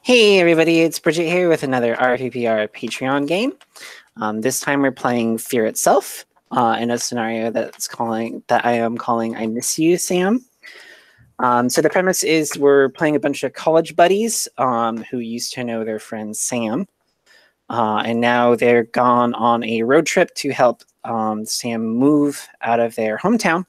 Hey everybody, it's Bridget here with another RPPR Patreon game. This time we're playing Fear Itself in a scenario that I am calling I Miss You, Sam. So the premise is we're playing a bunch of college buddies who used to know their friend Sam. And now they're gone on a road trip to help Sam move out of their hometown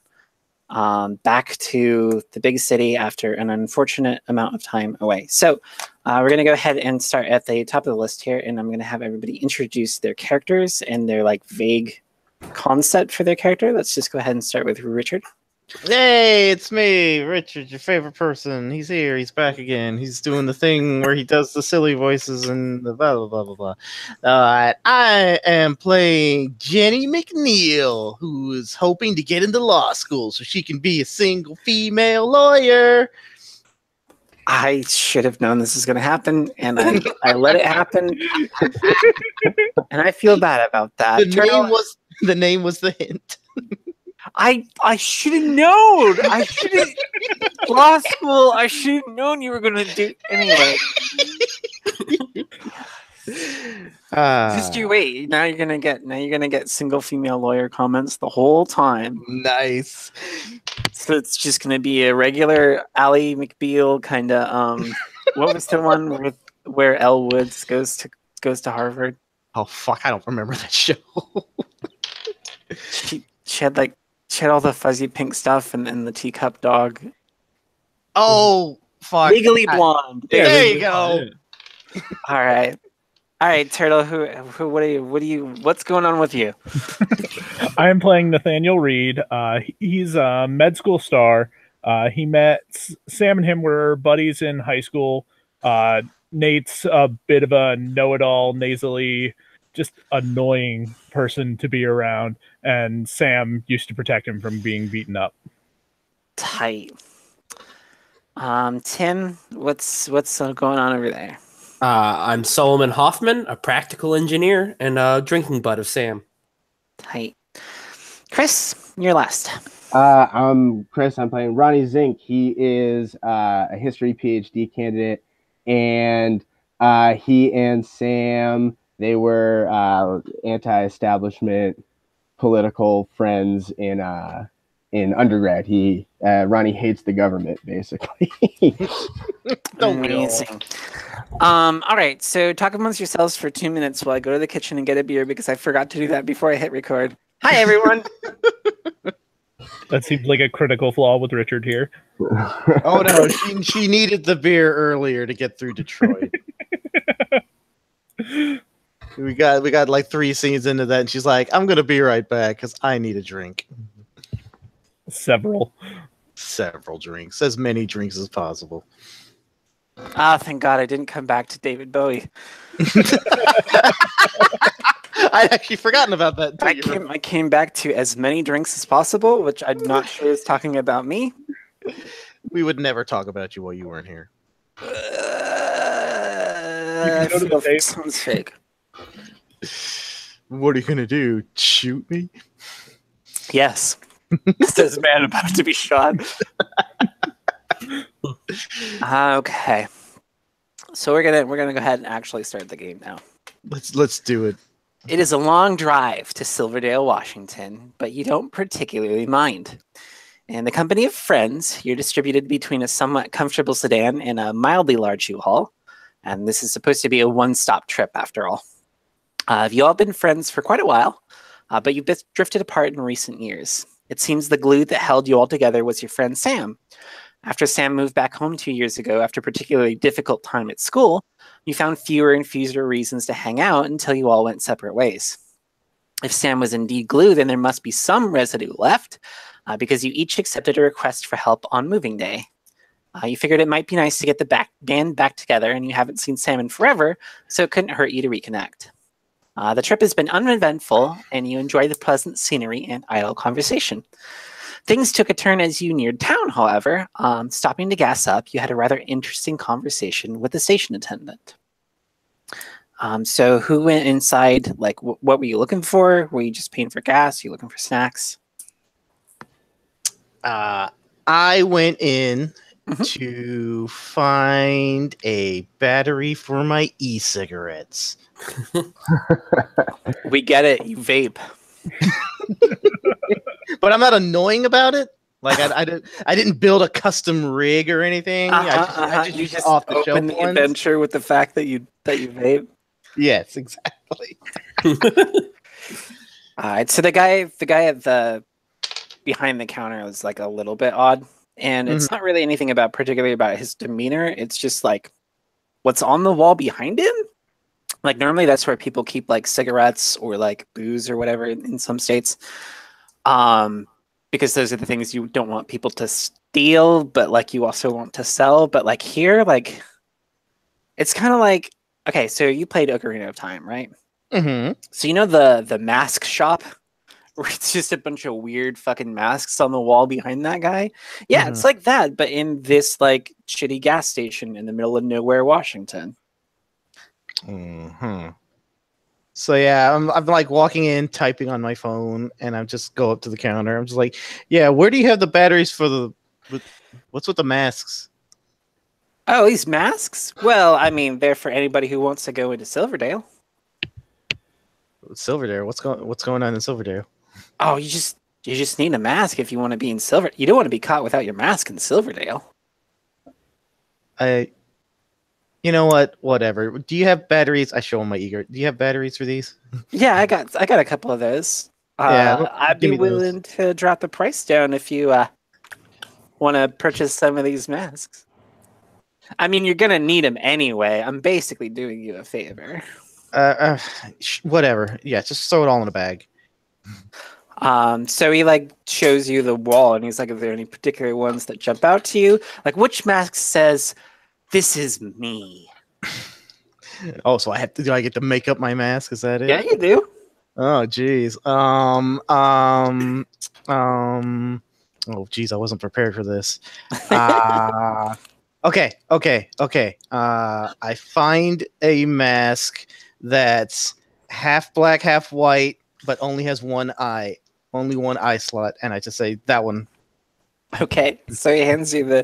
back to the big city after an unfortunate amount of time away. So we're going to go ahead and start at the top of the list here, and I'm going to have everybody introduce their characters and their like vague concept for their character. Let's just go ahead and start with Richard. Hey, it's me, Richard, your favorite person. He's here. He's back again. He's doing the thing where he does the silly voices and the blah, blah, blah, blah, blah. I am playing Jenny McNeil, who is hoping to get into law school so she can be a single female lawyer. I should have known this was going to happen, and I let it happen, and I feel bad about that. The name was the hint. I should have known. I should have law school. I should have known you were going to do anyway. Just you wait. Now you're gonna get single female lawyer comments the whole time. Nice. So it's just gonna be a regular Ally McBeal kind of. What was the one where Elle Woods goes to Harvard? Oh fuck! I don't remember that show. She had all the fuzzy pink stuff and the teacup dog. Oh fuck! Legally Blonde. There you go. All right, Turtle. What's going on with you? I am playing Nathaniel Reed. He's a med school star. He met Sam and him were buddies in high school. Nate's a bit of a know-it-all, nasally, just annoying person to be around, and Sam used to protect him from being beaten up. Tight. Tim, what's going on over there? I'm Solomon Hoffman, a practical engineer and a drinking bud of Sam. Tight. Chris, you're last. I'm Chris. I'm playing Ronnie Zink. He is a history PhD candidate, and he and Sam, they were anti-establishment political friends in undergrad. Ronnie hates the government, basically. Amazing. All right, so talk amongst yourselves for 2 minutes while I go to the kitchen and get a beer because I forgot to do that before I hit record. Hi, everyone. That seems like a critical flaw with Richard here. Oh no, she needed the beer earlier to get through Detroit. We got like 3 scenes into that, and she's like, "I'm gonna be right back because I need a drink." Several drinks, as many drinks as possible. Ah, thank God I didn't come back to David Bowie. I'd actually forgotten about that. I came back to as many drinks as possible, which I'm not sure is talking about me. We would never talk about you while you weren't here. Sounds fake. What are you gonna do? Shoot me? Yes. Says man about to be shot. Okay. So we're gonna go ahead and actually start the game now. Let's do it. It is a long drive to Silverdale, Washington, but you don't particularly mind. In the company of friends, you're distributed between a somewhat comfortable sedan and a mildly large U-Haul, and this is supposed to be a one-stop trip after all. You've all been friends for quite a while, but you've drifted apart in recent years. It seems the glue that held you all together was your friend Sam. After Sam moved back home 2 years ago after a particularly difficult time at school, you found fewer and fewer reasons to hang out until you all went separate ways. If Sam was indeed glue, then there must be some residue left, because you each accepted a request for help on moving day. You figured it might be nice to get the band back together, and you haven't seen Sam in forever, so it couldn't hurt you to reconnect. The trip has been uneventful, and you enjoy the pleasant scenery and idle conversation. Things took a turn as you neared town, however. Stopping to gas up, you had a rather interesting conversation with the station attendant. So who went inside? Like, what were you looking for? Were you just paying for gas? Were you looking for snacks? I went in to find a battery for my e-cigarettes. We get it. You vape. But I'm not annoying about it. Like I didn't build a custom rig or anything. I just You use just off the shelf open the ones. adventure with the fact that you vape. Yes, exactly. All right. So the guy at the behind the counter was like a little bit odd, and it's not really anything particularly about his demeanor. It's just like what's on the wall behind him. Like normally that's where people keep like cigarettes or like booze or whatever in some states. Because those are the things you don't want people to steal, but like you also want to sell. But like here, like it's kind of like, okay, so you played Ocarina of Time, right? Mm-hmm. So you know the mask shop where it's just a bunch of weird fucking masks on the wall behind that guy? Yeah, it's like that, but in this like shitty gas station in the middle of nowhere, Washington. Mm-hmm. So yeah, I'm like walking in, typing on my phone, and I'm just go up to the counter. I'm just like, yeah, where do you have the batteries for what's with the masks? Oh, these masks? Well, I mean, they're for anybody who wants to go into Silverdale. Silverdale. What's going on in Silverdale? Oh, you just need a mask if you want to be in Silver. You don't want to be caught without your mask in Silverdale. You know what? Whatever. Do you have batteries? I show him my eager. Do you have batteries for these? Yeah, I got a couple of those. I'd be willing to drop the price down if you want to purchase some of these masks. I mean, you're gonna need them anyway. I'm basically doing you a favor. Whatever. Yeah, just throw it all in a bag. So he like shows you the wall, and he's like, "Are there any particular ones that jump out to you? Like, which mask says this is me?" Oh, so do I get to make up my mask? Is that it? Yeah, you do. Oh, geez. Oh, geez, I wasn't prepared for this. Okay. I find a mask that's half black, half white, but only has one eye slot, and I just say that one. Okay, so he hands you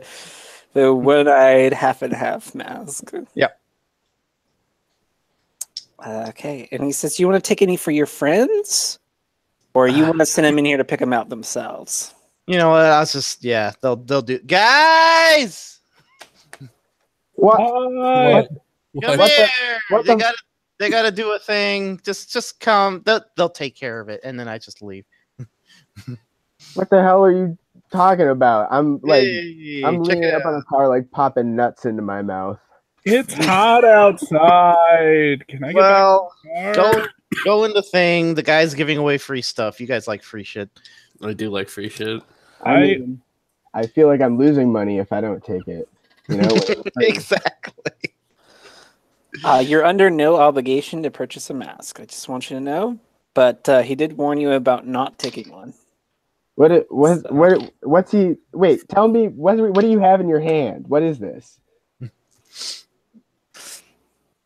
the one-eyed half and half mask. Yep. Okay, and he says, "You want to take any for your friends, or you want to send them in here to pick them out themselves?" You know what? I'll just they'll do. Guys, What? come here. They gotta do a thing. Just come. They'll take care of it, and then I just leave. What the hell are you talking about? I'm leaning up on the car, like popping nuts into my mouth. It's hot outside. Can I get back to the car? Go in the thing. The guy's giving away free stuff. You guys like free shit. I do like free shit. I feel like I'm losing money if I don't take it. You know? Exactly. You're under no obligation to purchase a mask. I just want you to know. But he did warn you about not taking one. What's he? Wait, tell me. What do you have in your hand? What is this?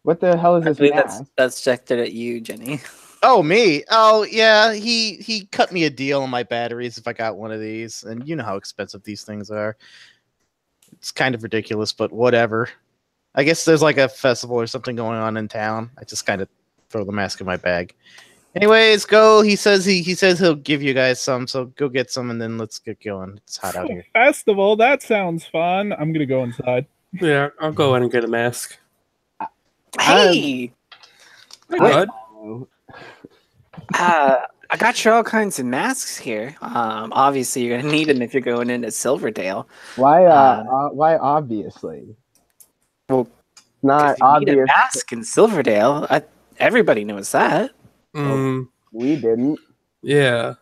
What the hell is this mask? That's directed at you, Jenny. Oh, me? Oh, yeah. He cut me a deal on my batteries if I got one of these, and you know how expensive these things are. It's kind of ridiculous, but whatever. I guess there's like a festival or something going on in town. I just kind of throw the mask in my bag. Anyways, go. He says he'll give you guys some, so go get some, and then let's get going. It's hot out here. Festival. That sounds fun. I'm gonna go inside. Yeah, I'll go in and get a mask. Hey, What? I got you all kinds of masks here. Obviously, you're gonna need them if you're going into Silverdale. Why? Why? Obviously. Well, not you obvious. need a mask in Silverdale. Everybody knows that. We didn't. Yeah.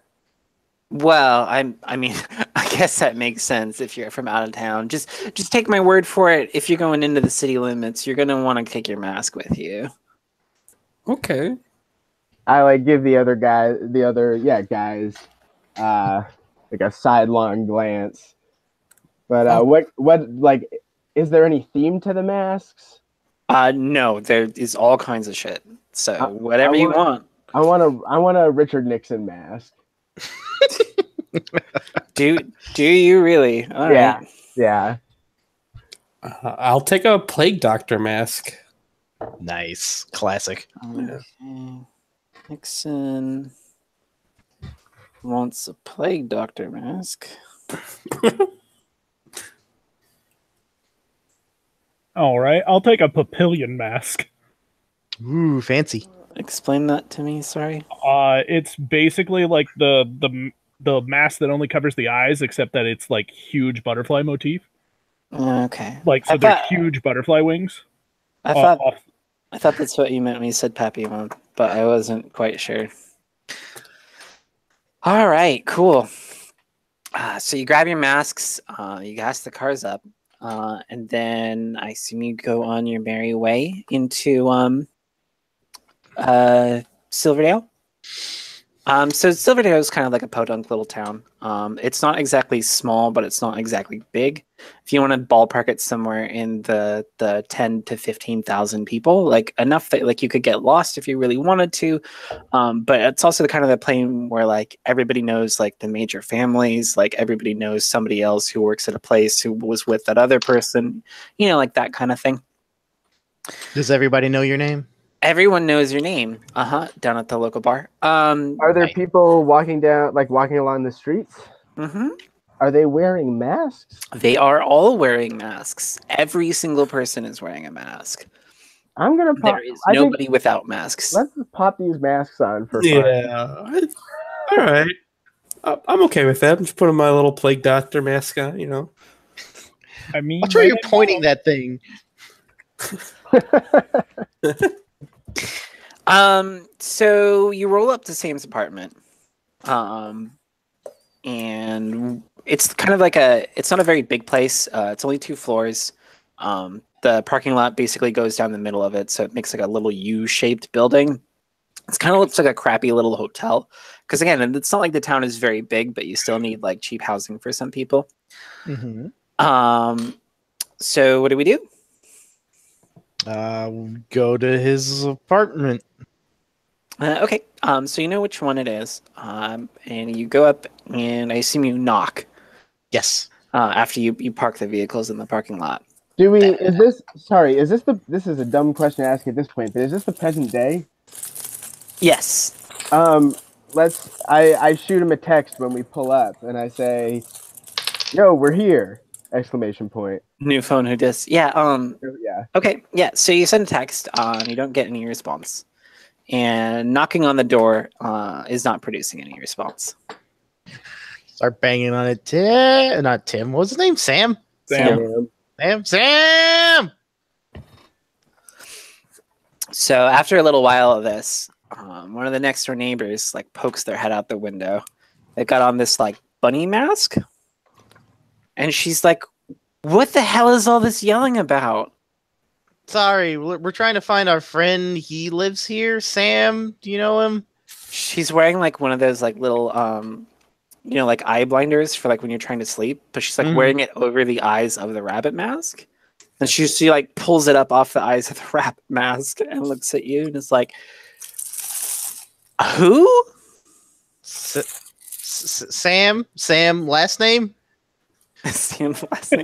Well, I mean, I guess that makes sense if you're from out of town. Just take my word for it. If you're going into the city limits, you're gonna want to take your mask with you. Okay. I like give the other guys, like a sidelong glance. But what like, is there any theme to the masks? No, there is all kinds of shit. So whatever you want. I want a Richard Nixon mask. Do you really? All right. Yeah. I'll take a plague doctor mask. Nice. Classic. Okay. Nixon wants a plague doctor mask. All right, I'll take a papillion mask. Ooh, fancy. Explain that to me, sorry. It's basically like the mask that only covers the eyes, except that it's like huge butterfly motif. Okay. Like, so they're huge butterfly wings. I thought that's what you meant when you said papillon, but I wasn't quite sure. All right, cool. So you grab your masks, you gas the cars up, and then I assume you go on your merry way into Silverdale. So Silverdale is kind of like a podunk little town. It's not exactly small, but it's not exactly big. If you want to ballpark it somewhere in the 10 to 15,000 people, like enough that like you could get lost if you really wanted to. But it's also the kind of the plane where like everybody knows like the major families, like everybody knows somebody else who works at a place who was with that other person, you know, like that kind of thing. Does everybody know your name? Everyone knows your name. Down at the local bar. Are there people walking along the streets? Mm-hmm. Are they wearing masks? They are all wearing masks. Every single person is wearing a mask. I'm gonna pop. There is nobody without masks. Let's just pop these masks on for fun. Yeah. All right. I'm okay with that. I'm just putting my little plague doctor mask on, you know. I mean, Watch where you're pointing that thing. So you roll up to Sam's apartment. And it's kind of like it's not a very big place. It's only 2 floors. The parking lot basically goes down the middle of it, so it makes like a little U-shaped building. It kind of looks like a crappy little hotel. Because again, it's not like the town is very big, but you still need like cheap housing for some people. Mm-hmm. So what do we do? Go to his apartment. Okay. So you know which one it is. And you go up and I assume you knock. Yes. After you park the vehicles in the parking lot. This is a dumb question to ask at this point, but is this the present day? Yes. I shoot him a text when we pull up and I say, "Yo, we're here!" Exclamation point. New phone who dis. Yeah. Yeah. Okay. Yeah. So you send a text, you don't get any response. And knocking on the door is not producing any response. Start banging on it. Not Tim. What was his name? Sam? Sam. Sam! So after a little while of this, one of the next door neighbors like pokes their head out the window. They got on this like bunny mask. And she's like, "What the hell is all this yelling about?" Sorry, we're trying to find our friend. He lives here. Sam, do you know him? She's wearing like one of those like little like eye blinders for like when you're trying to sleep, but she's like wearing it over the eyes of the rabbit mask. And she like pulls it up off the eyes of the rabbit mask and looks at you and is like, "Who?" Sam? Sam, last name? Sam's last name.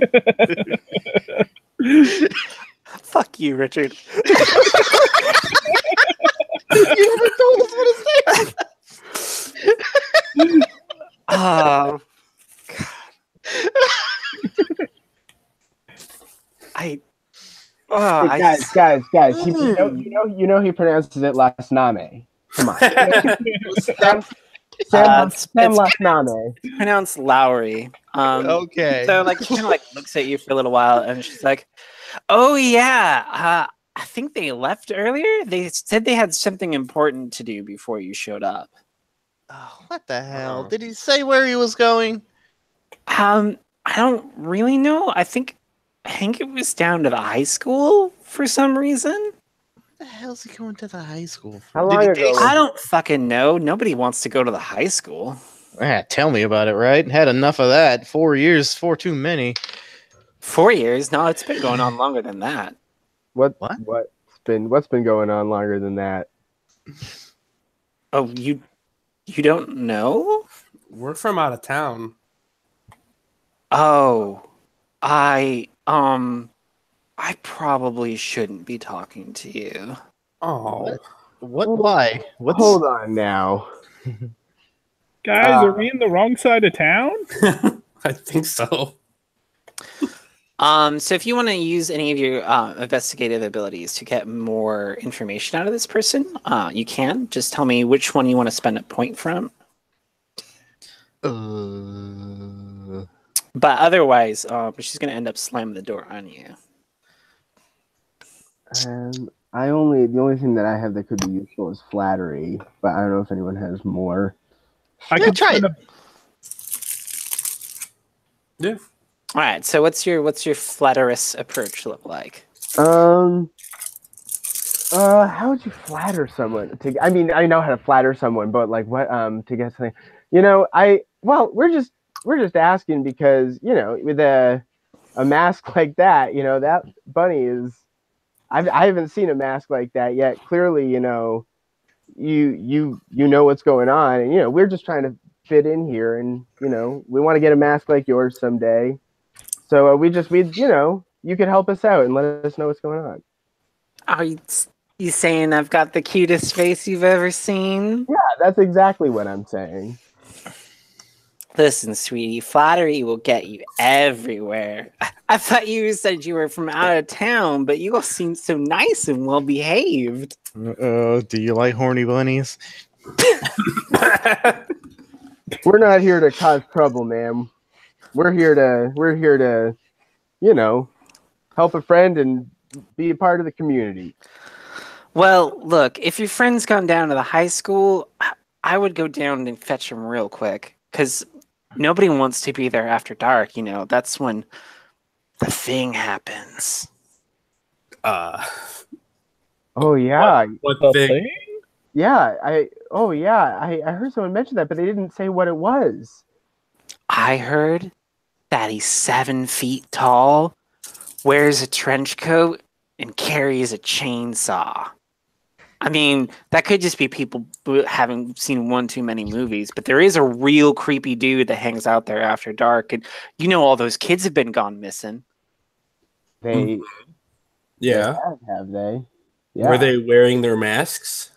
Fuck you, Richard. You never told us what his name. Oh, God. Guys. You know he pronounces it last name. Come on. Sam last name. It's pronounced Lowry. Okay. So like she kind of like looks at you for a little while and she's like, "Oh yeah, I think they left earlier. They said they had something important to do before you showed up." Oh, what the hell? Did he say where he was going? I don't really know. I think it was down to the high school for some reason. What the hell's he going to the high school for? How long ago? I don't fucking know. Nobody wants to go to the high school. Tell me about it, right? Had enough of that. 4 years, 4 too many. 4 years? No, it's been going on longer than that. What's been going on longer than that? Oh, you don't know? We're from out of town. Oh, I probably shouldn't be talking to you. Oh, What? Why? What's? Hold on now. Guys, are we in the wrong side of town? I think so. So if you want to use any of your investigative abilities to get more information out of this person, you can. Just tell me which one you want to spend a point from. But otherwise, she's going to end up slamming the door on you. The only thing that I have that could be useful is flattery, but I don't know if anyone has more. I Yeah, could try spend it. Yeah. All right. So what's your flatterous approach look like? How would you flatter someone? I mean, I know how to flatter someone, but like what? To get something, we're just asking because with a mask like that, that bunny is. I haven't seen a mask like that yet. Clearly, you know what's going on, and we're just trying to fit in here, and we want to get a mask like yours someday. So you could help us out and let us know what's going on. Are you saying I've got the cutest face you've ever seen? Yeah, that's exactly what I'm saying. Listen, sweetie, flattery will get you everywhere. I thought you said you were from out of town, but you all seem so nice and well behaved. Do you like horny bunnies? We're not here to cause trouble, ma'am. We're here to help a friend and be a part of the community. Well, look, if your friend's gone down to the high school, I would go down and fetch him real quick, because nobody wants to be there after dark. That's when the thing happens. Oh yeah. What The thing? thing? Yeah, I heard someone mention that, but they didn't say what it was. I heard that he's 7 feet tall, wears a trench coat, and carries a chainsaw. I mean, that could just be people having seen one too many movies, but there is a real creepy dude that hangs out there after dark, and all those kids have been gone missing. They Yeah. have they? Yeah. Were they wearing their masks?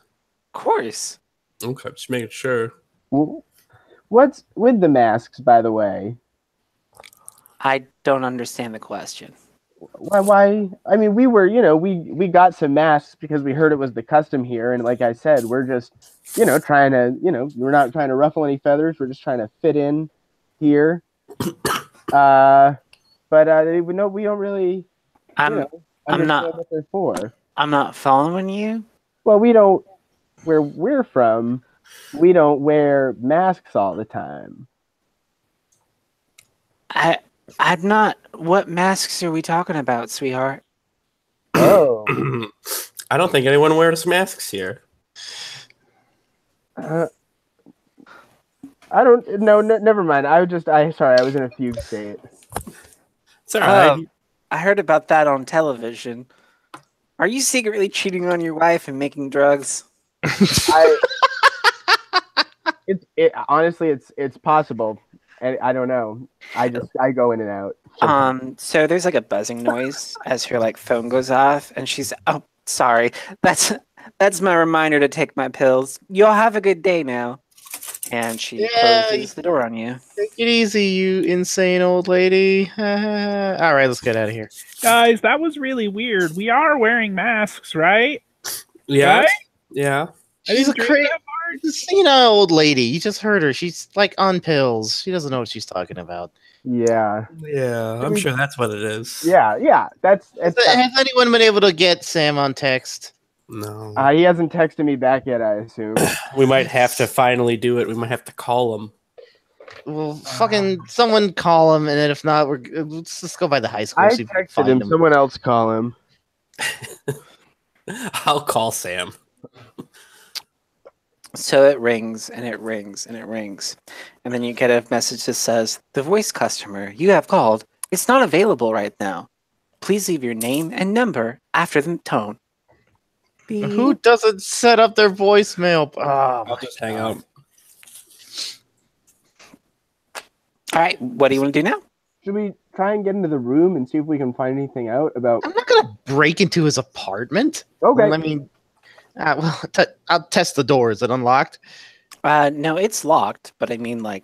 Of course. Okay, just making sure. What's with the masks, by the way? I don't understand the question. Why? I mean, we were, we got some masks because we heard it was the custom here, and like I said, we're just, trying to, we're not trying to ruffle any feathers. We're just trying to fit in here. But we don't really. I'm understand not. what they're for. I'm not following you. Well, we don't. Where we're from, we don't wear masks all the time. I'm not. What masks are we talking about, sweetheart? Oh. I don't think anyone wears masks here. I don't. No, never mind. Sorry, I was in a fugue state. It's all right. I heard about that on television. Are you secretly cheating on your wife and making drugs? Honestly, it's possible. I don't know. I go in and out. So there's like a buzzing noise as her phone goes off, and she's, oh, sorry. That's my reminder to take my pills. You all have a good day now. And she closes the door on you. Take it easy, you insane old lady. All right, let's get out of here. Guys, that was really weird. We are wearing masks, right? Yeah. Right? Yeah. She's a crazy, old lady. You just heard her. She's on pills. She doesn't know what she's talking about. Yeah. Yeah, I'm sure that's what it is. Yeah. Has anyone been able to get Sam on text? No. He hasn't texted me back yet, I assume. We might have to finally do it. We might have to call him. Well, fucking someone call him, and then if not, let's just go by the high school. I texted him. Someone else call him. I'll call Sam. So it rings, and it rings, and it rings. And then you get a message that says, the voice customer you have called is not available right now. Please leave your name and number after the tone. Beep. Who doesn't set up their voicemail? Oh, I'll just hang out. All right, what do you want to do now? should we try and get into the room and see if we can find anything out about? I'm not gonna break into his apartment. Okay. Well, I mean, I'll test the door. Is it unlocked? No, it's locked, but I mean, like,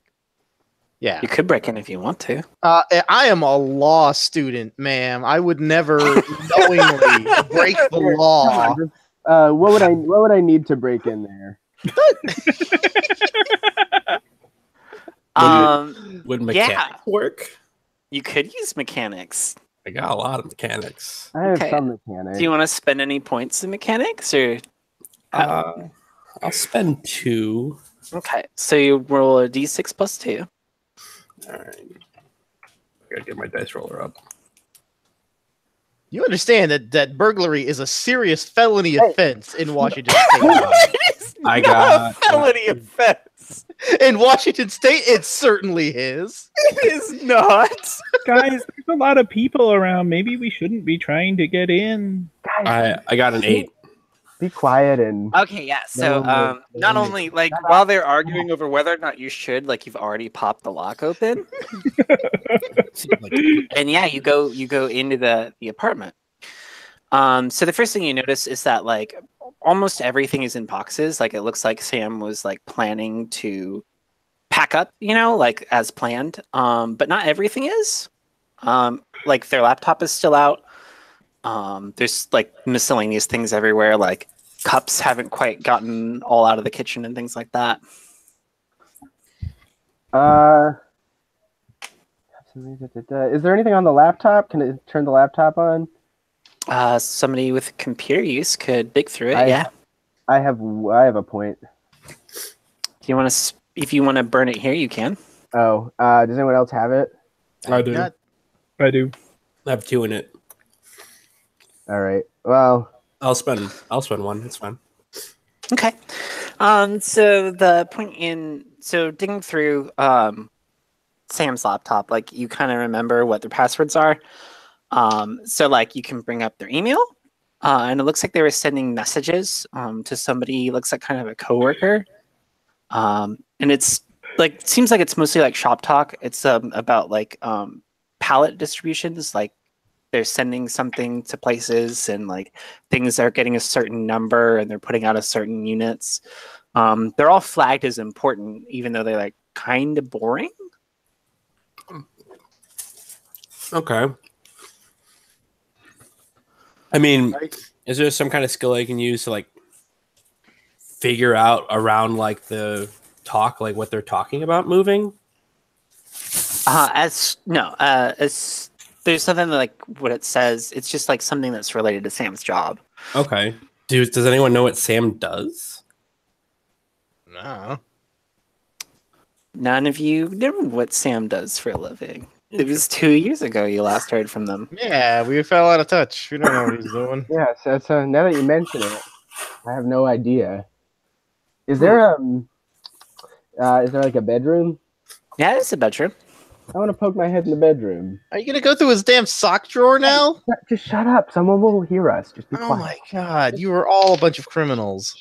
Yeah. you could break in if you want to. I am a law student, ma'am. I would never knowingly break the law. What would I need to break in there? Would mechanics work? You could use mechanics. I got a lot of mechanics. I have Okay. some mechanics. Do you want to spend any points in mechanics, or? I'll spend 2. Okay, so you roll a d6 plus 2. All right. I gotta get my dice roller up. You understand that burglary is a serious felony offense in Washington State. It is I not got- a felony offense. In Washington State, it certainly is. It is not. Guys, there's a lot of people around. Maybe we shouldn't be trying to get in. Guys, I got an 8. be quiet and Okay, yeah. So, not only like while they're arguing over whether or not you should, like you've already popped the lock open, and yeah, you go into the apartment. So the first thing you notice is that like almost everything is in boxes. Like it looks like Sam was like planning to pack up, like as planned. But not everything is. Like their laptop is still out. There's like miscellaneous things everywhere, like cups haven't quite gotten all out of the kitchen and things like that. is there anything on the laptop? Can it turn the laptop on? Somebody with computer use could dig through it. Yeah. I have a point. Do you want to? If you want to burn it here, you can. Oh, does anyone else have it? I do. I do. I have 2 in it. All right. Well, I'll spend 1. It's fine. Okay. So the point so digging through Sam's laptop, like you kind of remember what their passwords are. So like you can bring up their email, and it looks like they were sending messages to somebody. Looks like kind of a coworker, and it's like seems like it's mostly like shop talk. It's about like pallet distributions, like they're sending something to places and like things are getting a certain number and they're putting out a certain units. They're all flagged as important, even though they're like kind of boring. Okay. I mean, is there some kind of skill I can use to like figure out around like the talk, like what they're talking about moving? As there's something like what it says. It's just like something that's related to Sam's job. Okay. Does anyone know what Sam does? No. None of you know what Sam does for a living. It was 2 years ago you last heard from them. Yeah, we fell out of touch. We don't know what he's doing. yes. That's now that you mention it, I have no idea. Is there like a bedroom? Yeah, it's a bedroom. I want to poke my head in the bedroom. Are you gonna go through his damn sock drawer now? Just shut up. Someone will hear us. Just be Oh quiet. my god, you are all a bunch of criminals.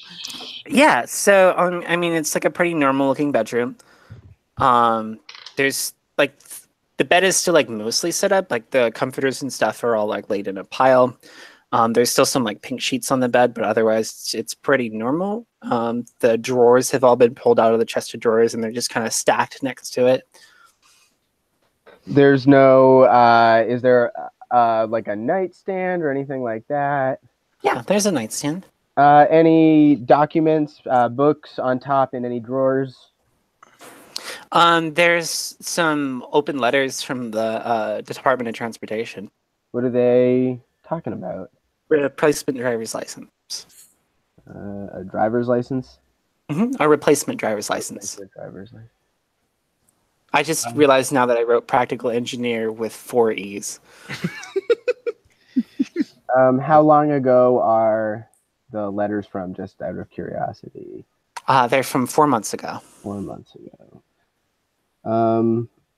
Yeah, so I mean, it's like a pretty normal looking bedroom. There's like the bed is still like mostly set up, like the comforters and stuff are all like laid in a pile. There's still some like pink sheets on the bed, but otherwise it's pretty normal. The drawers have all been pulled out of the chest of drawers and they're just kind of stacked next to it. There's no. Is there like a nightstand or anything like that? Yeah, there's a nightstand. Any documents, books on top in any drawers? There's some open letters from the Department of Transportation. What are they talking about? Replacement driver's license. A driver's license? A replacement driver's license. A driver's license. I just realized now that I wrote practical engineer with 4 E's. How long ago are the letters from, just out of curiosity? They're from 4 months ago. 4 months ago.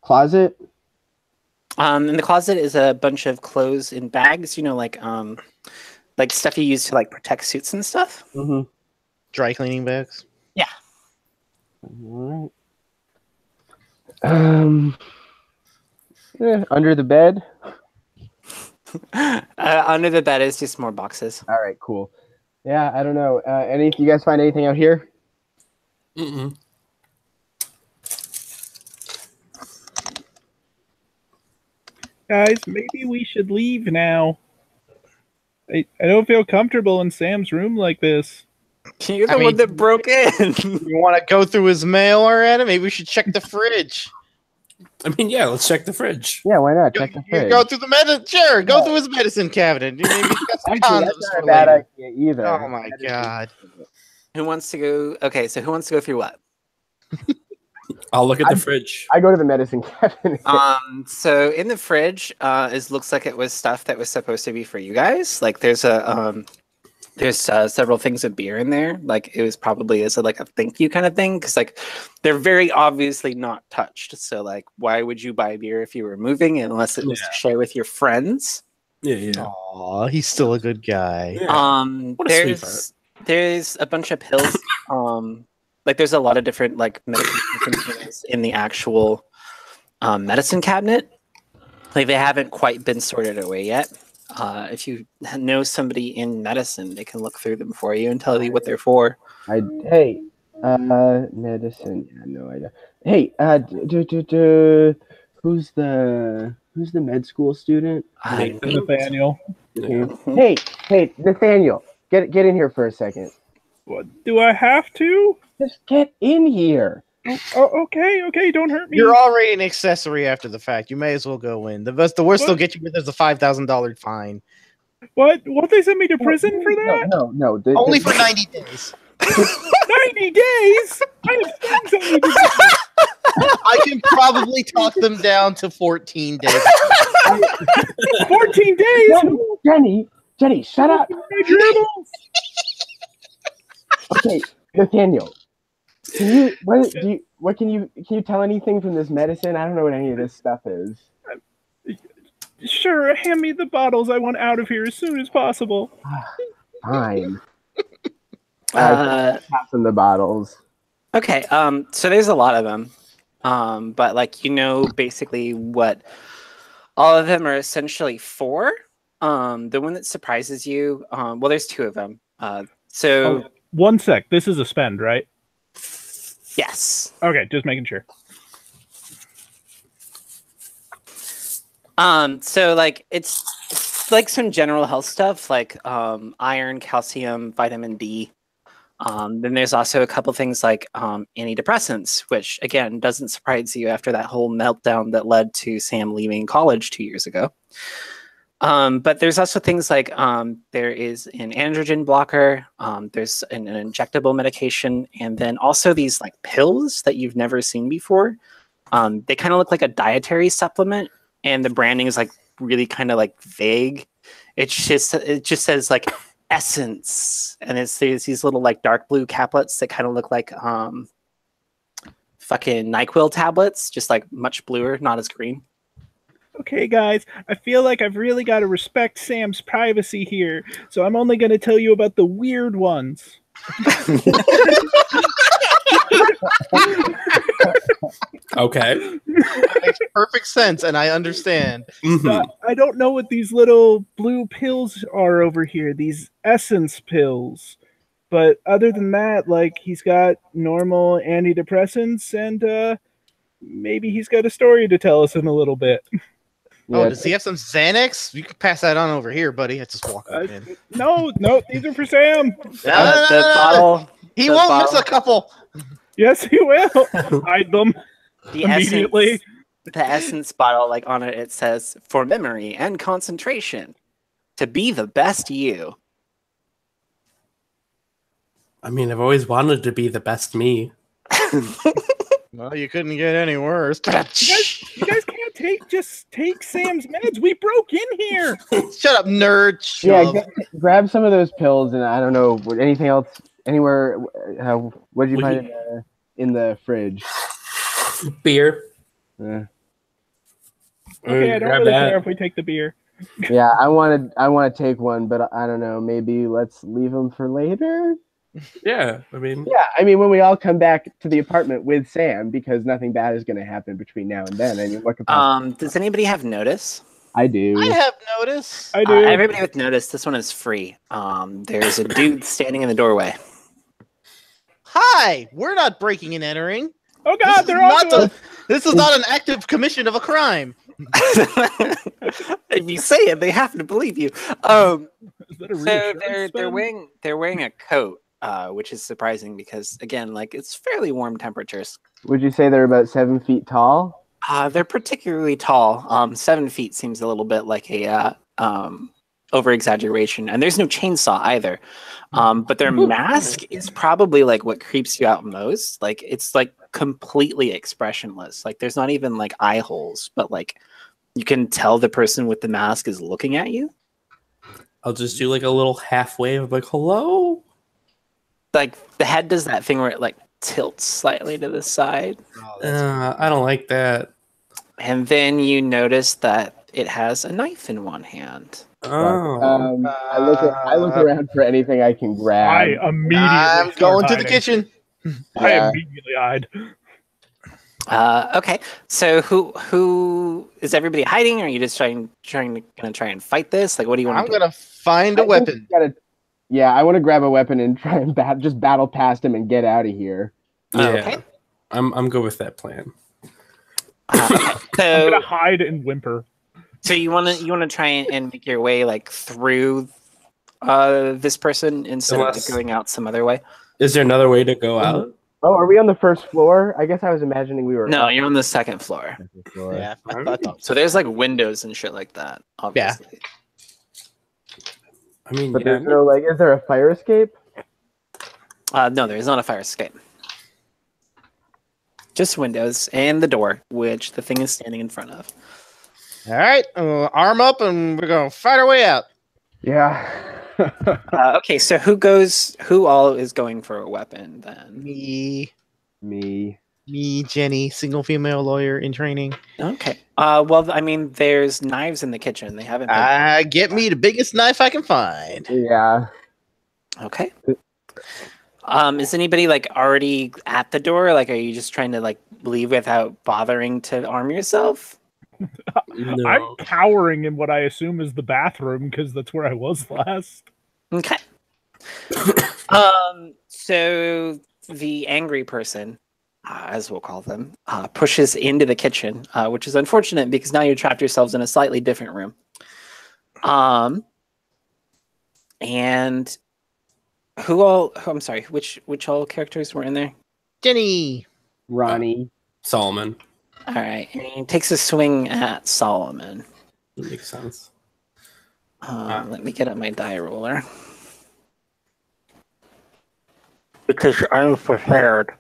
Closet? In the closet is a bunch of clothes in bags, like stuff you use to like protect suits and stuff. Mm-hmm. Dry cleaning bags. Yeah. All right. Under the bed. Under the bed is just more boxes. All right, cool. Yeah, I don't know. You guys find anything out here? Mm-mm. Guys, maybe we should leave now. I don't feel comfortable in Sam's room like this. You're the one that broke in. You want to go through his mail already? Maybe we should check the fridge. I mean, yeah, let's check the fridge. Yeah, why not? Check the You fridge. go through the medicine. Sure, go through his medicine cabinet. Maybe he's got some Actually, condoms that's not for a bad later. idea either. Oh my god. Who wants to go? Okay, so who wants to go through what? I'll look at the fridge. I go to the medicine cabinet. So in the fridge, looks like it was stuff that was supposed to be for you guys. Like there's several things of beer in there. Like it was probably as a thank you kind of thing, because like they're very obviously not touched. So like, why would you buy beer if you were moving unless it was to share with your friends? Yeah. Aw, he's still a good guy. Yeah. What a sweetheart. There's a bunch of pills. Like there's a lot of different like medications in the actual medicine cabinet. Like they haven't quite been sorted away yet. If you know somebody in medicine, they can look through them for you and tell you what they're for. Medicine. Yeah, no idea. Hey, who's the med school student? Nathaniel. Yeah. Hey, Nathaniel, get in here for a second. What, do I have to? Just get in here. Oh, okay, don't hurt me. You're already an accessory after the fact. You may as well go in. The worst they'll get you with is a $5,000 fine. What? Won't they send me to prison for that? No. Only for 90 days. 90 days? I have things I need to do. I can probably talk them down to 14 days. 14 days? Jenny, shut up. My dribbles. Okay, Nathaniel. Can you tell anything from this medicine? I don't know what any of this stuff is. Sure, hand me the bottles. I want out of here as soon as possible. Fine. Pass them the bottles. Okay, so there's a lot of them. But like basically what all of them are essentially for. The one that surprises you, well, there's two of them. So 1 sec. This is a spend, right? yes. Okay, just making sure. So like it's like some general health stuff like iron, calcium, vitamin D. Then there's also a couple things like antidepressants, which again doesn't surprise you after that whole meltdown that led to Sam leaving college 2 years ago. But there's also things like there is an androgen blocker, there's an injectable medication, and then also these like pills that you've never seen before. They kind of look like a dietary supplement, and the branding is like really kind of like vague. It just says like essence, and there's these little like dark blue caplets that kind of look like fucking NyQuil tablets, just like much bluer, not as green. Okay, guys, I feel like I've really got to respect Sam's privacy here, so I'm only going to tell you about the weird ones. Okay. That makes perfect sense, and I understand. Mhm. I don't know what these little blue pills are over here, these essence pills. But other than that, like, he's got normal antidepressants, and maybe he's got a story to tell us in a little bit. Oh, does he have some Xanax? You can pass that on over here, buddy. I just walk up in. No, these are for Sam. The bottle. He the won't bottle- miss a couple. Yes, he will. Hide them The immediately. the essence bottle, like on it, it says for memory and concentration, to be the best you. I mean, I've always wanted to be the best me. Well, you couldn't get any worse. You guys can't take Sam's meds. We broke in here. Shut up, nerd. Yeah, Shove. grab some of those pills, and I don't know anything else. Anywhere? What did you find in the fridge? Beer. Yeah. Okay, I don't Grab really that. care if we take the beer. Yeah, I want to take one, but I don't know. Maybe let's leave them for later. Yeah, I mean, Yeah, I mean, when we all come back to the apartment with Sam, because nothing bad is going to happen between now and then. I mean, what could possibly... Does anybody have notice? I do. I have notice. I do. Everybody with notice, this one is free. There's a dude standing in the doorway. Hi, we're not breaking and entering. Oh God, they're on to us. This is not an active commission of a crime. If you say it, they have to believe you. Is that a So reassurance they're wearing a coat, which is surprising because again, like it's fairly warm temperatures. Would you say they're about 7 feet tall? They're particularly tall. 7 feet seems a little bit like a over exaggeration, and there's no chainsaw either. But their mask is probably like what creeps you out most. Like it's like completely expressionless. Like there's not even like eye holes, but like you can tell the person with the mask is looking at you. I'll just do like a little half wave of like hello. Like the head does that thing where it like tilts slightly to the side. I don't like that. And then you notice that it has a knife in one hand. Oh, I look around for anything I can grab. I immediately I'm start going to the hiding. kitchen. I Yeah. immediately hide. Okay, so who is everybody hiding? Or are you just gonna try and fight this? Like, what do you want I'm to do? gonna find a I think weapon. we gotta- yeah, I want to grab a weapon and try and just battle past him and get out of here. yeah. Okay. I'm good with that plan. I'm So gonna hide and whimper. so you want to try and make your way like through this person instead of Unless- like, going out some other way? Is there another way to go out? Oh, are we on the first floor? I guess I was imagining we were. No, up you're on the second floor. on the floor. Yeah, I thought So there's like windows and shit like that. Obviously. I mean, But yeah, there's no like. Is there a fire escape? No, there is not a fire escape. Just windows and the door, which the thing is standing in front of. All right, arm up, and we're gonna fight our way out. Yeah. Okay, so who all is going for a weapon then? Me, Me. Jenny, single female lawyer in training. Okay. Well, I mean, there's knives in the kitchen. They haven't been... Get me the biggest knife I can find. Yeah. Okay. Is anybody like already at the door? Like, are you just trying to like leave without bothering to arm yourself? no. I'm cowering in what I assume is the bathroom because that's where I was last. Okay. So the angry person, as we'll call them, pushes into the kitchen, which is unfortunate because now you trapped yourselves in a slightly different room. And I'm sorry, which all characters were in there? Jenny. Ronnie. Solomon. All right, and he takes a swing at Solomon. That makes sense. Let me get up my die roller. Because I'm prepared.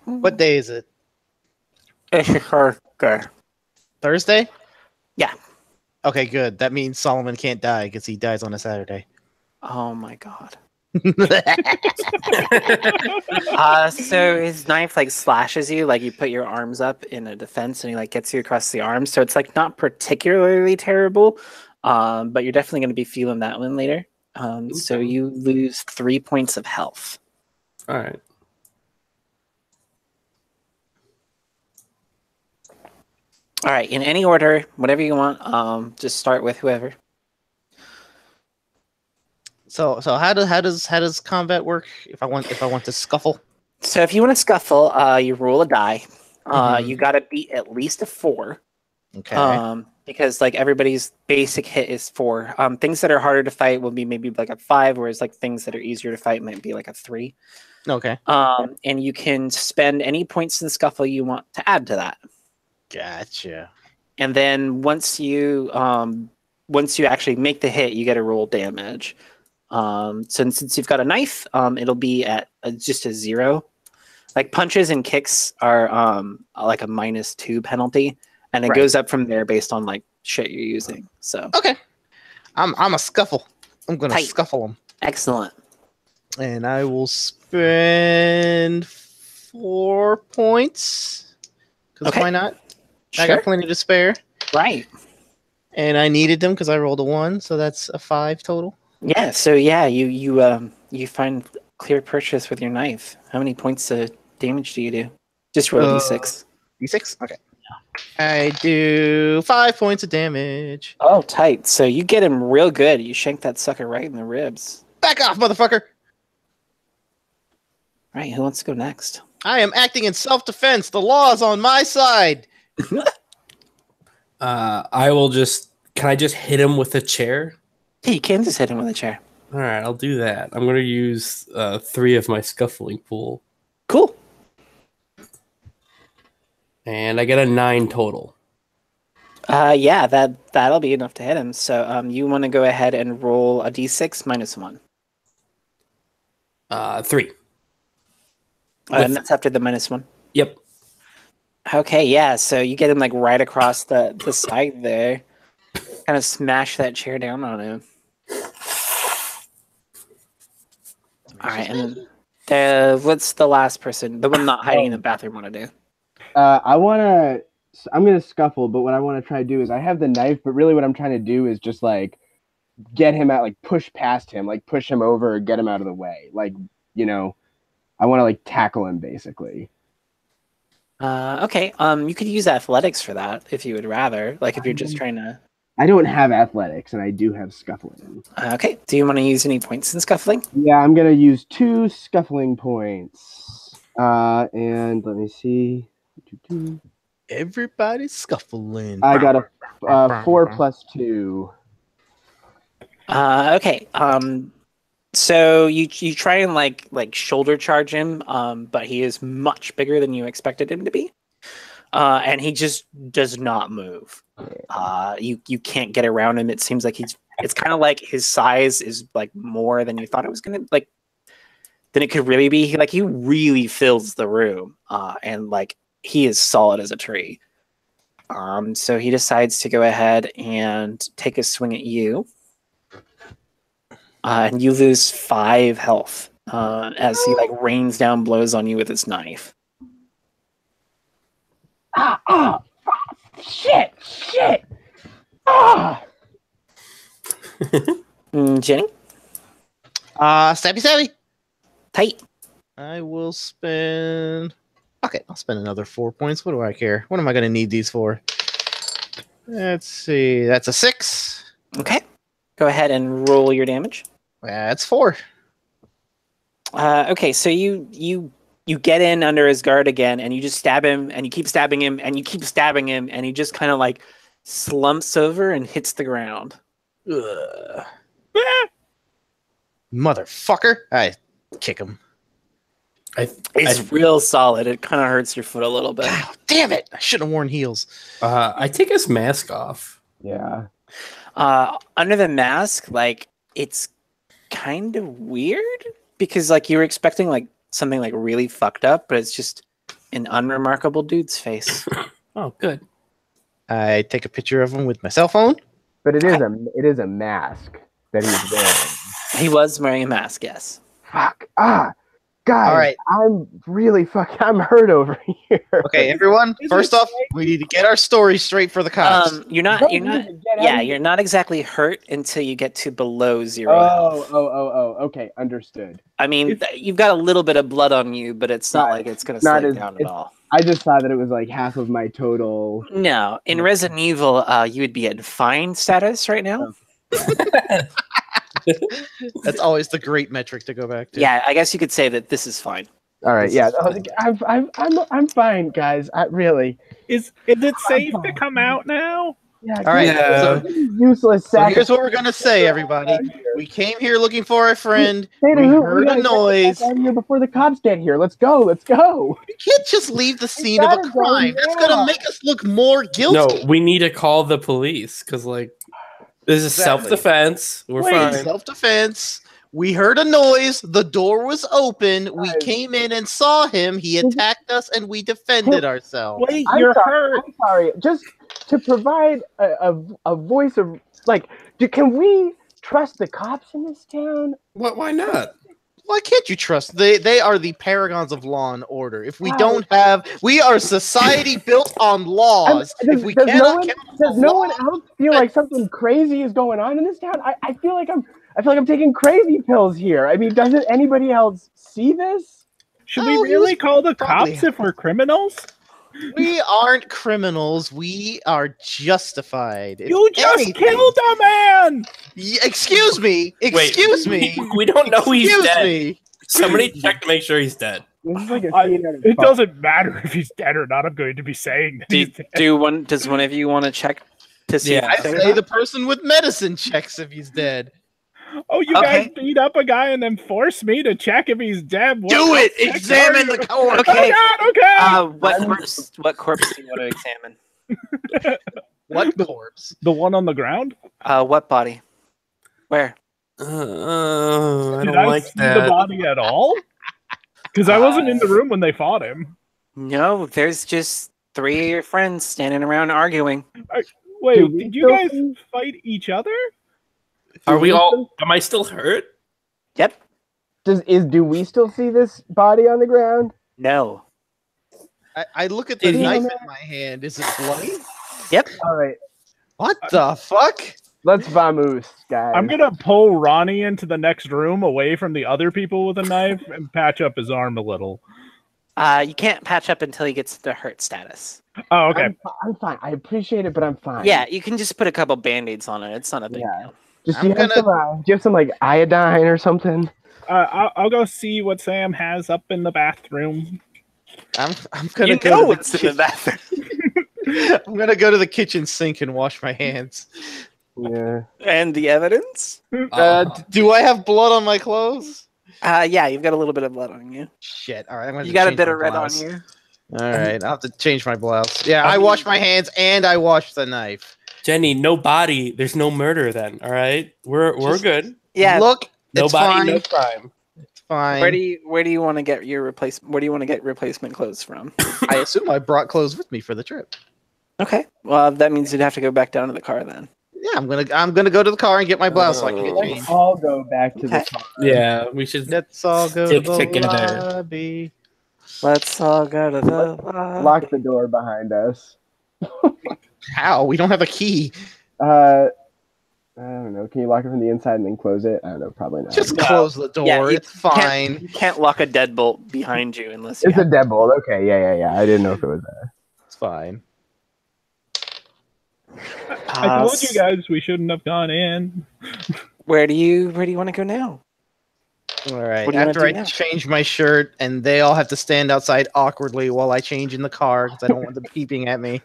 What day is it? It's your birthday. Thursday? Yeah. Okay, good. That means Solomon can't die because he dies on a Saturday. Oh my god. So his knife like slashes you, like you put your arms up in a defense and he like gets you across the arm. So it's like not particularly terrible, but you're definitely going to be feeling that one later. So you lose 3 points of health. All right. All right, in any order, whatever you want. Just start with whoever. So how does combat work if I want to scuffle? So if you want to scuffle, you roll a die. You got to beat at least a 4. Okay. Because like everybody's basic hit is 4. Things that are harder to fight will be maybe like a 5, whereas like things that are easier to fight might be like a 3. Okay. And you can spend any points in scuffle you want to add to that. Gotcha. And then once you actually make the hit, you get a roll damage. So since you've got a knife, it'll be at just a 0. Like punches and kicks are like a -2 penalty, and it goes up from there based on like shit you're using. So Okay. I'm a scuffle. I'm gonna Tight. scuffle him, excellent. and I will spend 4 points. because Okay. why not? I Sure. got plenty to spare, Right. and I needed them because I rolled a 1, so that's a 5 total. Yeah. So yeah, you find clear purchase with your knife. How many points of damage do you do? Just roll a d6. D6? Okay. I do 5 points of damage. Oh, tight. So you get him real good. You shank that sucker right in the ribs. Back off, motherfucker! Right. Who wants to go next? I am acting in self-defense. The law is on my side. I will just. Can I just hit him with a chair? Yeah, you can just hit him with a chair. All right, I'll do that. I'm going to use 3 of my scuffling pool, Cool. and I get a 9 total. Yeah, that'll be enough to hit him. So you want to go ahead and roll a d6 minus 1. 3. And that's after the minus 1. Yep. Okay, yeah. So you get him like right across the side there. Kind of smash that chair down on him. All right, and what's the last person? The one not hiding in the bathroom want to do? I'm gonna scuffle, but what I want to try to do is I have the knife, but really what I'm trying to do is just like get him out, like push past him, like push him over, or get him out of the way. Like, I want to like tackle him basically. Okay. You could use athletics for that if you would rather. Like if you're just trying to. I don't have athletics, and I do have scuffling. Okay. Do you want to use any points in scuffling? Yeah, I'm gonna use 2 scuffling points. And let me see. Everybody's scuffling. I got a 4 plus 2. Okay. So you try and like shoulder charge him, but he is much bigger than you expected him to be, and he just does not move. You can't get around him. It seems like it's kind of like his size is like more than you thought it was gonna like than it could really be. He really fills the room, and like he is solid as a tree. So he decides to go ahead and take a swing at you. And you lose 5 health as he like rains down blows on you with his knife. Shit! Ah! Jenny? Stabby. Tight. I will spend... Okay, I'll spend another 4 points. What do I care? What am I going to need these for? Let's see. That's a 6. Okay. Go ahead and roll your damage. That's 4. Okay, so you get in under his guard again, and you just stab him, and you keep stabbing him, and you keep stabbing him, and he just kind of like slumps over and hits the ground. Motherfucker. I kick him. It's real solid. It kind of hurts your foot a little bit. Oh, damn it. I should have worn heels. I take his mask off. Yeah. Under the mask, like it's kind of weird because like you were expecting like something like really fucked up, but it's just an unremarkable dude's face. Oh, good. I take a picture of him with my cell phone. But it is a mask that he's wearing. He was wearing a mask, yes. Fuck. Guys, All right. I'm hurt over here. Okay, everyone. First off, we need to get our story straight for the cops. You're not exactly hurt until you get to below 0 health. Okay, understood. I mean, you've got a little bit of blood on you, but it's not like it's going to slow down at all. I just thought that it was like half of my total. No, in Resident Evil, you would be at fine status right now. That's always the great metric to go back to. Yeah, I guess you could say that this is fine. All right, yeah, I'm fine, guys. Really. Is it safe to come out now? Yeah. All right. Yeah. So, Useless. so here's what we're gonna say, everybody. We came here looking for a friend. We heard a noise. Out here before the cops get here. Let's go. We can't just leave the scene of a crime. That's gonna make us look more guilty. No, we need to call the police because like this is self-defense. We're fine. Self-defense. We heard a noise. The door was open. We came in and saw him. He attacked us, and we defended ourselves. Wait, you're hurt. I'm sorry. Just to provide a voice of like, can we trust the cops in this town? What? Why not? Why can't you trust? They are the paragons of law and order. If we Wow. don't have, we are society built on laws. If we Does cannot count does on no law, one else feel like something crazy is going on in this town? I feel like I'm taking crazy pills here. I mean, doesn't anybody else see this? Should Oh, we he really was call the probably- cops if we're criminals? we aren't criminals. We are justified. If You just anything- killed a man! Excuse me. Excuse me. We don't know he's Excuse dead. me. Somebody check to make sure he's dead. This is like a I- scene out of It Fun. doesn't matter if he's dead or not. I'm going to be saying that he's dead. Does one of you want to check to see? Yeah. if I he's dead or say not? the person with medicine checks if he's dead. Oh, you Okay. guys beat up a guy and then force me to check if he's dead. What Do it. checks Examine are you- the corpse. Okay. Oh God, okay. What corpse do you want to examine? What corpse? The one on the ground? What body? Where? I Did don't I like see the that. body at all? Because I wasn't in the room when they fought him. No, there's just 3 of your friends standing around arguing. Wait, Do we did you still guys see- fight each other? Are we all? Am I still hurt? Yep. Do we still see this body on the ground? No. I look at the Did he- knife in my hand. Is it bloody? Yep. All right, What the fuck? let's vamoose, guys. I'm gonna pull Ronnie into the next room away from the other people with a knife and patch up his arm a little. You can't patch up until he gets to hurt status. Oh, okay. I'm fine. I appreciate it, but I'm fine. Yeah, you can just put a couple band-aids on it. It's not a big Yeah. deal. Just I'm do you have some like iodine or something? I'll go see what Sam has up in the bathroom. I'm gonna You go know to what's in the bathroom. I'm gonna go to the kitchen sink and wash my hands. Yeah. And the evidence? Do I have blood on my clothes? Yeah, you've got a little bit of blood on you. Shit. All right, I'm gonna. You got a change bit my of red on blouse. you. All right, I'll have to change my blouse. Yeah, I wash my hands and I wash the knife. Jenny, no body. There's no murder. Then, all right, we're Just- good. Yeah. Look, No it's body, fine. no crime. It's fine. Where do you want to get your replacement? Where do you want to get replacement clothes from? I assume I brought clothes with me for the trip. Okay. Well, that means you'd have to go back down to the car then. Yeah, I'm gonna go to the car and get my blouse so I can get Let's changed. all go back to the Okay. car. Yeah, we should. Let's all go Stick to the together. lobby. Let's all go to the Lock the door behind us. How? We don't have a key. I don't know. Can you lock it from the inside and then close it? I don't know. Probably not. Just close the door. Yeah, you it's fine. You can't lock a deadbolt behind you unless you It's a have- deadbolt. Okay. Yeah. I didn't know if it was there. It's fine. I told you guys we shouldn't have gone in. Where do you want to go now? All right. What do you wanna After do I now? change my shirt, and they all have to stand outside awkwardly while I change in the car because I don't want them peeping at me.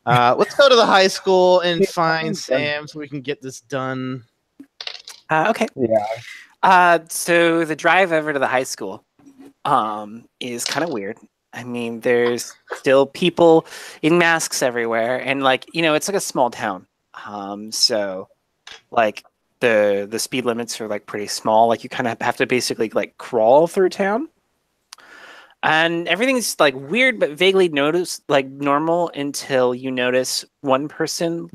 Let's go to the high school and find Sam so we can get this done. Okay. Yeah. So the drive over to the high school is kind of weird. I mean, there's still people in masks everywhere, and it's like a small town. So like the speed limits are like pretty small. Like you kind of have to basically like crawl through town. And everything's like weird but vaguely normal until you notice one person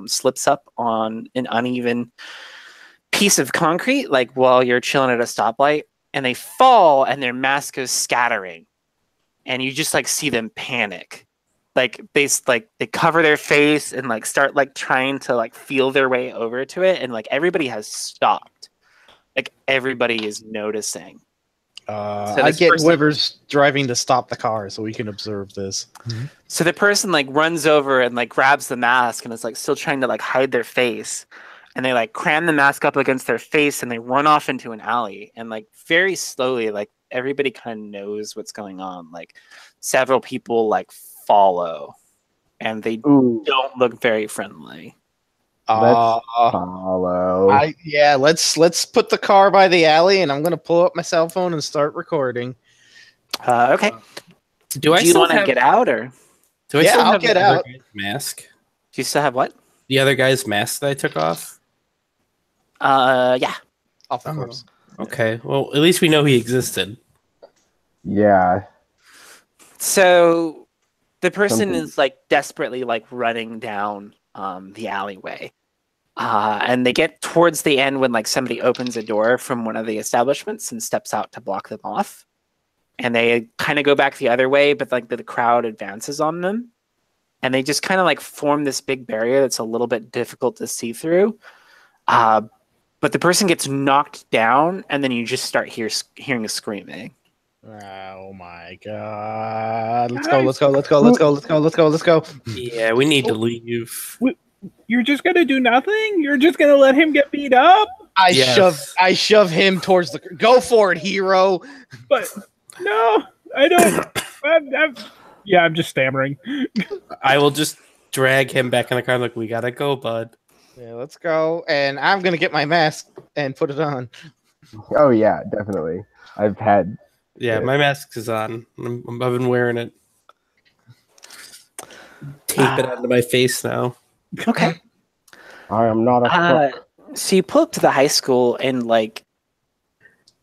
slips up on an uneven piece of concrete while you're chilling at a stoplight, and they fall and their mask goes scattering, and you just see them panic. They cover their face and start trying to feel their way over to it, and everybody has stopped. Everybody is noticing. So I this get person- whoever's driving to stop the car so we can observe this. So the person runs over and grabs the mask and is still trying to hide their face, and they cram the mask up against their face and they run off into an alley, and very slowly everybody kind of knows what's going on. Several people follow, and they Ooh. don't look very friendly. Follow. Let's put the car by the alley, and I'm gonna pull up my cell phone and start recording. Okay. Do I Do you still want to have? get out, or Do I Yeah, still I'll have get the other out. guy's mask? do you still have what? The other guy's mask that I took off. Yeah. Off the Oh. corpse. Okay. Well, at least we know he existed. Yeah. So the person Something- is desperately running down the alleyway, And they get towards the end when like somebody opens a door from one of the establishments and steps out to block them off. And they kind of go back the other way, but like the crowd advances on them. And they just kind of like form this big barrier that's a little bit difficult to see through. But the person gets knocked down, and then you just start hearing screaming. Oh my god. Let's go. Yeah, we need to leave. You're just gonna do nothing? You're just gonna let him get beat up? I shove him towards the. Go for it, hero. But no, I don't. I'm just stammering. I will just drag him back in the car. Like, we gotta go, bud. Yeah, let's go. And I'm gonna get my mask and put it on. Oh yeah, definitely. I've had. Yeah, my mask is on. I've been wearing it. Tape it onto my face now. Okay. I am not a crook. So you pull up to the high school, and like,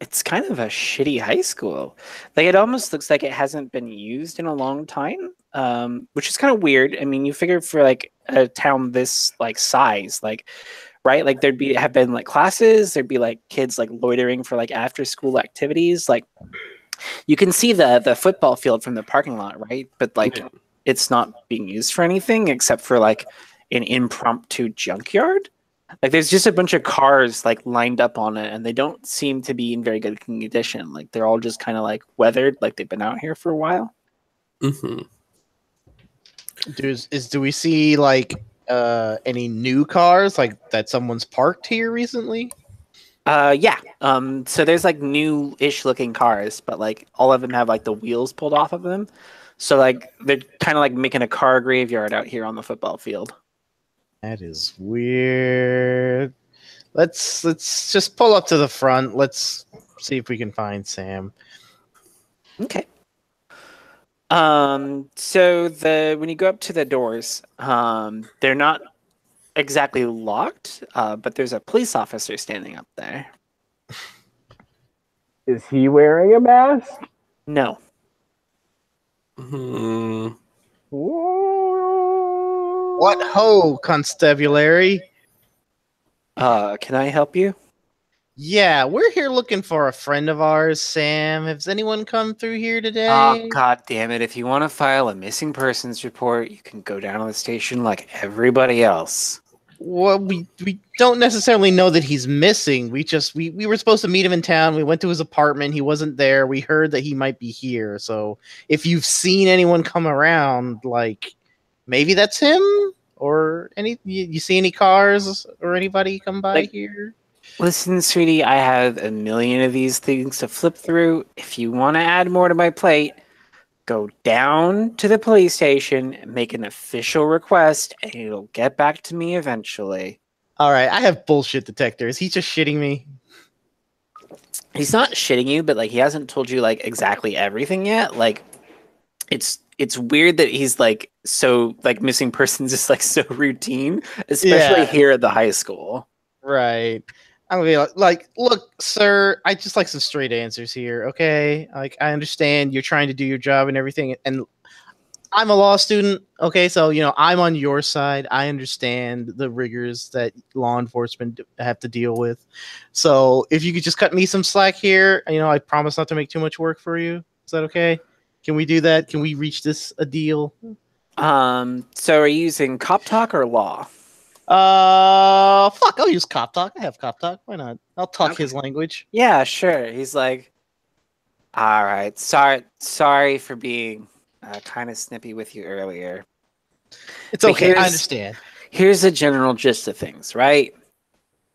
it's kind of a shitty high school. Like, it almost looks like it hasn't been used in a long time, which is kind of weird. I mean, you figure for like a town this like size, like, right? Like have been like classes, there'd be like kids like loitering for like after school activities. Like, you can see the football field from the parking lot, right? But like, it's not being used for anything except for like an impromptu junkyard. Like, there's just a bunch of cars like lined up on it, and they don't seem to be in very good condition. Like, they're all just kind of like weathered, like they've been out here for a while. Mm-hmm. Do we see like any new cars like that someone's parked here recently? Yeah. So there's like new-ish looking cars, but like all of them have like the wheels pulled off of them. So like they're kind of like making a car graveyard out here on the football field. That is weird. Let's just pull up to the front. Let's see if we can find Sam. Okay. So when you go up to the doors, they're not exactly locked, but there's a police officer standing up there. Is he wearing a mask? No. Hmm. What ho, constabulary? Can I help you? Yeah, we're here looking for a friend of ours, Sam. Has anyone come through here today? Oh, God damn it. If you want to file a missing persons report, you can go down to the station like everybody else. Well, we don't necessarily know that he's missing. We were supposed to meet him in town. We went to his apartment. He wasn't there. We heard that he might be here. So if you've seen anyone come around, like maybe that's him, or you see any cars or anybody come by here? Listen, sweetie, I have a million of these things to flip through. If you want to add more to my plate, go down to the police station and make an official request, and it'll get back to me eventually. All right, I have bullshit detectors. He's just shitting me. He's not shitting you, but like he hasn't told you like exactly everything yet. Like it's weird that he's like so like missing persons is like so routine, especially here at the high school. Right. I'm gonna be like, look, sir, I just like some straight answers here, okay? Like, I understand you're trying to do your job and everything, and I'm a law student, okay? So, I'm on your side. I understand the rigors that law enforcement have to deal with. So, if you could just cut me some slack here, I promise not to make too much work for you. Is that okay? Can we do that? Can we reach a deal? So are you using cop talk or law? Fuck, I'll use cop talk. I have cop talk. Why not? I'll talk his language. Yeah, sure. He's like, all right, sorry for being kind of snippy with you earlier. It's okay, I understand. Here's the general gist of things, right?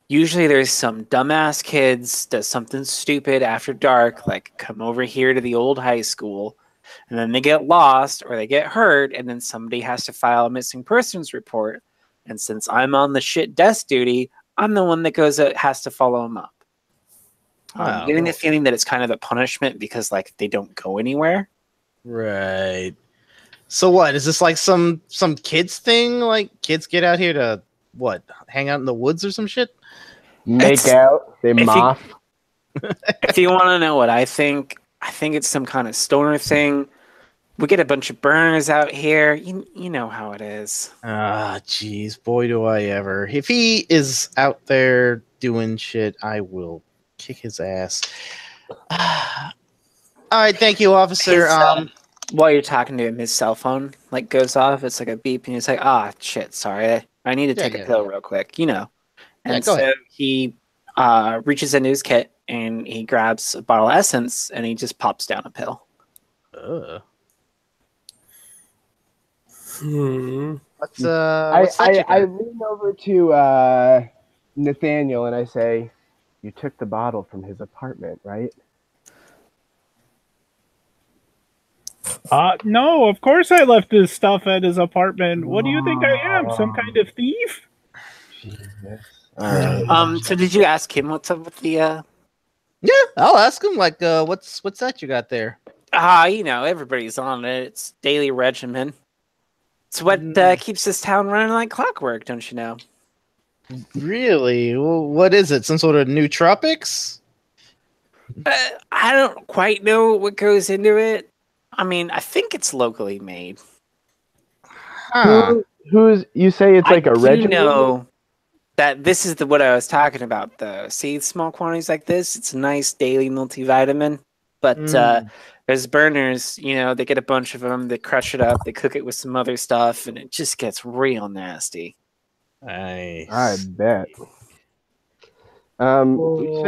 Usually there's some dumbass kids does something stupid after dark, like come over here to the old high school, and then they get lost or they get hurt, and then somebody has to file a missing persons report. And since I'm on the shit desk duty, I'm the one that has to follow them up. I'm getting the feeling that it's kind of a punishment because like they don't go anywhere. Right. So what? Is this like some kids thing? Like kids get out here to what? Hang out in the woods or some shit? Make out. They moth. If you want to know what I think it's some kind of stoner thing. We get a bunch of burners out here. You know how it is. Ah, jeez, boy, do I ever. If he is out there doing shit, I will kick his ass. All right, thank you, officer. While you're talking to him, his cell phone like goes off. It's like a beep, and he's like, "Ah, shit, sorry. I need to take a pill real quick." You know. And go ahead. he reaches into his kit and he grabs a bottle of essence and he just pops down a pill. What's I lean over to Nathaniel and I say, "You took the bottle from his apartment, right?" No, of course I left his stuff at his apartment. What do you think I am? Some kind of thief? Jesus. All right. So did you ask him what's up with the Yeah, I'll ask him. Like, what's that you got there? you know, everybody's on it. It's daily regimen. It's what keeps this town running like clockwork, don't you know? Really? Well, what is it? Some sort of nootropics? I don't quite know what goes into it. I mean, I think it's locally made. Huh. Who's you say it's like a regimen? You know that this is what I was talking about. The see small quantities like this. It's a nice daily multivitamin. But there's burners. You know, they get a bunch of them. They crush it up. They cook it with some other stuff, and it just gets real nasty. Nice. I bet. You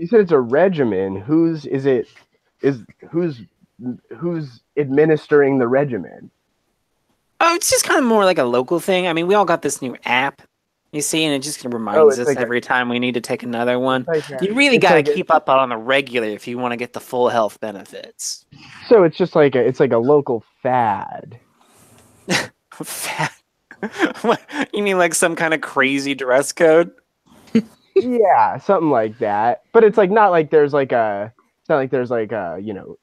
said it's a regimen. Who's administering the regimen? Oh, it's just kind of more like a local thing. I mean, we all got this new app, you see, and it just reminds us like every time we need to take another one. You really got to keep up on the regular if you want to get the full health benefits. So it's just like it's like a local fad. Fad? What, you mean like some kind of crazy dress code? Yeah, something like that. But it's like not like there's like a you know,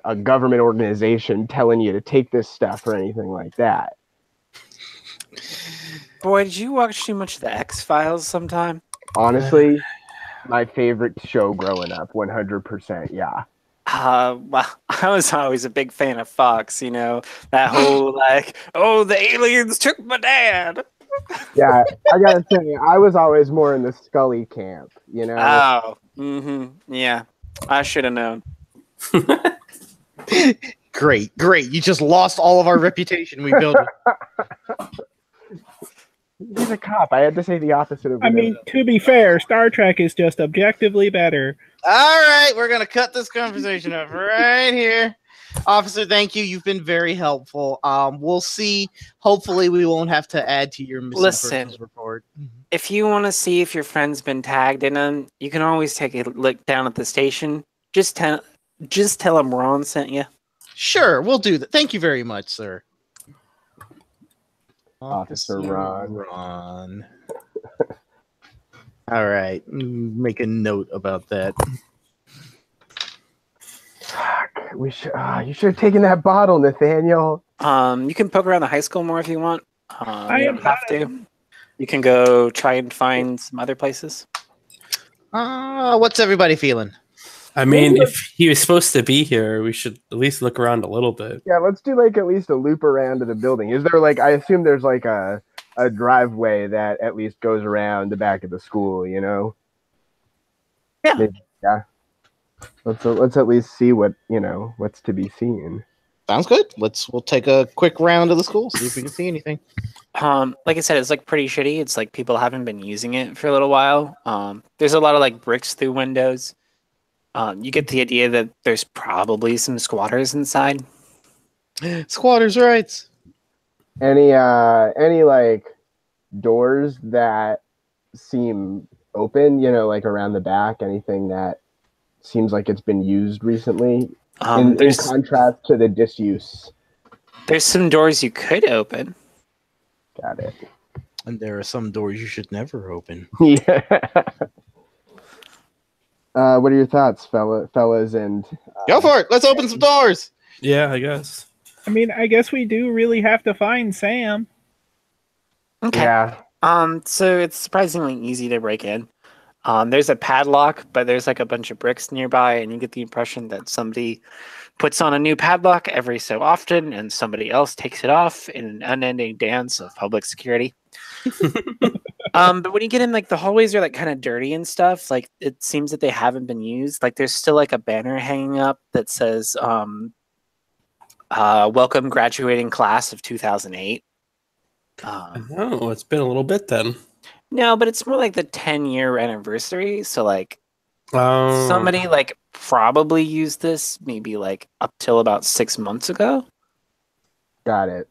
a government organization telling you to take this stuff or anything like that. Boy, did you watch too much of the X-Files sometime? Honestly, my favorite show growing up, 100%, yeah. Well, I was always a big fan of Fox, you know, that whole like, oh, the aliens took my dad. Yeah, I gotta say, I was always more in the Scully camp, you know? Oh, yeah, I should have known. Great. You just lost all of our reputation we built. He's a cop. I had to say the opposite of. I mean, to be fair, Star Trek is just objectively better. All right, we're gonna cut this conversation off right here. Officer, thank you. You've been very helpful. We'll see. Hopefully, we won't have to add to your missing persons report. If you want to see if your friend's been tagged in them, you can always take a look down at the station. Just tell them Ron sent you. Sure, we'll do that. Thank you very much, sir. Officer Ron. All right, make a note about that. We should. You should have taken that bottle, Nathaniel. You can poke around the high school more if you want. You don't have to. You can go try and find some other places. What's everybody feeling? I mean, if he was supposed to be here, we should at least look around a little bit. Yeah, let's do like at least a loop around to the building. Is there like, I assume there's like a driveway that at least goes around the back of the school, you know? Yeah. Maybe, yeah. Let's at least see what, you know, what's to be seen. Sounds good. We'll take a quick round of the school, see if we can see anything. Like I said, it's like pretty shitty. It's like people haven't been using it for a little while. There's a lot of like bricks through windows. You get the idea that there's probably some squatters inside. Squatters' rights. Any like doors that seem open, you know, like around the back, anything that seems like it's been used recently, in contrast to the disuse. There's some doors you could open. Got it. And there are some doors you should never open. Yeah. What are your thoughts, fellas? And go for it. Let's open some doors. Yeah, I guess. I mean, I guess we do really have to find Sam. Okay. Yeah. So it's surprisingly easy to break in. There's a padlock, but there's like a bunch of bricks nearby, and you get the impression that somebody puts on a new padlock every so often, and somebody else takes it off in an unending dance of public security. But when you get in, like the hallways are like kind of dirty and stuff. Like it seems that they haven't been used. Like there's still like a banner hanging up that says "Welcome, graduating class of 2008." Oh, it's been a little bit then. No, but it's more like the 10-year anniversary. So like Oh, somebody like probably used this maybe like up till about 6 months ago. Got it.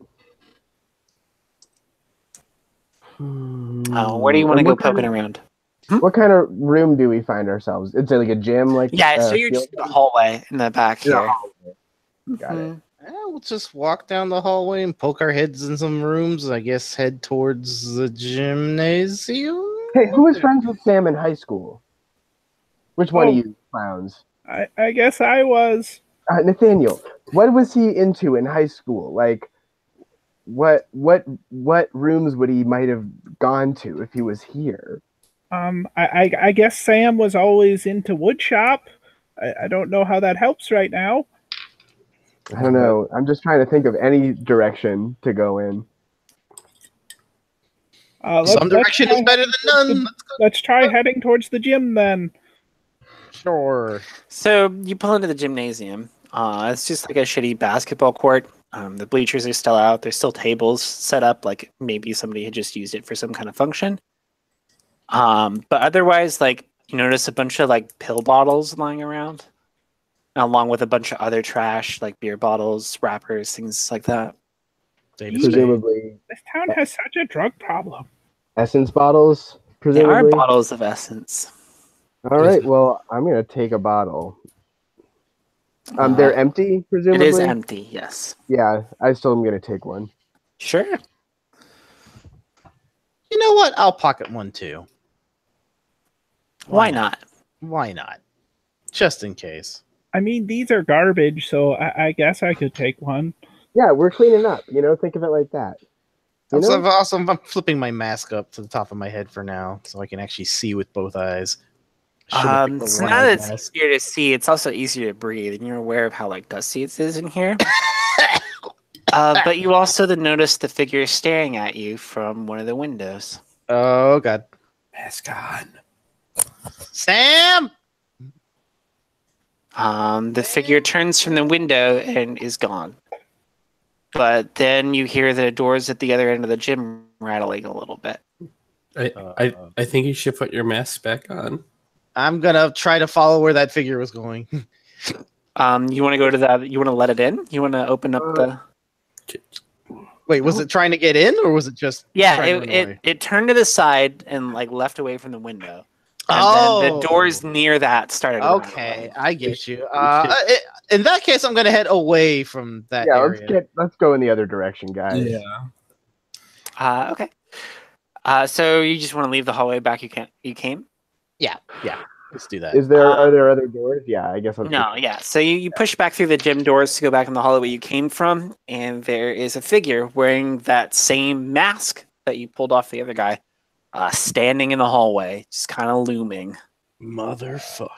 Where do you want to And go what kind poking of- around? What kind of room do we find ourselves? It's like a gym, like Yeah, so you're field- just in the hallway in the back in a here. hallway. Got it. Mhm. We'll just walk down the hallway and poke our heads in some rooms. I guess head towards the gymnasium. Hey, who was friends with Sam in high school? Which one Oh. of you clowns? I guess I was. Nathaniel, what was he into in high school? Like, what rooms would he might have gone to if he was here? I guess Sam was always into woodshop. I don't know how that helps right now. I don't know. I'm just trying to think of any direction to go in. Some direction is better than none. Let's try heading towards the gym then. Sure. So you pull into the gymnasium. It's just like a shitty basketball court. The bleachers are still out. There's still tables set up, like maybe somebody had just used it for some kind of function. But otherwise, like you notice a bunch of like pill bottles lying around, along with a bunch of other trash, like beer bottles, wrappers, things like that. Presumably, This town has such a drug problem. essence bottles. They are Presumably. bottles of essence. All right. Well, I'm gonna take a bottle. They're empty, It presumably. is empty, yes. Yeah, I still am gonna take one. Sure. You know what? I'll pocket one too. Why not? Why not? Just in case. I mean, these are garbage, so I guess I could take one. Yeah, we're cleaning up. Think of it like that. You know? Also, I'm flipping my mask up to the top of my head for now, so I can actually see with both eyes. So now that it's easier to see, it's also easier to breathe, and you're aware of how like dusty it is in here. But you also then notice the figure staring at you from one of the windows. Oh god, mask on. Sam! The figure turns from the window and is gone. But then you hear the doors at the other end of the gym rattling a little bit. I think you should put your mask back on. I'm gonna try to follow where that figure was going. You want to go to that? You want to let it in? You want to open up the? Wait, was it trying to get in, or was it just? Yeah, trying to run away? it turned to the side and like left away from the window. And then the doors near that started. Okay, I get you. In that case, I'm gonna head away from that Yeah, area. let's go in the other direction, guys. Yeah. Okay. So you just want to leave the hallway back you came? Yeah, let's do that. Are there other doors? Yeah, I guess. No, yeah. So you push back through the gym doors to go back in the hallway you came from, and there is a figure wearing that same mask that you pulled off the other guy, standing in the hallway, just kind of looming. Motherfucker.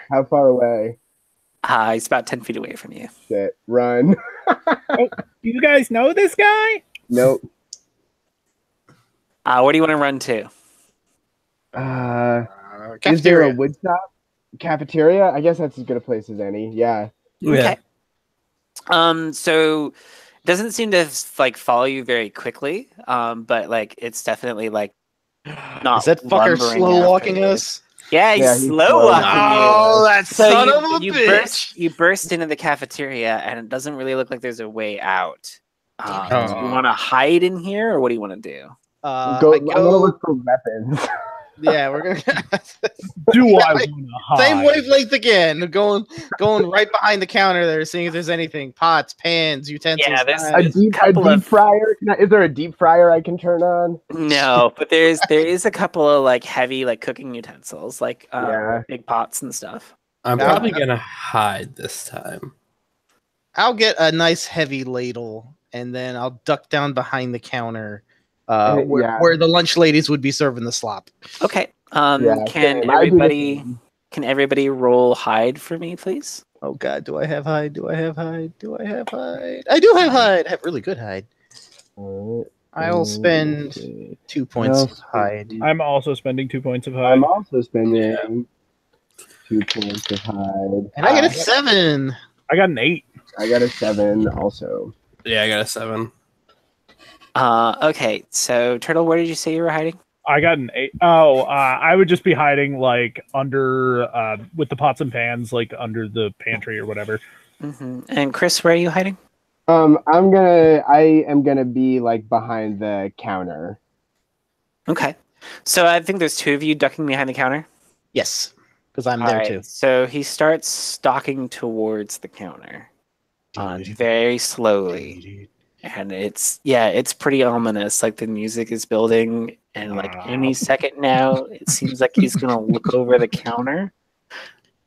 How far away? He's about 10 feet away from you. Shit, run. Do you guys know this guy? Nope. Where do you want to run to? Is there a wood shop? Cafeteria? I guess that's as good a place as any. Yeah. Okay. So it doesn't seem to like follow you very quickly. But like it's definitely like not. Is that fucker lumbering slow walking after you. us? Yeah, Yeah, he's he's slow slow. walking Oh, you. that So son of a bitch! you burst into the cafeteria, and it doesn't really look like there's a way out. Do you want to hide in here, or what do you want to do? I'm gonna look for weapons. Yeah, we're gonna. Do I Like, want to hide? Same wavelength again. Going right behind the counter there, seeing if there's anything: pots, pans, utensils. Yeah, there's- knives. a deep fryer? Is there a deep fryer I can turn on? No, but there is a couple of like heavy like cooking utensils, like Yeah. big pots and stuff. I'm Yeah. probably gonna hide this time. I'll get a nice heavy ladle, and then I'll duck down behind the counter, Yeah. where the lunch ladies would be serving the slop. Okay. Yeah, Can same. I do the everybody same. can everybody roll hide for me, please? Oh God, do I have hide? Do I have hide? Do I have hide? I do have hide. I have really good hide. Alright, I'll spend let's see. 2 points I'll of hide. I'm also spending 2 points of hide. I'm also spending 2 points of hide. And I get a 7. I got an 8. I got a 7 also. Yeah, I got a 7. Okay, so Turtle, where did you say you were hiding? I got an 8. Oh, I would just be hiding like under with the pots and pans, like under the pantry or whatever. And Chris, where are you hiding? I am gonna be like behind the counter. Okay, so I think there's 2 of you ducking behind the counter. Yes, because I'm All there right, too. so he starts stalking towards the counter, very slowly, and it's pretty ominous. Like the music is building, and like any second now, it seems like he's gonna look over the counter.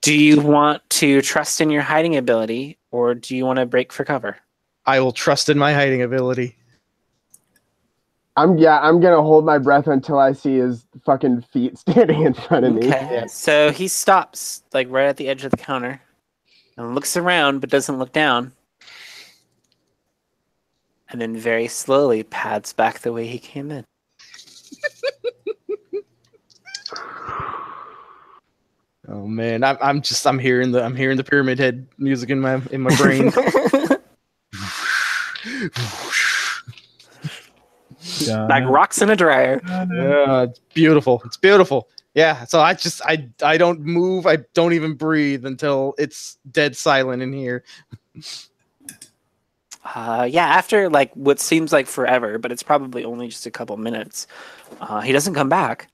Do you want to trust in your hiding ability, or do you want to break for cover? I will trust in my hiding ability. I'm gonna hold my breath until I see his fucking feet standing in front of me. Okay, so he stops like right at the edge of the counter and looks around, but doesn't look down. And then very slowly pads back the way he came in. Oh man, I'm hearing the Pyramid Head music in my brain. Like rocks in a dryer. Yeah, it's beautiful. It's beautiful. Yeah, so I don't move. I don't even breathe until it's dead silent in here. After like what seems like forever, but it's probably only just a couple minutes, he doesn't come back.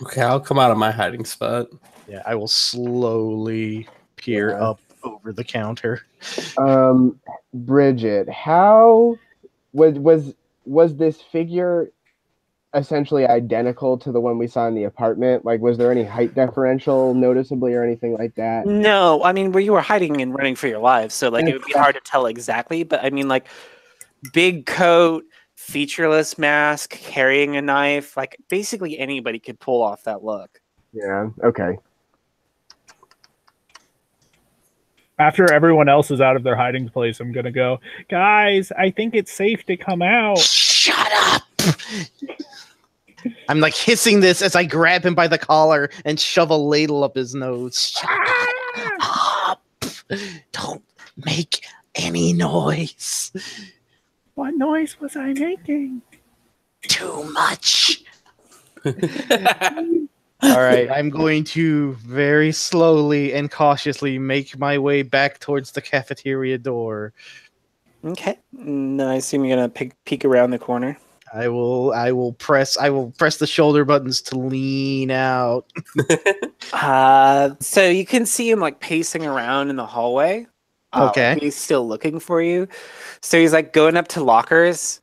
Okay, I'll come out of my hiding spot. Yeah, I will slowly peer up over the counter. Bridget, how was this figure essentially identical to the one we saw in the apartment? Like, was there any height differential noticeably or anything like that? No, I mean, where you were hiding and running for your lives, so like it would be hard to tell exactly. But I mean, like, big coat, featureless mask, carrying a knife, like basically anybody could pull off that look. Yeah. Okay. After everyone else is out of their hiding place, I'm gonna go, guys, I think it's safe to come out. Shut up! I'm like hissing this as I grab him by the collar and shove a ladle up his nose. Shut up! Don't make any noise. What noise was I making? Too much. All right, I'm going to very slowly and cautiously make my way back towards the cafeteria door. Okay, and then I assume you're gonna peek around the corner. I will press the shoulder buttons to lean out. So you can see him like pacing around in the hallway. Okay. He's still looking for you. So he's like going up to lockers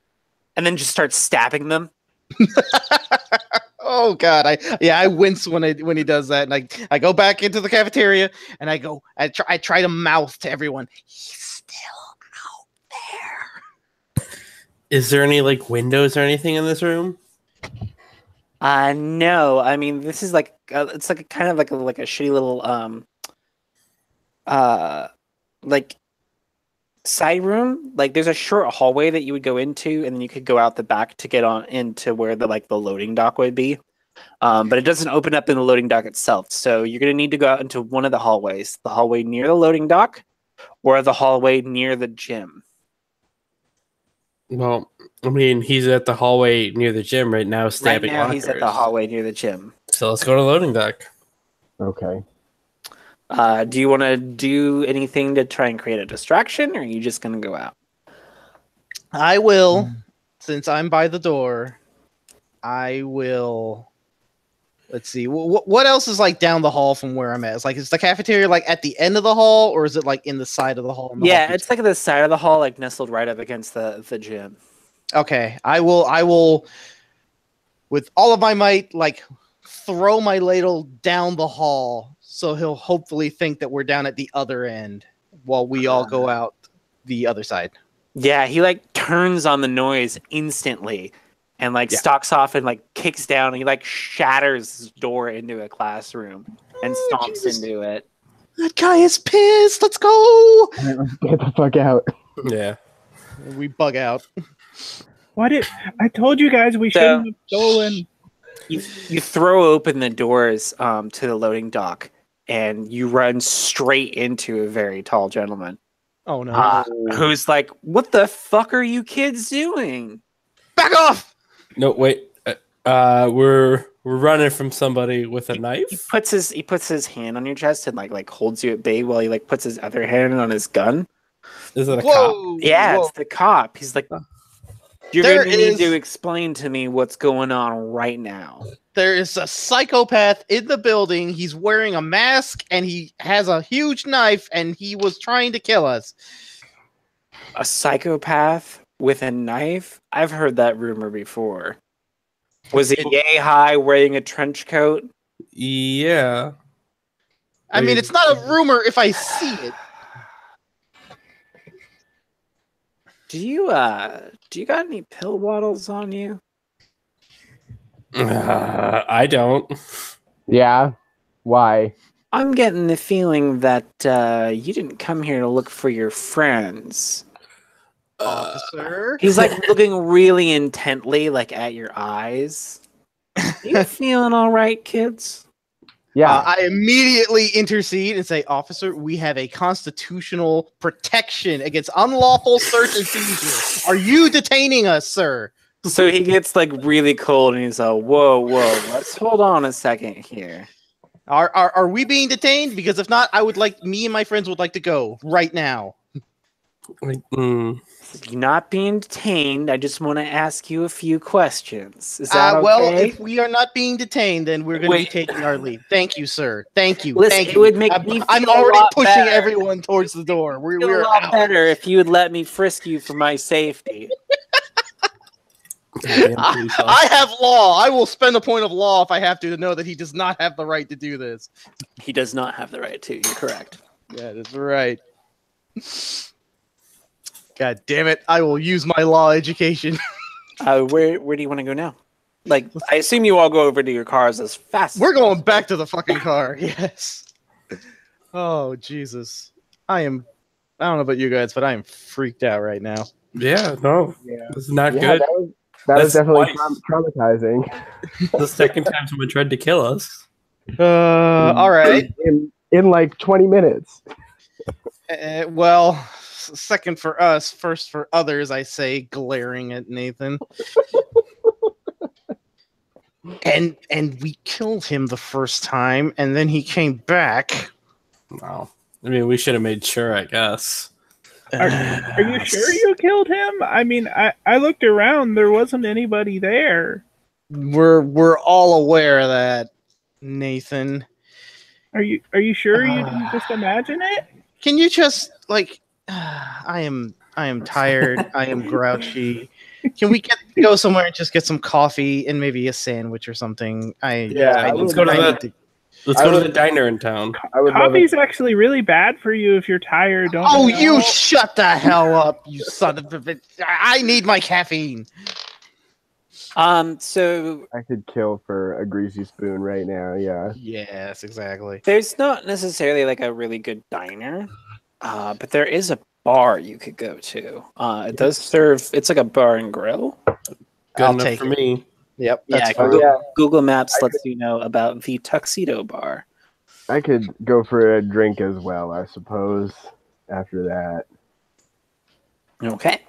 and then just starts stabbing them. Oh God, I wince when he does that, and I go back into the cafeteria and I try to mouth to everyone, he's still out there. Is there any like windows or anything in this room? No. I mean, this is like it's like a kind of like a shitty little like side room. Like there's a short hallway that you would go into, and then you could go out the back to get on into where the loading dock would be. But it doesn't open up in the loading dock itself. So you're gonna need to go out into one of the hallways, the hallway near the loading dock, or the hallway near the gym. Well, I mean, he's at the hallway near the gym right now, stabbing Right now, he's at the lockers. hallway near the gym. So let's go to loading dock. Okay. Do you want to do anything to try and create a distraction, or are you just going to go out? I will, since I'm by the door, I will. Let's see. What else is like down the hall from where I'm at? It's like, is the cafeteria like at the end of the hall, or is it like in the side of the hall? Yeah, it's like the side of the hall, like nestled right up against the gym. Okay, I will, with all of my might, like throw my ladle down the hall, so he'll hopefully think that we're down at the other end, while we all go out the other side. Yeah, he like turns on the noise instantly, and like stalks off and like kicks down. And he like shatters his door into a classroom and stomps into it. That guy is pissed. Let's go. Let's get the fuck out. Yeah. We bug out. I told you guys we shouldn't have stolen. You throw open the doors to the loading dock, and you run straight into a very tall gentleman. Oh no! Who's like, "What the fuck are you kids doing? Back off!" No, wait. We're running from somebody with a knife. He puts his hand on your chest and like holds you at bay while he like puts his other hand on his gun. Is it a cop? Yeah, Whoa. it's the cop. He's like, "You're going to need to explain to me what's going on right now." There is a psychopath in the building. He's wearing a mask and he has a huge knife and he was trying to kill us. A psychopath with a knife? I've heard that rumor before. Was he yay high wearing a trench coat? Yeah. I mean, it's not a rumor if I see it. Do you got any pill bottles on you? I don't. Yeah. Why? I'm getting the feeling that you didn't come here to look for your friends. Officer? He's like looking really intently, like at your eyes. You feeling all right, kids? Yeah. I immediately intercede and say, "Officer, we have a constitutional protection against unlawful search and seizure. Are you detaining us, sir?" So he gets like really cold and he's like, whoa, let's hold on a second here. Are we being detained? Because if not, me and my friends would like to go right now. You're not being detained. I just want to ask you a few questions. Is that okay? Well, if we are not being detained, then we're going to be taking our leave. Thank you, sir. Thank you. Listen, Thank it you. would make me feel I'm already a lot pushing better. everyone towards the door. We're a lot out. better if you would let me frisk you for my safety. I have law. I will spend a point of law if I have to know that he does not have the right to do this. He does not have the right to. You're correct. Yeah, that's right. God damn it! I will use my law education. Where do you want to go now? Like, I assume you all go over to your cars as fast. We're going back to the fucking car. Yes. Oh Jesus! I don't know about you guys, but I am freaked out right now. Yeah, no. Yeah. It's not good. That was definitely traumatizing. The second time someone tried to kill us. All right. In like 20 minutes. Well, second for us, first for others, I say, glaring at Nathan. and we killed him the first time, and then he came back. Wow. I mean, we should have made sure, I guess. Are you sure you killed him? I mean, I looked around. There wasn't anybody there. We're all aware of that, Nathan. Are you sure you didn't just imagine it? Can you just I am tired. I am grouchy. Can we go somewhere and just get some coffee and maybe a sandwich or something? Let's go to the diner in town. Coffee's actually really bad for you if you're tired. Don't you shut the hell up, you son of a bitch. I need my caffeine. So I could kill for a greasy spoon right now, yeah. Yes, exactly. There's not necessarily like a really good diner, but there is a bar you could go to. It does serve, it's like a bar and grill. Good enough for me. Yep. Google Maps lets you know about the Tuxedo Bar. I could go for a drink as well, I suppose, after that. Okay.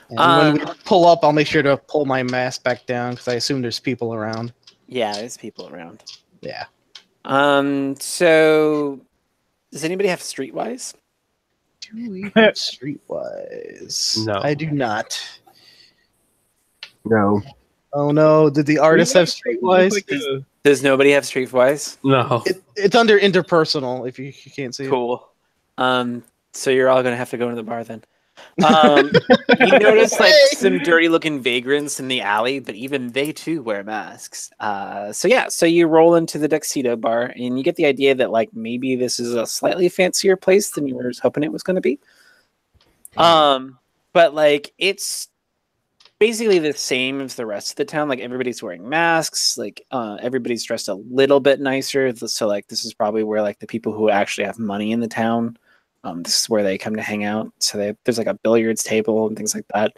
And when we pull up, I'll make sure to pull my mask back down because I assume there's people around. Yeah, there's people around. Yeah. So does anybody have Streetwise? Do we have Streetwise? No. I do not. No. Oh no! Did the artist have Streetwise? Does nobody have Streetwise? No. It's under interpersonal. If you can't see cool. So you're all gonna have to go to the bar then. You notice like some dirty looking vagrants in the alley, but even they too wear masks. So you roll into the Tuxedo Bar and you get the idea that like maybe this is a slightly fancier place than you were hoping it was going to be. But like it's basically the same as the rest of the town. Like everybody's wearing masks. Like everybody's dressed a little bit nicer. So like this is probably where like the people who actually have money in the town. This is where they come to hang out. So there's like a billiards table and things like that.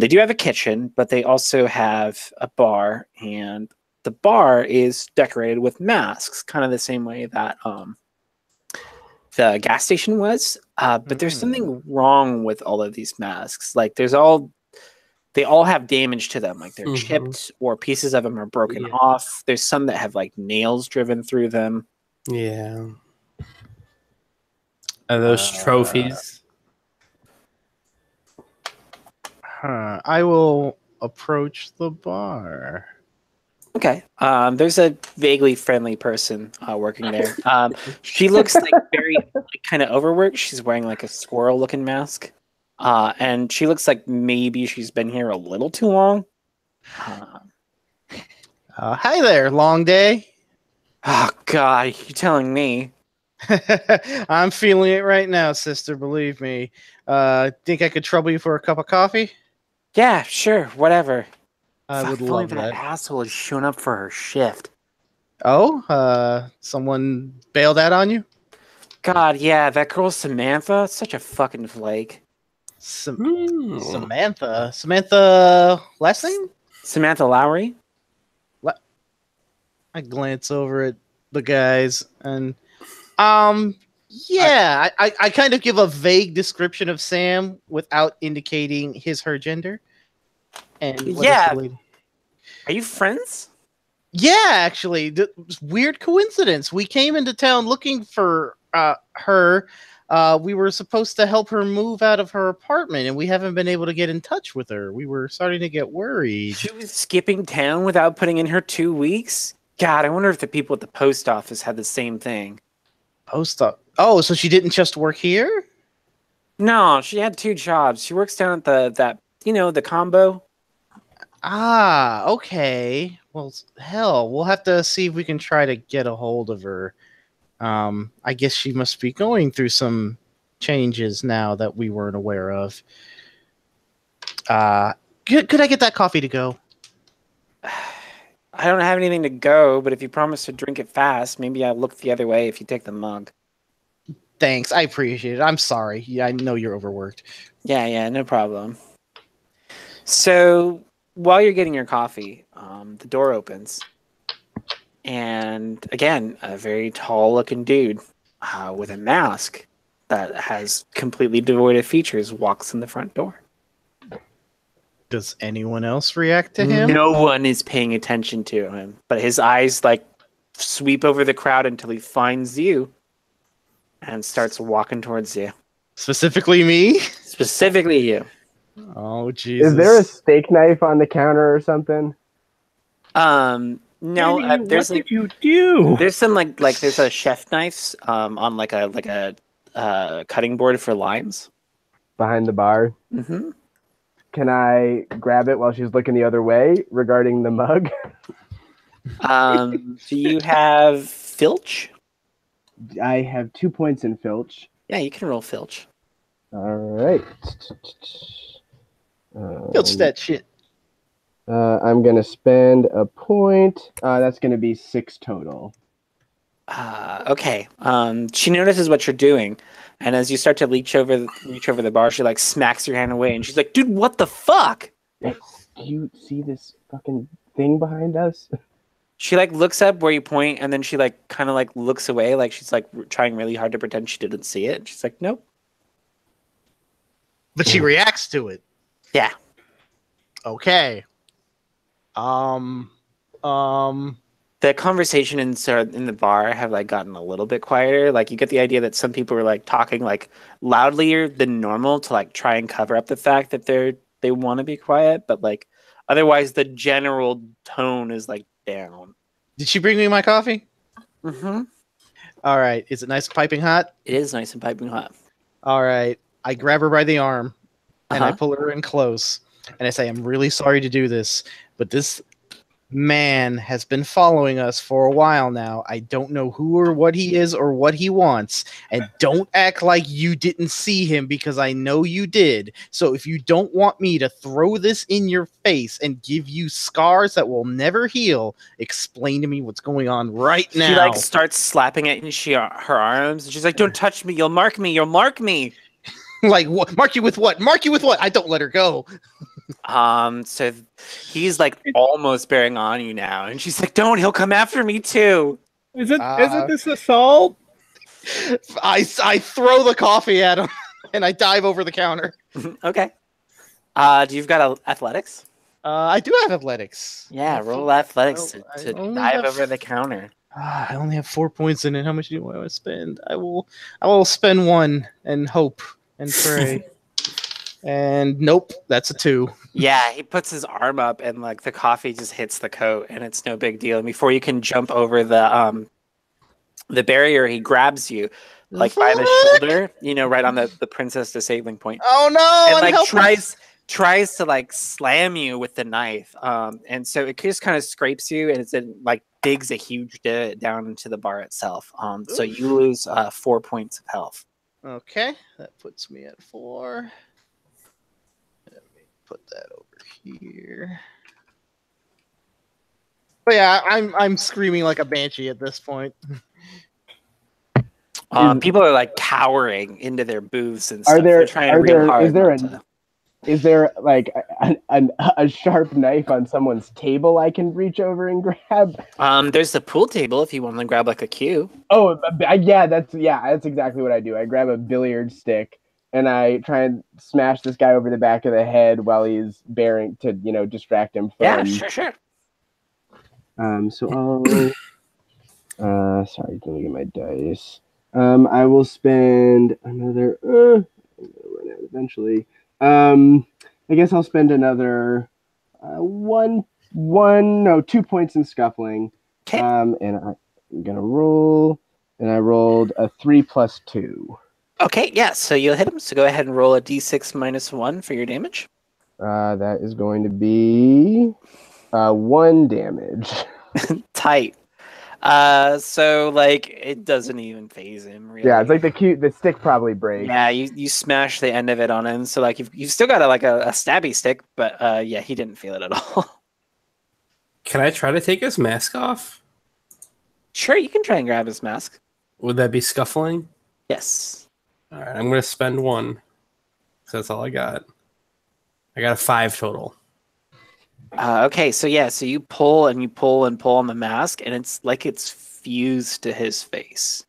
They do have a kitchen, but they also have a bar, and the bar is decorated with masks, kind of the same way that the gas station was. But there's something wrong with all of these masks. Like they all have damage to them. Like they're chipped or pieces of them are broken off. There's some that have like nails driven through them. Yeah. Are those trophies? I will approach the bar. Okay. There's a vaguely friendly person working there. She looks like very kind of overworked. She's wearing like a squirrel-looking mask. And she looks like maybe she's been here a little too long. Hi there, long day. Oh, God, you're telling me. I'm feeling it right now, sister. Believe me. Think I could trouble you for a cup of coffee? Yeah, sure, whatever. I would If only love that that. asshole had shown up for her shift. Oh, someone bailed out on you? God, yeah, that girl Samantha, such a fucking flake. Samantha. Samantha, last name? Samantha Lowry? I glance over at the guys and yeah, I kind of give a vague description of Sam without indicating her gender. And what is the lady? Are you friends? Yeah, actually, weird coincidence. We came into town looking for her. We were supposed to help her move out of her apartment, and we haven't been able to get in touch with her. We were starting to get worried. She was skipping town without putting in her 2 weeks? God, I wonder if the people at the post office had the same thing. Post office? Oh, so she didn't just work here? No, she had 2 jobs. She works down at the combo. Ah, okay. Well, hell, we'll have to see if we can try to get a hold of her. I guess she must be going through some changes now that we weren't aware of. Could I get that coffee to go? I don't have anything to go, but if you promise to drink it fast, maybe I'll look the other way if you take the mug. Thanks, I appreciate it. I'm sorry. Yeah, I know you're overworked. Yeah, no problem. So while you're getting your coffee, the door opens. And again, a very tall-looking dude with a mask that has completely devoid of features walks in the front door. Does anyone else react to him? No one is paying attention to him, but his eyes like sweep over the crowd until he finds you and starts walking towards you. Specifically me? Specifically you. Oh, Jesus. Is there a steak knife on the counter or something? No, Danny, there's what like did you do? there's some like there's a chef knives on like a cutting board for limes Behind the bar. Mm-hmm. Can I grab it while she's looking the other way regarding the mug? Do you have filch? I have 2 points in filch. Yeah, you can roll filch. All right. Filch that shit. I'm going to spend a point. That's going to be 6 total. Okay. She notices what you're doing, and as you start to reach over the bar, she like smacks your hand away, and she's like, "Dude, what the fuck?" Do you see this fucking thing behind us? She like looks up where you point, and then she like kind of like looks away, like she's like trying really hard to pretend she didn't see it. She's like, "Nope." But she reacts to it. Yeah. Okay. The conversation in the bar have like gotten a little bit quieter. Like you get the idea that some people were like talking like louder than normal to like try and cover up the fact that they want to be quiet, but like otherwise the general tone is like down. Did she bring me my coffee? Mm-hmm. All right. Is it nice and piping hot? It is nice and piping hot. All right. I grab her by the arm and I Uh-huh. pull her in close and I say, "I'm really sorry to do this, but this man has been following us for a while now. I don't know who or what he is or what he wants. And don't act like you didn't see him because I know you did. So if you don't want me to throw this in your face and give you scars that will never heal, explain to me what's going on right now. She like starts slapping it in her arms, and she's like, "Don't touch me! You'll mark me! You'll mark me!" Like, what? Mark you with what? Mark you with what? I don't let her go. So he's like almost bearing on you now, and she's like, "Don't! He'll come after me too." Isn't this assault? I throw the coffee at him, and I dive over the counter. Okay. Do you've got athletics? I do have athletics. Yeah, roll athletics I to only dive have- over the counter. I only have 4 points in it. How much do you want to spend? I will spend 1 and hope and pray. And nope, that's a 2. Yeah, he puts his arm up, and like the coffee just hits the coat, and it's no big deal. And before you can jump over the barrier, he grabs you like by the shoulder, right on the princess disabling point. Oh no! And like tries to like slam you with the knife. And so it just kind of scrapes you, and it like digs a huge dent down into the bar itself. So you lose 4 points of health. Okay, that puts me at 4. Let me put that over here. But yeah, I'm screaming like a banshee at this point. People are like cowering into their booths and Are stuff. there- They're trying are real there- hard is there not to- Is there like a sharp knife on someone's table I can reach over and grab? There's the pool table if you want to grab like a cue. Oh, yeah, that's exactly what I do. I grab a billiard stick and I try and smash this guy over the back of the head while he's bearing to, distract him from. Yeah, sure. So I'll sorry, let me get my dice. I will spend another run out eventually. I guess I'll spend another 2 points in scuffling. Okay. And I'm gonna roll, and I rolled a 3 plus 2. Okay, yeah, so you'll hit him. So go ahead and roll a d6 minus 1 for your damage. That is going to be 1 damage. Tight. So like it doesn't even phase him really. Yeah, it's like the stick probably breaks. Yeah, you smash the end of it on him. So like you've still got a stabby stick, but yeah, he didn't feel it at all. Can I try to take his mask off? Sure, you can try and grab his mask. Would that be scuffling? Yes. All right, I'm going to spend 1. So that's all I got. I got a 5 total. Okay, so yeah, so you pull and pull on the mask, and it's like it's fused to his face.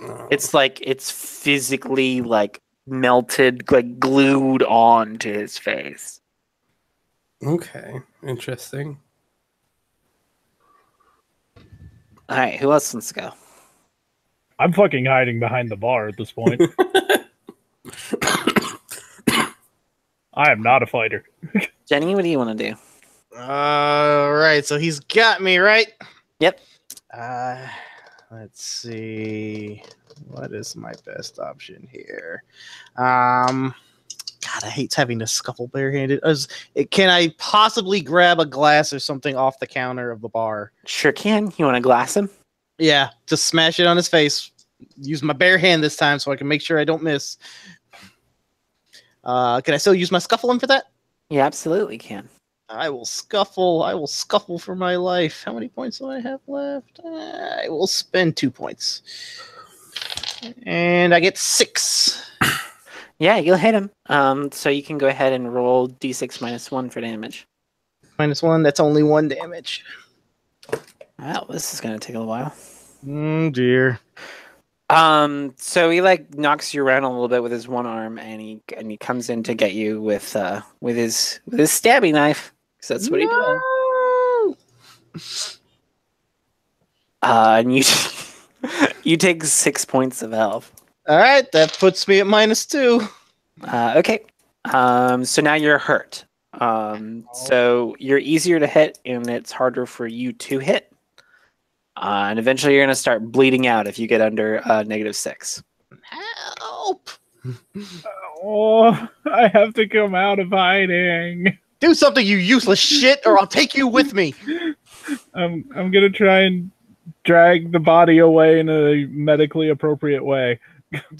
Oh. It's like it's physically like melted, like glued on to his face. Okay, interesting. All right, who else wants to go? I'm fucking hiding behind the bar at this point. I am not a fighter. Jenny, what do you want to do? All right, so he's got me, right? Yep. Let's see. What is my best option here? God, I hate having to scuffle barehanded. Can I possibly grab a glass or something off the counter of the bar? Sure can. You want to glass him? Yeah, just smash it on his face. Use my bare hand this time so I can make sure I don't miss. Can I still use my scuffling for that? You absolutely can. I will scuffle. I will scuffle for my life. How many points do I have left? I will spend 2 points. And I get 6. Yeah, you'll hit him. So you can go ahead and roll d6 minus 1 for damage. -1, that's only 1 damage. Wow, this is going to take a while. Dear. So he like knocks you around a little bit with his one arm, and he comes in to get you with his stabby knife, because that's what he does. And you take 6 points of health. All right, that puts me at -2. Okay. So now you're hurt. So you're easier to hit, and it's harder for you to hit. And eventually you're going to start bleeding out if you get under -6. Help! Oh, I have to come out of hiding. Do something, you useless shit, or I'll take you with me. I'm gonna try and drag the body away in a medically appropriate way.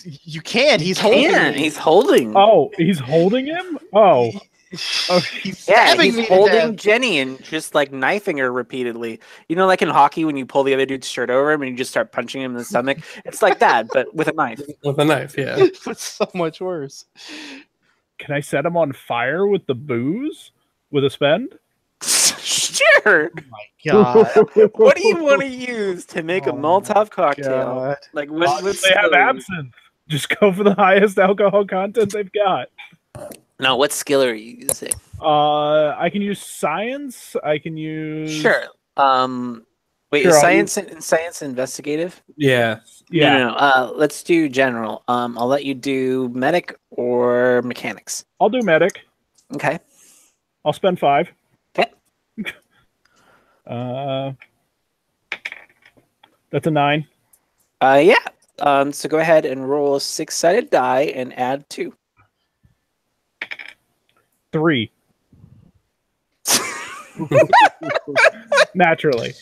You can't. He's He's holding. Oh, he's holding him? Oh. He's Yeah, stabbing he's me to holding death. Jenny and just like knifing her repeatedly. You know, like in hockey when you pull the other dude's shirt over him and you just start punching him in the stomach. It's like that, but with a knife. With a knife, yeah. It's so much worse. Can I set him on fire with the booze? With a spend? Sure. God. What do you want to use to make a Molotov cocktail? God. Like what? They have absinthe. Just go for the highest alcohol content they've got. No, what skill are you using? I can use science. I can use Sure. Wait, Sure, is I'll science investigative? Yeah. Yeah, No. Let's do general. I'll let you do medic or mechanics. I'll do medic. Okay. I'll spend 5. Okay. That's a 9. Yeah. So go ahead and roll a 6-sided die and add 2. 3. Naturally.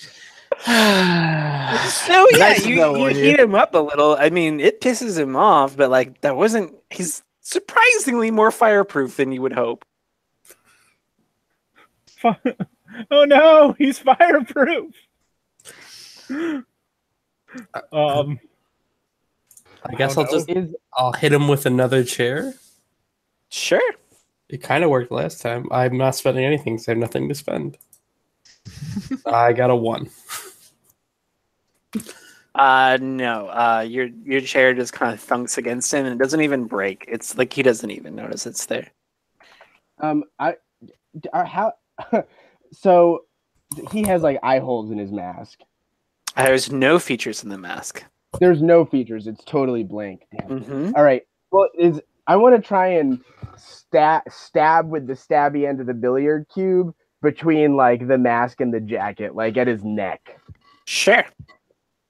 So yeah, Nice you though, heat him up a little. I mean, it pisses him off, but like that wasn't. He's surprisingly more fireproof than you would hope. Oh no, he's fireproof. I guess Oh, no. I'll hit him with another chair. Sure. It kind of worked last time. I'm not spending anything because I have nothing to spend. I got a 1. No. Your chair just kind of thunks against him, and it doesn't even break. It's like he doesn't even notice it's there. How? So he has like eye holes in his mask. There's no features in the mask. There's no features. It's totally blank. Damn. Mm-hmm. All right. Well, I want to try and stab with the stabby end of the billiard cube between like the mask and the jacket, like at his neck, Sure.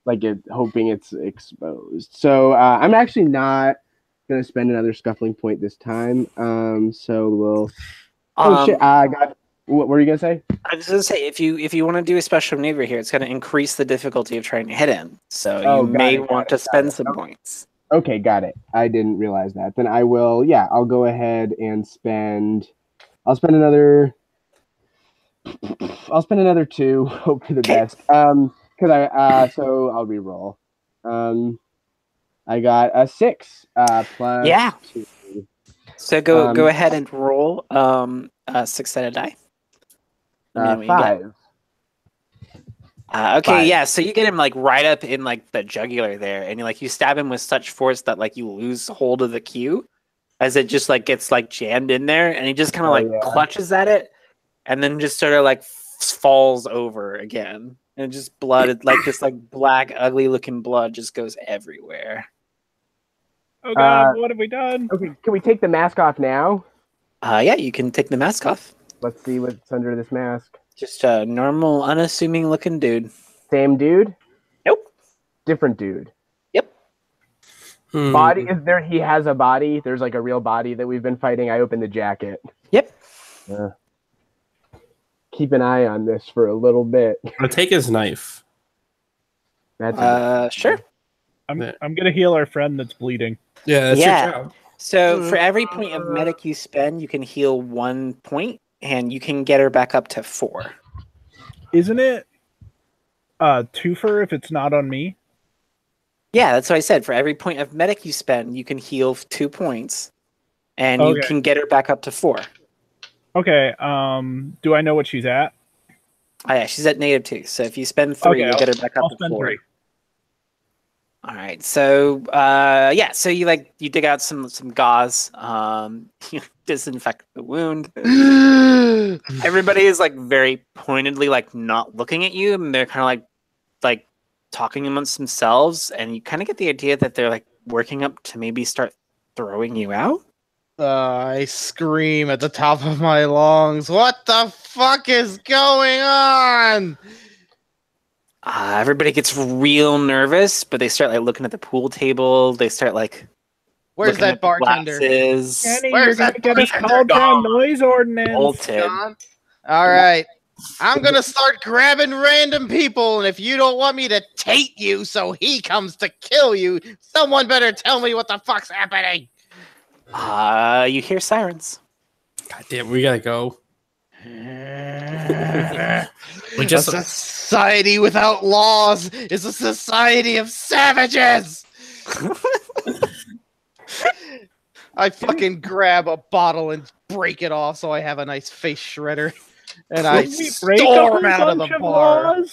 like hoping it's exposed. So I'm actually not gonna spend another scuffling point this time. So we'll. Oh shit! I got. What were you gonna say? I was gonna say if you want to do a special maneuver here, it's gonna increase the difficulty of trying to hit him. So you may want to spend some points. Okay, got it. I didn't realize that. Then I will. Yeah, I'll go ahead and spend. I'll spend another 2. Hope for the best. Because so I'll re-roll. I got a 6 plus. Yeah. 2. So go ahead and roll a 6-sided die. Let me know what you get. 5. Okay, 5. yeah. So you get him like right up in like the jugular there, and you stab him with such force that like you lose hold of the cue, as it just like gets like jammed in there, and he just kind of clutches at it, and then just sort of like falls over again, and just blood, like this like black ugly looking blood just goes everywhere. Oh god, what have we done? Okay, can we take the mask off now? Yeah, you can take the mask off. Let's see what's under this mask. Just a normal, unassuming looking dude. Same dude? Nope. Different dude. Yep. Body is there? He has a body. There's like a real body that we've been fighting. I opened the jacket. Yep. Keep an eye on this for a little bit. I'll take his knife. That's sure. I'm gonna heal our friend that's bleeding. Yeah, that's your job. So for every point of medic you spend, you can heal 1 point, and you can get her back up to 4. Isn't it twofer if it's not on me? Yeah, that's what I said. For every point of medic you spend, you can heal 2 points, and you can get her back up to 4. Okay. Do I know what she's at? Oh, yeah, she's at -2. So if you spend 3, you'll get her back up to 4. 3. All right. So so you dig out some gauze, you disinfect the wound. Everybody is like very pointedly like not looking at you, and they're kind of like talking amongst themselves, and you kind of get the idea that they're like working up to maybe start throwing you out. I scream at the top of my lungs. What the fuck is going on? Everybody gets real nervous, but they start like looking at the pool table. They start like, where's that bartender? Kenny, Where's you're that gonna get us called down noise ordinance. Bolted. All right. I'm gonna start grabbing random people, and if you don't want me to take you so he comes to kill you, someone better tell me what the fuck's happening. You hear sirens. God damn, we gotta go. We A just society without laws is a society of savages. I fucking grab a bottle and break it off so I have a nice face shredder, and I storm out of the bar.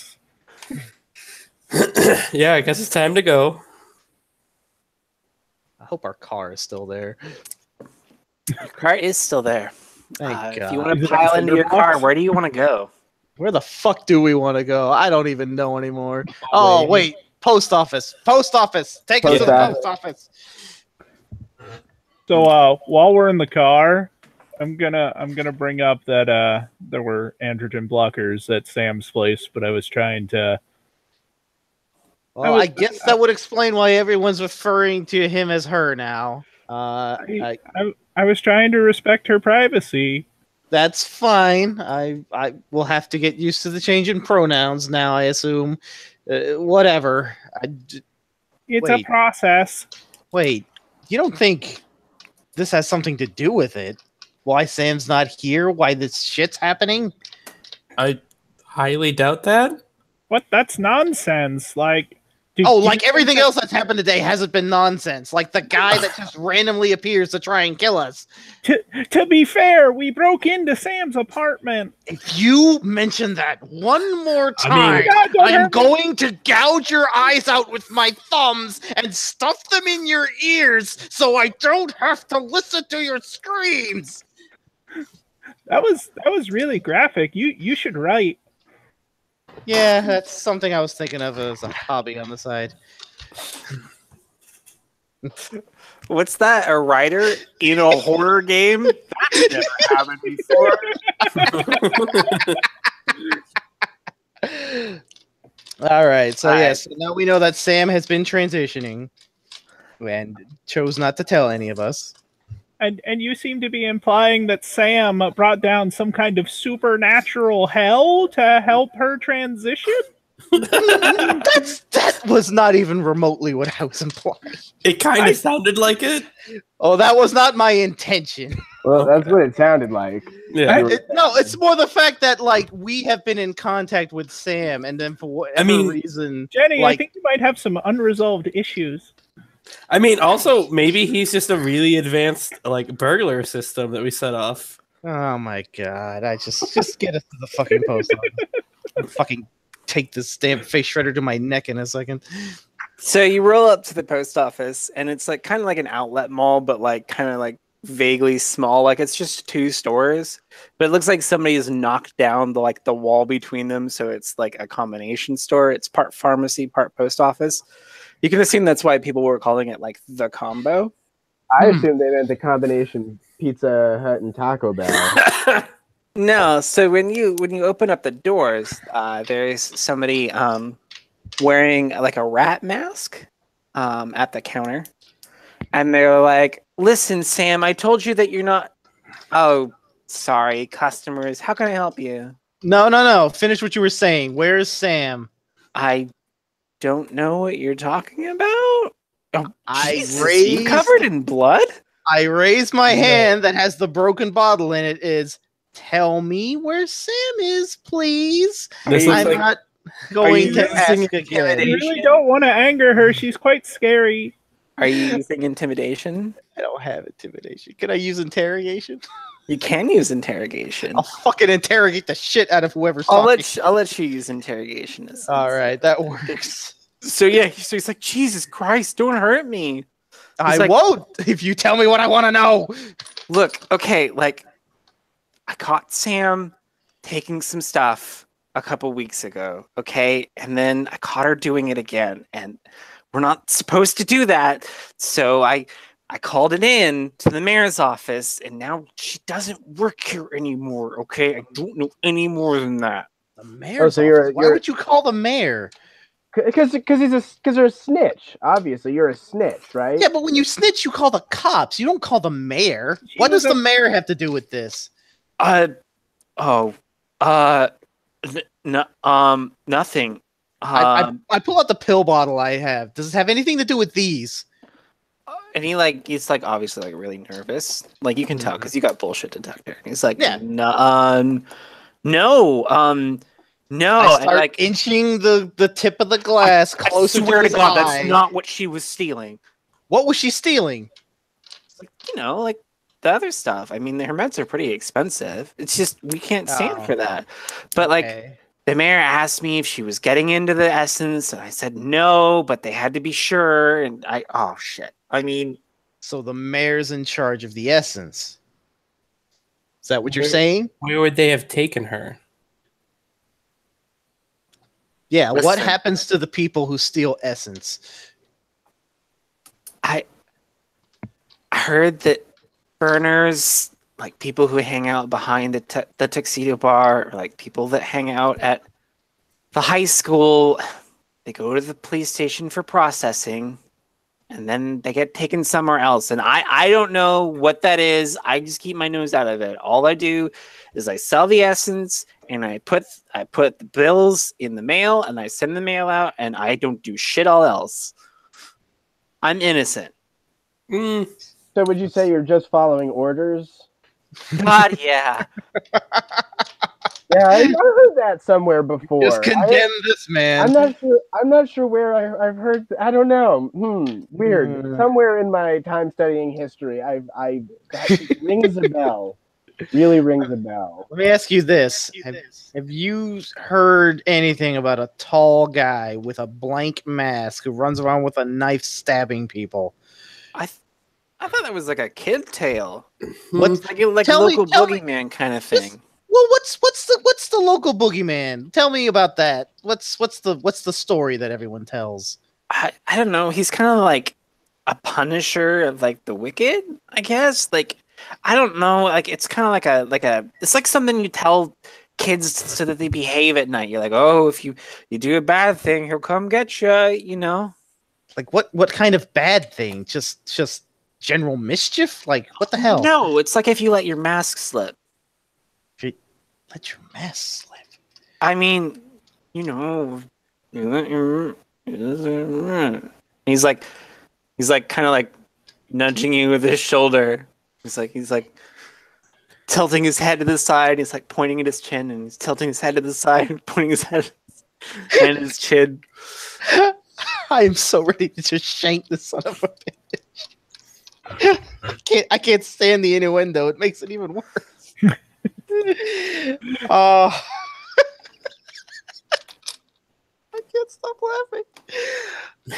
yeah, I guess it's time to go. I hope our car is still there. Your car is still there. Thank If God. you want to pile into your car, where do you want to go? Where the fuck do we want to go? I don't even know anymore. Oh, wait. Post office. Post office. Take us to the post office. So while we're in the car, I'm gonna bring up that there were androgen blockers at Sam's place, but I was trying to. Well, I guess that would explain why everyone's referring to him as her now. I was trying to respect her privacy. That's fine. I will have to get used to the change in pronouns now, I assume. Whatever. It's a process. Wait, you don't think this has something to do with it? Why Sam's not here? Why this shit's happening? I highly doubt that. What? That's nonsense. Like, like everything else that's happened today hasn't been nonsense. Like the guy that just randomly appears to try and kill us. To be fair, we broke into Sam's apartment. If you mention that one more time, I am going to gouge your eyes out with my thumbs and stuff them in your ears so I don't have to listen to your screams. That was really graphic. You should write. Yeah, that's something I was thinking of as a hobby on the side. What's that? A writer in a horror game? That's never happened before. All right, so so now we know that Sam has been transitioning and chose not to tell any of us. And you seem to be implying that Sam brought down some kind of supernatural hell to help her transition? That was not even remotely what I was implying. It kind of sounded like it. Oh, that was not my intention. Well, that's what it sounded like. Yeah. No, it's more the fact that like we have been in contact with Sam, and then for whatever reason, Jenny, I think you might have some unresolved issues. I mean, also, maybe he's just a really advanced, like, burglar system that we set off. Oh, my God. I just get us to the fucking post office. I'll fucking take this damn face shredder to my neck in a second. So you roll up to the post office, and it's like kind of like an outlet mall, but like kind of like vaguely small. Like it's just 2 stores, but it looks like somebody has knocked down the wall between them, so it's like a combination store. It's part pharmacy, part post office. You can assume that's why people were calling it like the combo. I assume they meant the combination Pizza Hut and Taco Bell. No, so when you open up the doors, there's somebody wearing like a rat mask at the counter, and they're like, "Listen, Sam, I told you that you're not." Oh, sorry, customers. How can I help you? No. Finish what you were saying. Where's Sam? I don't know what you're talking about. Oh, you covered in blood? I raise my hand that has the broken bottle in it. Tell me where Sam is, please. I'm not going to ask again. I really don't want to anger her. She's quite scary. Are you using intimidation? I don't have intimidation. Can I use interrogation? You can use interrogation. I'll fucking interrogate the shit out of whoever's talking. I'll let you use interrogation. All right, that works. So yeah, he's like, Jesus Christ, don't hurt me. I won't if you tell me what I want to know. Look, okay, like I caught Sam taking some stuff a couple weeks ago, okay? And then I caught her doing it again, and we're not supposed to do that. So I called it in to the mayor's office, and now she doesn't work here anymore, okay? I don't know any more than that. The mayor's office? Why would you call the mayor? Because you're a snitch. Obviously, you're a snitch, right? Yeah, but when you snitch, you call the cops. You don't call the mayor. What does the mayor have to do with this? No, nothing. I pull out the pill bottle I have. Does it have anything to do with these? And he's like obviously like really nervous. Like you can tell because you got bullshit detector. He's like, Yeah. no, no. I start like inching the tip of the glass closer I swear to to God, his that's eye. not what she was stealing. What was she stealing? Like, like the other stuff. I mean, her meds are pretty expensive. It's just we can't stand for that. But like the mayor asked me if she was getting into the essence, and I said no, but they had to be sure. And oh shit. I mean, so the mayor's in charge of the essence. Is that what you're saying? Where would they have taken her? Yeah. Listen. What happens to the people who steal essence? I heard that burners, like people who hang out behind the tuxedo bar, or like people that hang out at the high school, they go to the police station for processing, and then they get taken somewhere else. And I don't know what that is. I just keep my nose out of it. All I do is I sell the essence, and I put the bills in the mail, and I send the mail out, and I don't do shit all else. I'm innocent. So would you say you're just following orders? God, yeah. Yeah, I've heard that somewhere before. Just condemn this man. I'm not sure where I've heard. I don't know. Weird. Somewhere in my time studying history, that rings a bell. Really rings a bell. Let me ask you this: have you heard anything about a tall guy with a blank mask who runs around with a knife stabbing people? I thought that was like a kid tale. What's like a local boogeyman kind of thing. Well, what's the local boogeyman? Tell me about that. What's the story that everyone tells? I don't know. He's kind of like a punisher of like the wicked, I guess. Like I don't know. Like it's kind of like a. It's like something you tell kids so that they behave at night. You're like, oh, if you do a bad thing, he'll come get you. You know. Like what kind of bad thing? Just general mischief? Like what the hell? No, it's like if you let your mask slip. Let your mask slip. I mean, you let your. He's like kind of like nudging you with his shoulder. He's like tilting his head to the side. He's like pointing at his chin, and he's tilting his head to the side, and pointing his head and his chin. I am so ready to just shank this son of a bitch. I can't stand the innuendo. It makes it even worse. I can't stop laughing.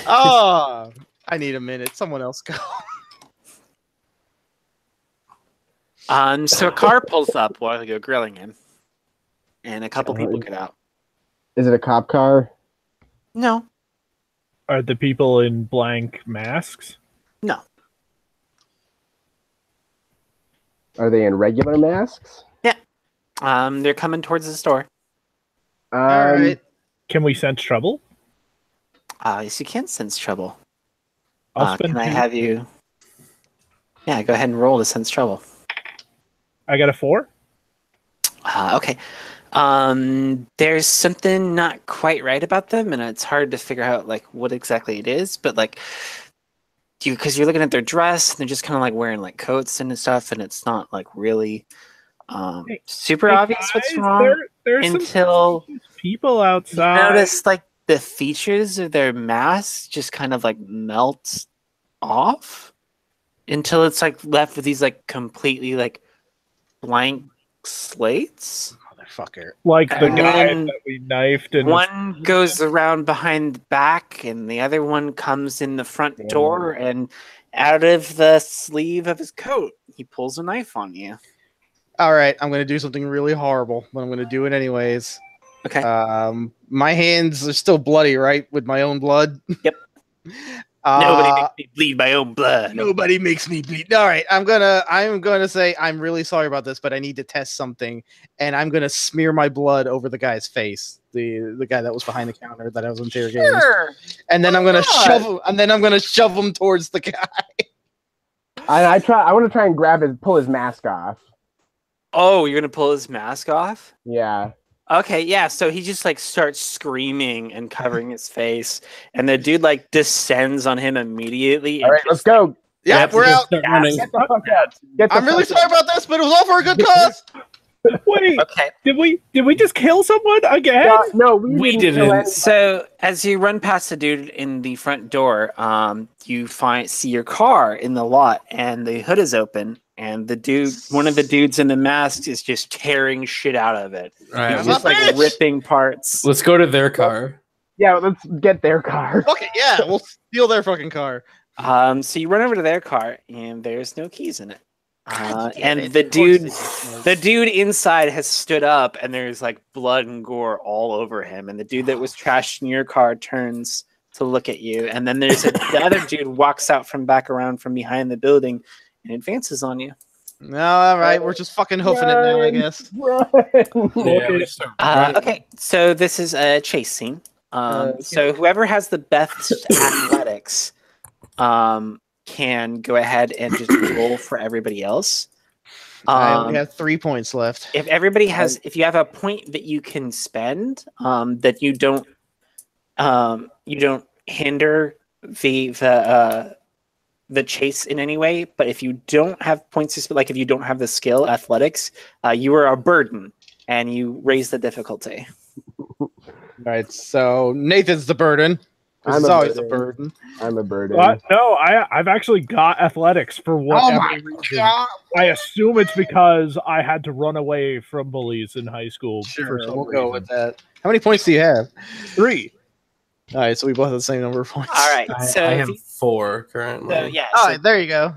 I need a minute. Someone else go. So a car pulls up while you're grilling him, and a couple people get out. Is it a cop car? No. Are the people in blank masks? No. Are they in regular masks? Yeah. They're coming towards the store. All right. Can we sense trouble? Yes, you can sense trouble. Can I have you? Yeah, go ahead and roll to sense trouble. I got a 4. Okay. There's something not quite right about them, and it's hard to figure out like what exactly it is. But like, because you're looking at their dress, and they're just kind of like wearing like coats and stuff, and it's not like really super obvious what's wrong There's until some people outside. You notice like the features of their masks just kind of like melt off until it's like left with these like completely like blank slates. Motherfucker. Like the And guy then that we knifed. And one goes around behind the back, and the other one comes in the front door, and out of the sleeve of his coat, he pulls a knife on you. All right, I'm going to do something really horrible, but I'm going to do it anyways. Okay. My hands are still bloody, right? With my own blood. Yep. Nobody makes me bleed my own blood. Nobody makes me bleed. All right, I'm gonna say I'm really sorry about this, but I need to test something, and I'm gonna smear my blood over the guy's face, the guy that was behind the counter that I was interrogating. Sure. And then I'm gonna shove him towards the guy. I want to try and pull his mask off. Oh, you're gonna pull his mask off? Yeah. Okay, yeah. So he just like starts screaming and covering his face, and the dude like descends on him immediately. All And right, let's just, go. Yep, we're out. Start running. Get the fuck out. Get the I'm really fuck sorry about this, but it was all for a good cause. Wait, Okay. did we just kill someone again? No, We didn't. didn't. kill anybody. So as you run past the dude in the front door, you see your car in the lot, and the hood is open, and one of the dudes in the mask, is just tearing shit out of it. All right, He's I'm just a like bitch. ripping parts. let's go to their car. Yeah, let's get their car. Fuck it, yeah, we'll steal their fucking car. So you run over to their car, and there's no keys in it. damn And it. the Of course dude, they the dude inside has stood up, and there's like blood and gore all over him. And the dude that was trashed in your car turns to look at you, and then the other dude walks out from back around from behind the building and advances on you. No, all right, we're just fucking hoofing it now, I guess. Run. Yeah, we start running. Okay, so this is a chase scene. So whoever has the best athletics can go ahead and just roll for everybody else. I only have 3 points left. If everybody has, if you have a point that you can spend, that you don't hinder the chase in any way. But if you don't have points to spend, like if you don't have the skill, athletics, you are a burden, and you raise the difficulty. All right, so Nathan's the burden. I'm It's a always a burden. burden. I'm a burden. No, I've actually got athletics for whatever reason. I assume it's because I had to run away from bullies in high school. Sure, for some we'll reason. go with that. How many points do you have? 3. All right, so we both have the same number of points. All right, so I have 4 currently. so yeah, All so right, there you go.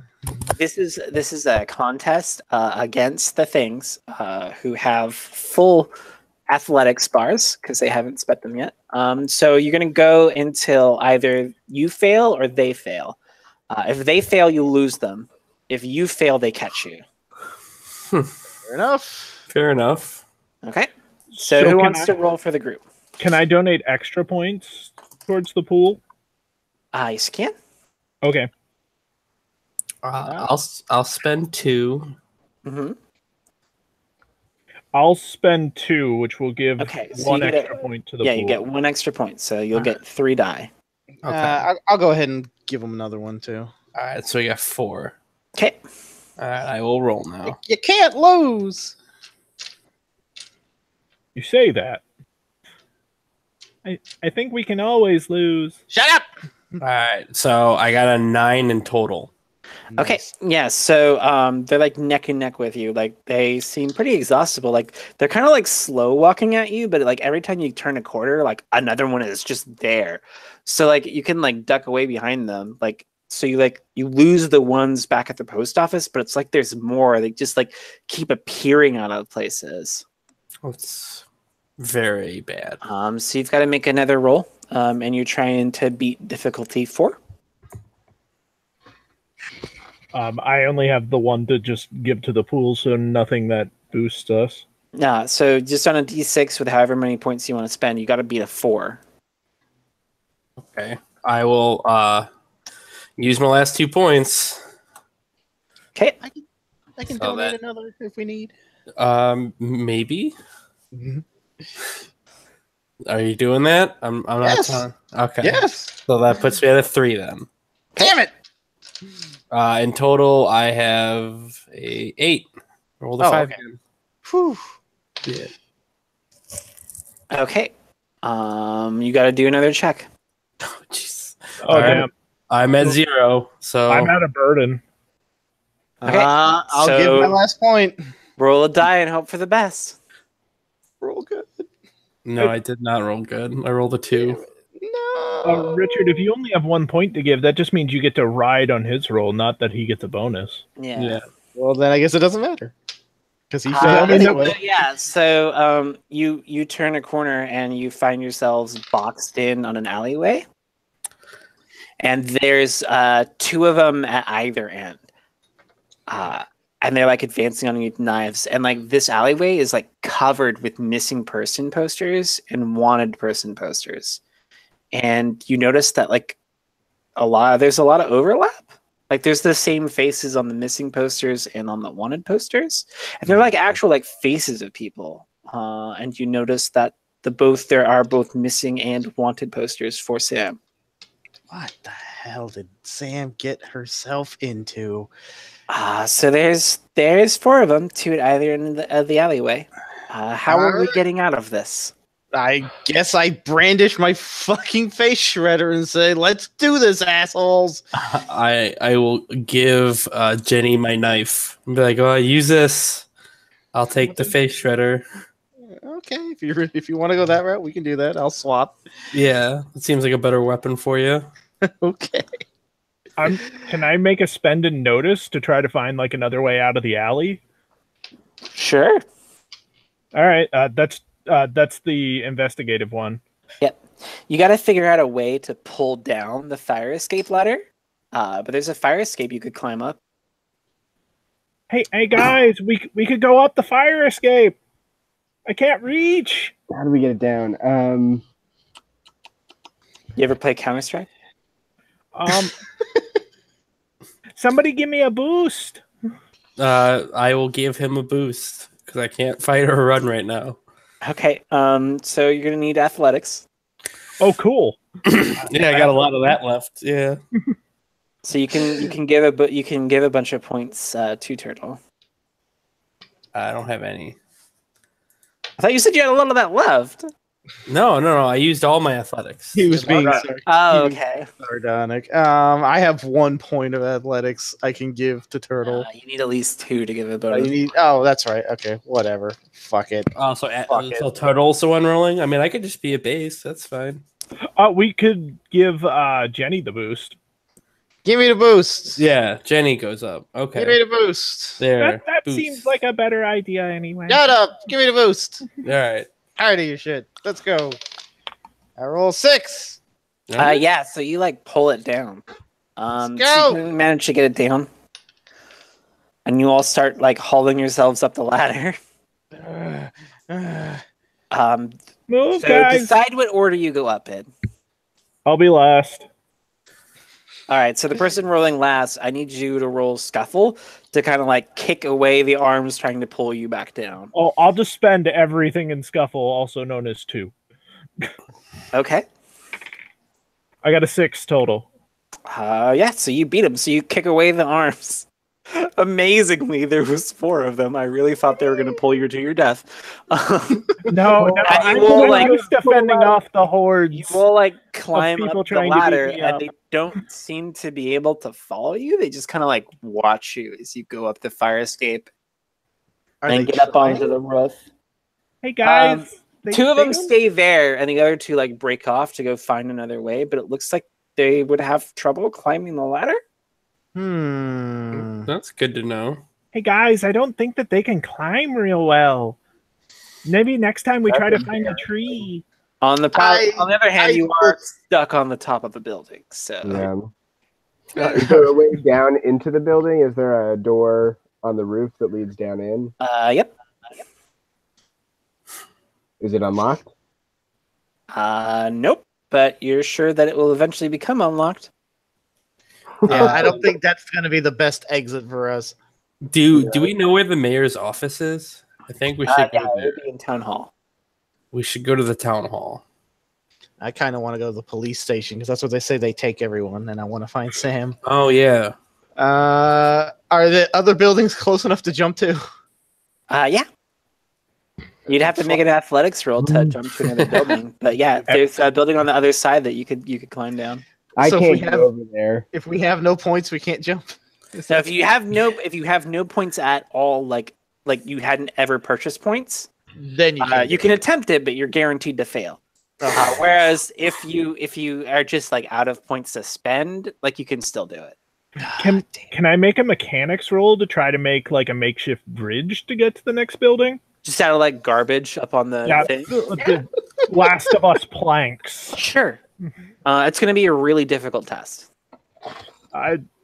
this is a contest against the things who have full athletics bars because they haven't spent them yet. So you're going to go until either you fail or they fail. If they fail, you lose them. If you fail, they catch you. Fair enough. Fair enough. Okay. So who wants to roll for the group? Can I donate extra points towards the pool? Yes, can. Okay. I'll spend 2. Mm-hmm. I'll spend 2, which will give Okay, so one you get extra point to the Yeah, pool. you get 1 extra point, so you'll get 3 die. Okay. I'll go ahead and give him another one, too. All right, so we got 4. Okay. All right, I will roll now. You can't lose. You say that. I think we can always lose. Shut up. All right, so I got a 9 in total. Okay, yeah, so they're like neck and neck with you. Like they seem pretty exhaustible. Like they're kind of like slow walking at you, but like every time you turn a corner, like another one is just there. So like you can like duck away behind them. Like so you lose the ones back at the post office, but it's like there's more. They just like keep appearing out of places. It's very bad. So you've got to make another roll, and you're trying to beat difficulty 4. I only have the one to just give to the pool, so nothing that boosts us. So just on a d6 with however many points you want to spend, you got to beat a 4. Okay, I will use my last 2 points. Okay. I can So donate that- another if we need. Maybe. Are you doing that? I'm not. Yes. Okay. Yes. So that puts me at a 3 then. Damn it. In total, I have a 8. Rolled a 5. Okay. Whew. Yeah. Okay. You got to do another check. Oh, jeez. Oh, All right. damn. I'm at 0. So I'm at a burden. Okay, I'll so- give my last point. Roll a die and hope for the best. Roll good. no, I did not roll good. I rolled a 2. No. Richard, if you only have 1 point to give, that just means you get to ride on his roll, not that he gets a bonus. Yeah. Yeah. Well, then I guess it doesn't matter. Because he Uh, failed anyway. yeah. So you turn a corner and you find yourselves boxed in on an alleyway, and there's 2 of them at either end. And they're like advancing on you with knives, and like this alleyway is like covered with missing person posters and wanted person posters. And you notice that like there's a lot of overlap. Like there's the same faces on the missing posters and on the wanted posters, and they're like actual like faces of people. and you notice that there are both missing and wanted posters for Sam. What the hell did Sam get herself into? So there's 4 of them, 2 at either end of the alleyway. How are we getting out of this? I guess I brandish my fucking face shredder and say, "Let's do this, assholes!" I will give Jenny my knife. And be like, "Oh, use this. I'll take the face shredder." Okay, if you want to go that route, we can do that. I'll swap. Yeah, it seems like a better weapon for you. Okay. Can I make a spend and notice to try to find like another way out of the alley? Sure. All right, that's the investigative one. Yep. You got to figure out a way to pull down the fire escape ladder. But there's a fire escape you could climb up. Hey guys, we could go up the fire escape. I can't reach. How do we get it down? You ever play Counter-Strike? Somebody give me a boost. I will give him a boost because I can't fight or run right now. Okay. So you're gonna need athletics. Oh, cool. Yeah, I got a lot of that left. Yeah. So you can give a bunch of points to Turtle. I don't have any. I thought you said you had a lot of that left. No. I used all my athletics. He was being Oh, okay. sardonic. I have 1 point of athletics I can give to Turtle. You need at least 2 to give a Oh, bonus. that's right. Okay, whatever. Fuck it. Oh, so Turtle's the one rolling? I mean, I could just be a base. That's fine. We could give Jenny the boost. Give me the boost. Yeah, Jenny goes up. Okay. Give me the boost. There. That boost. seems like a better idea anyway. Shut up. Give me the boost. All right. Tired of your shit. Let's go. I roll 6. Yeah. So you like pull it down. Let's So go. you manage to get it down, and you all start like hauling yourselves up the ladder. Move, So guys. decide what order you go up in. I'll be last. All right, so the person rolling last, I need you to roll Scuffle to kind of like kick away the arms trying to pull you back down. Oh, I'll just spend everything in Scuffle, also known as 2. Okay. I got a 6 total. Yeah, so you beat him. So you kick away the arms. Amazingly, there was 4 of them. I really thought they were going to pull you to your death. No, And you will, like, just defending off the hordes. You will like climb people up the trying to beat ladder, me and up. they don't seem to be able to follow you. They just kind of like watch you as you go up the fire escape and get up onto the roof. Hey guys, 2 of them stay there, and the other 2 like break off to go find another way. But it looks like they would have trouble climbing the ladder. That's good to know. Hey guys, I don't think that they can climb real well. Maybe next time we try to find a tree. On the other hand, you are stuck on the top of the building. So yeah. Is there a way down into the building? Is there a door on the roof that leads down in? Yep. Is it unlocked? Nope. But you're sure that it will eventually become unlocked. Yeah, I don't think that's going to be the best exit for us. Do we know where the mayor's office is? I think we should Yeah, go there. it would be in town hall. We should go to the town hall. I kind of want to go to the police station because that's what they say they take everyone, and I want to find Sam. Oh yeah. Are the other buildings close enough to jump to? Yeah. You'd have to make an athletics roll to jump to another building, but yeah, there's a building on the other side that you could climb down. I So if can't we get have- over there. If we have no points, we can't jump. So if you have no points at all, like you hadn't ever purchased points, Then you can attempt it, but you're guaranteed to fail. Whereas if you are just like out of points to spend, like you can still do it. Can I make a mechanics roll to try to make like a makeshift bridge to get to the next building? Just out of like garbage up on the thing. The Last of Us planks. Sure. It's going to be a really difficult test.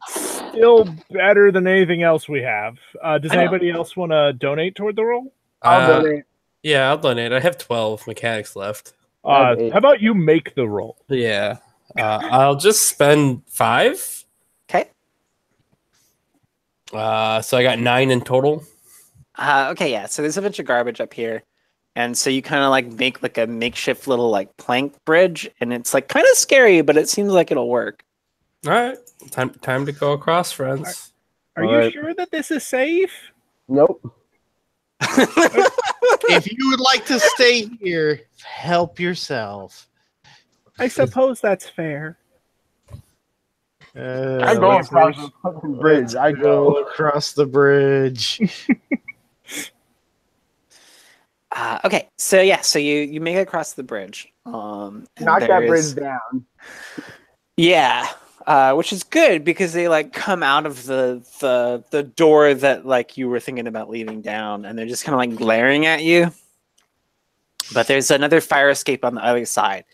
Still better than anything else we have. Does anybody else want to donate toward the roll? I'll donate. Yeah, I'll donate. I have 12 mechanics left. How about you make the roll? Yeah. I'll just spend 5. Okay. So I got 9 in total. Okay, yeah. So there's a bunch of garbage up here. And so you kind of like make like a makeshift little like plank bridge, and it's like kind of scary, but it seems like it'll work. All right, time to go across, friends. Are you sure that this is safe? Nope. If you would like to stay here, help yourself. I suppose that's fair. I go across the fucking bridge. I Go go. across the bridge. Okay, so yeah, so you make it across the bridge. And Knock that there bridge is- down. Yeah, which is good because they like come out of the door that like you were thinking about leaving down, and they're just kind of like glaring at you. But there's another fire escape on the other side,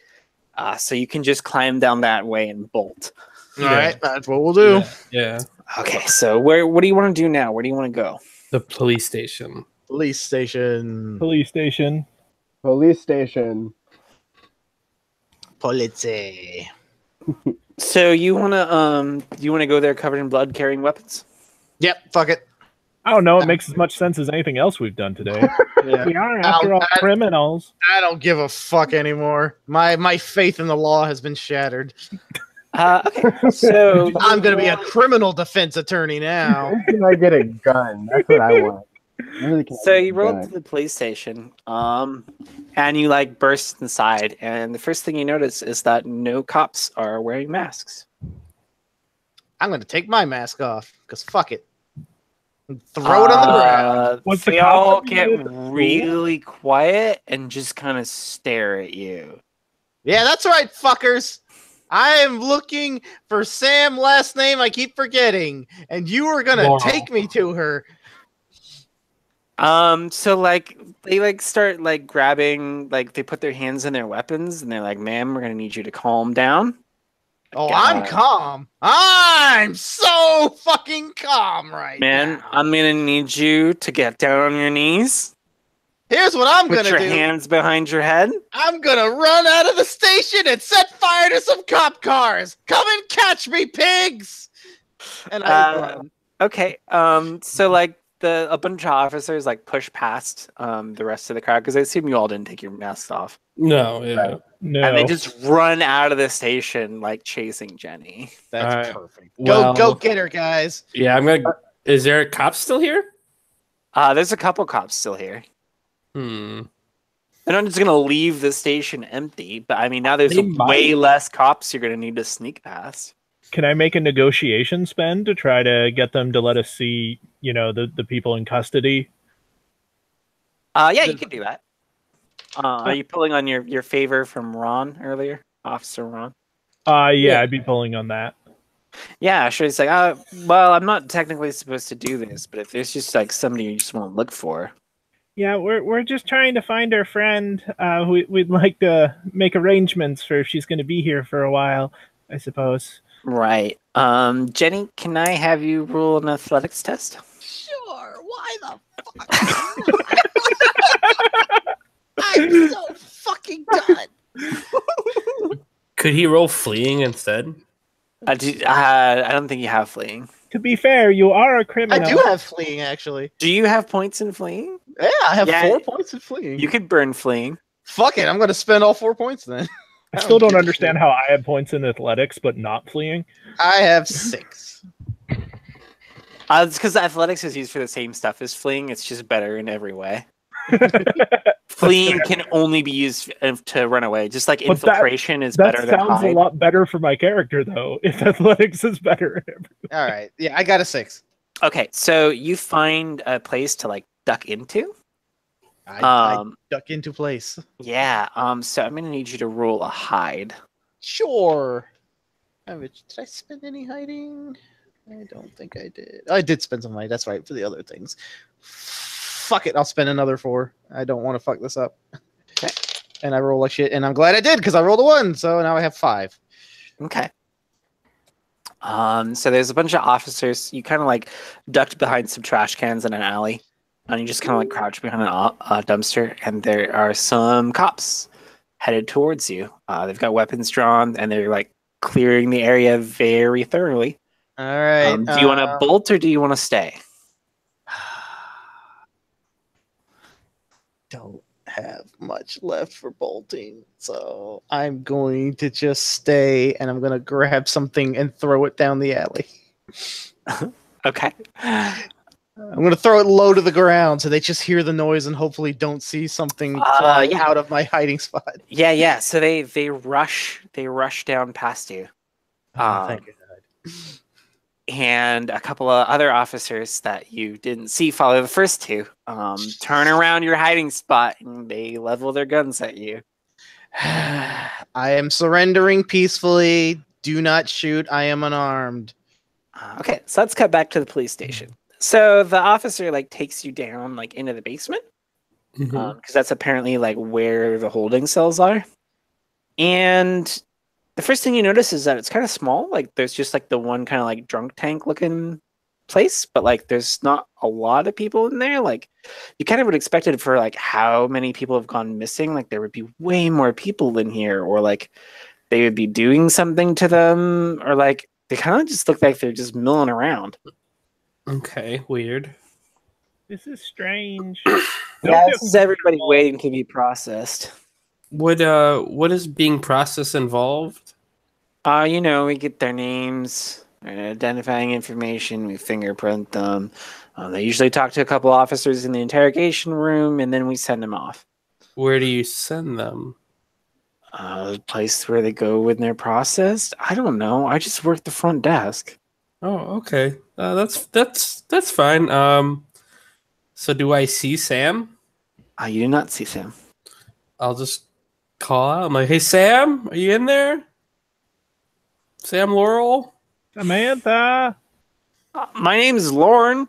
so you can just climb down that way and bolt. All right, that's what we'll do. Yeah. Okay, so what do you want to do now? Where do you want to go? The police station. Police station. Police station. Police station. Police. So you wanna go there covered in blood, carrying weapons? Yep, fuck it. I don't know. It makes as much sense as anything else we've done today. Yeah. We are, after all, criminals. I don't give a fuck anymore. My faith in the law has been shattered. Okay, so I'm gonna be a criminal defense attorney now. When can I get a gun? That's what I want. I really can't So get a you roll gun. up to the police station, and you like burst inside, and the first thing you notice is that no cops are wearing masks. I'm gonna take my mask off because fuck it. Throw it on the ground. What's the They cop all looking get at the school? really quiet and just kind of stare at you. Yeah, that's right, fuckers. I am looking for Sam last name I keep forgetting, and you are gonna Laurel. take me to her. So like they like start like grabbing, like they put their hands in their weapons, and they're like, "Ma'am, we're gonna need you to calm down." Oh, God. I'm calm. I'm so fucking calm right Man, now. I'm gonna need you to get down on your knees, Here's what I'm put gonna your do. hands behind your head. I'm gonna run out of the station and set fire to some cop cars. Come and catch me, pigs! And I run. Okay. So like a bunch of officers like push past the rest of the crowd because I assume you all didn't take your masks off, No, yeah. No. and they just run out of the station like chasing Jenny. That's Alright. perfect. Well- Go get her, guys. Yeah, I'm gonna. Is there a cop still here? There's a couple cops still here. Hmm. They're not just gonna leave the station empty, but I mean now there's They way might. less cops you're gonna need to sneak past. Can I make a negotiation spend to try to get them to let us see, the people in custody? Yeah, you can do that. Are you pulling on your favor from Ron earlier, Officer Ron? Yeah, I'd be pulling on that. Yeah, sure. It's like, well, I'm not technically supposed to do this, but if there's just like somebody you just want to look for. Yeah, we're just trying to find our friend. We'd like to make arrangements for if she's going to be here for a while, I suppose. Right. Jenny, can I have you roll an athletics test? Sure. Why the fuck? I'm so fucking done. Could he roll fleeing instead? I don't think you have fleeing. To be fair, you are a I criminal. do have fleeing, actually. Do you have points in fleeing? Yeah, I have Yeah. 4 points in fleeing. You could burn fleeing. Fuck it, I'm gonna spend all 4 points then. I still give don't a understand shit. how I have points in athletics but not fleeing. I have 6. It's because athletics is used for the same stuff as fleeing. It's just better in every way. Fleeing can only be used to run away. Just like But that- infiltration is That better than sounds a hide. lot better for my character, though. If athletics is better, All right, yeah, I got a 6. Okay, so you find a place to like duck into. I duck into place. Yeah. So I'm gonna need you to roll a hide. Sure. Did I spend any hiding? I don't think I did. I did spend some hiding. That's right, for the other things. Fuck it, I'll spend another 4. I don't want to fuck this up. Okay. And I roll like shit, and I'm glad I did because I rolled a 1, so now I have 5. Okay. So there's a bunch of officers. You kind of like ducked behind some trash cans in an alley, and you just kind of like crouched behind a dumpster. And there are some cops headed towards you. They've got weapons drawn, and they're like clearing the area very thoroughly. All right. Do you want to bolt or do you want to stay? Don't. have much left for bolting, so I'm going to just stay, and I'm going to grab something and throw it down the alley. Okay. I'm going to throw it low to the ground so they just hear the noise and hopefully don't see something fly out of my hiding spot. Yeah. So they rush down past you. Thank God. And a couple of other officers that you didn't see follow the first two. Turn around your hiding spot and they level their guns at you. I am surrendering peacefully. Do not shoot. I am unarmed. Okay, so let's cut back to the police station. So the officer takes you down into the basement because that's apparently where the holding cells are. And the first thing you notice is that it's kind of small. There's just the one kind of drunk tank looking place, but there's not a lot of people in there. You kind of would expect it for how many people have gone missing. There would be way more people in here, or they would be doing something to them, or they kind of just look like they're just milling around. Okay, weird. This is strange. Yeah, this is everybody waiting to be processed. What is being processed involved? We get their names, their identifying information, we fingerprint them. They usually talk to a couple officers in the interrogation room, and then we send them off. Where do you send them? The place where they go when they're processed? I don't know. I just work the front desk. Oh, okay. That's fine. So do I see Sam? You do not see Sam. I'll just call out. I'm like, hey, Sam, are you in there? Sam Laurel? Samantha? My name is Lauren.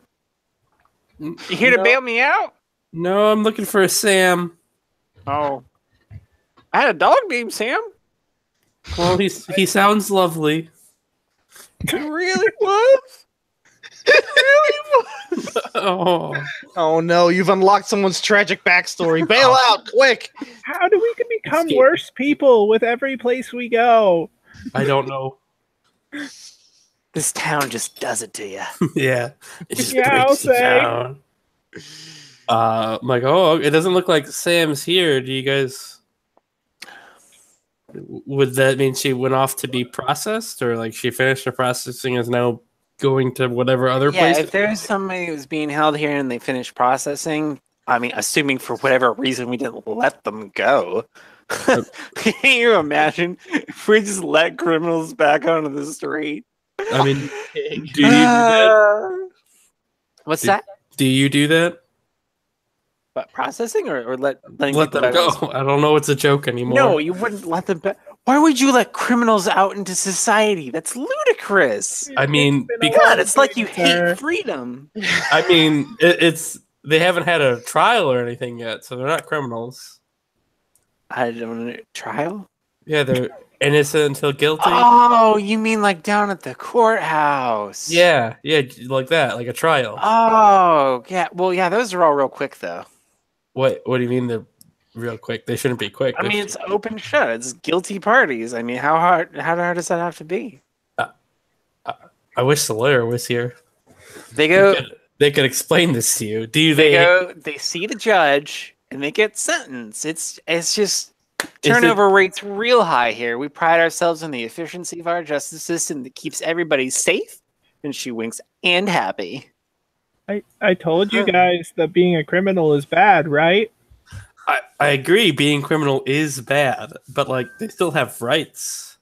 You here to bail me out? No, I'm looking for a Sam. Oh. I had a dog named Sam. Well, he sounds lovely. It really was? It really was. Oh no, you've unlocked someone's tragic backstory. Bail out, quick! How do we become worse people with every place we go? I don't know. This town just does it to you. Yeah. It just I'll breaks you say. down. I'm like, it doesn't look like Sam's here. Do you guys... Would that mean she went off to be processed, or she finished her processing is now going to whatever other place? If there's somebody who's being held here and they finished processing, assuming for whatever reason we didn't let them go. Can you imagine if we just let criminals back onto the street? Do you do that? What's that? Do you do that? What, processing or letting Let people them back go. I don't know it's a joke anymore. No, you wouldn't let them back. Why would you let criminals out into society? That's ludicrous. Because it's like you hate freedom. it's they haven't had a trial or anything yet, so they're not criminals. I don't know. Trial? Yeah, they're innocent until guilty. Oh, you mean down at the courthouse? Yeah, like that, like a trial. Oh, yeah. Well, yeah, those are all real quick, though. What do you mean they're real quick? They shouldn't be quick. It's open shut. It's guilty parties. How hard does that have to be? I wish the lawyer was here. They go. They could explain this to you. They see the judge and they get sentenced. It's just turnover rate's real high here. We pride ourselves on the efficiency of our justice system that keeps everybody safe, and she winks, and happy. I told you guys that being a criminal is bad, right? I agree. Being criminal is bad, but they still have rights.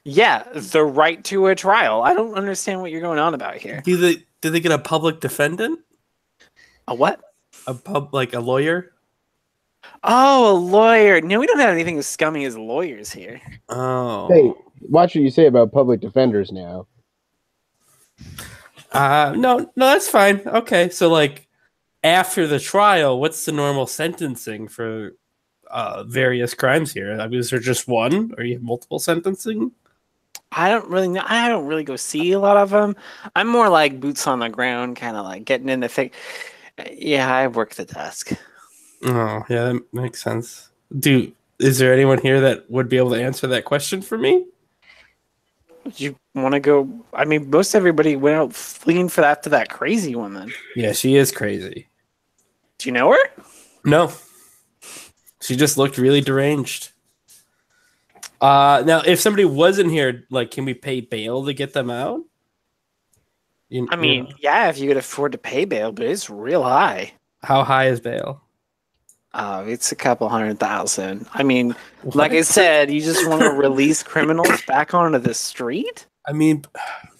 Yeah, the right to a trial. I don't understand what you're going on about here. Do they get a public defendant? A what? A lawyer? Oh, a lawyer. No, we don't have anything as scummy as lawyers here. Oh. Hey, watch what you say about public defenders now. No, that's fine. Okay, so after the trial, what's the normal sentencing for various crimes here? Is there just one, or you have multiple sentencing? I don't really know. I don't really go see a lot of them. I'm more boots on the ground, kind of getting in the thing. Yeah, I work the desk. Oh, yeah, that makes sense. Is there anyone here that would be able to answer that question for me? You want to go? Most everybody went out fleeing after that crazy one then. Yeah, she is crazy. Do you know her? No, She just looked really deranged. Now, if somebody wasn't here, like, can we pay bail to get them out? I mean, yeah, if you could afford to pay bail, but it's real high. How high is bail? It's a couple $100,000. I mean, like I said, you just want to release criminals back onto the street? I mean,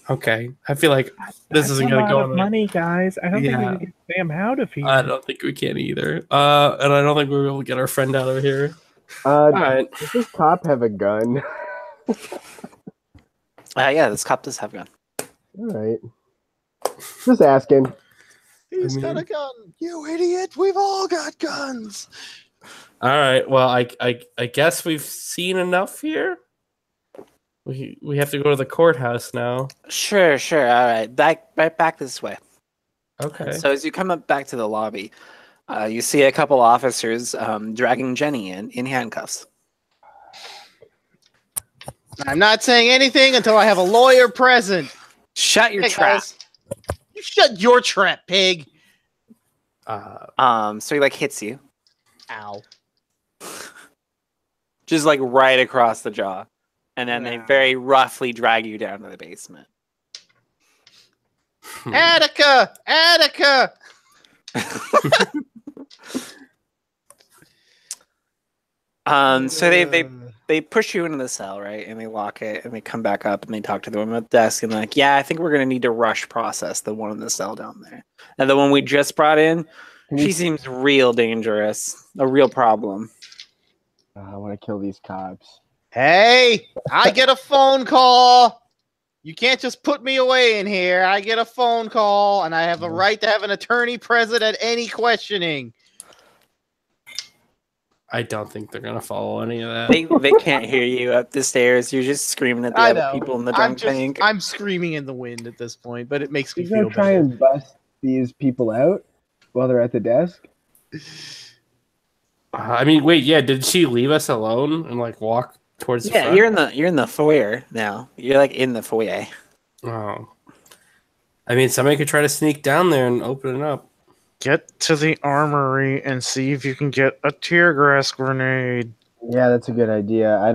okay. I feel like this isn't going to go on. Money, guys. I don't think we can get Sam out of here. I don't think we can either. And I don't think we're able to get our friend out of here. All right. Does this cop have a gun? Yeah, this cop does have a gun. All right. Just asking. He's got a gun. You idiot. We've all got guns. All right. Well, I guess we've seen enough here. We have to go to the courthouse now. Sure. All right. Back this way. Okay. So as you come up back to the lobby, you see a couple officers dragging Jenny in handcuffs. I'm not saying anything until I have a lawyer present. Shut your trap. Guys. You shut your trap, pig. So he like hits you. Ow. Just like right across the jaw. And then they very roughly drag you down to the basement. Attica! So they push you into the cell, right? And they lock it, and they come back up, and they talk to the woman at the desk, and they're like, yeah, I think we're going to need to rush process the one in the cell down there. And the one we just brought in, she seems real dangerous, a real problem. I want to kill these cops. Hey, I get a phone call. You can't just put me away in here. I get a phone call, and I have a right to have an attorney present at any questioning. I don't think they're gonna follow any of that. They can't hear you up the stairs. You're just screaming at the other people in the drunk tank. I'm screaming in the wind at this point, but it makes me You feel gonna try better. and bust these people out while they're at the desk? I mean, wait, yeah. Did she leave us alone and like walk towards the front? You're in the foyer now. You're like in the foyer. Oh, I mean, somebody could try to sneak down there and open it up. Get to the armory and see if you can get a tear gas grenade. Yeah, that's a good idea. I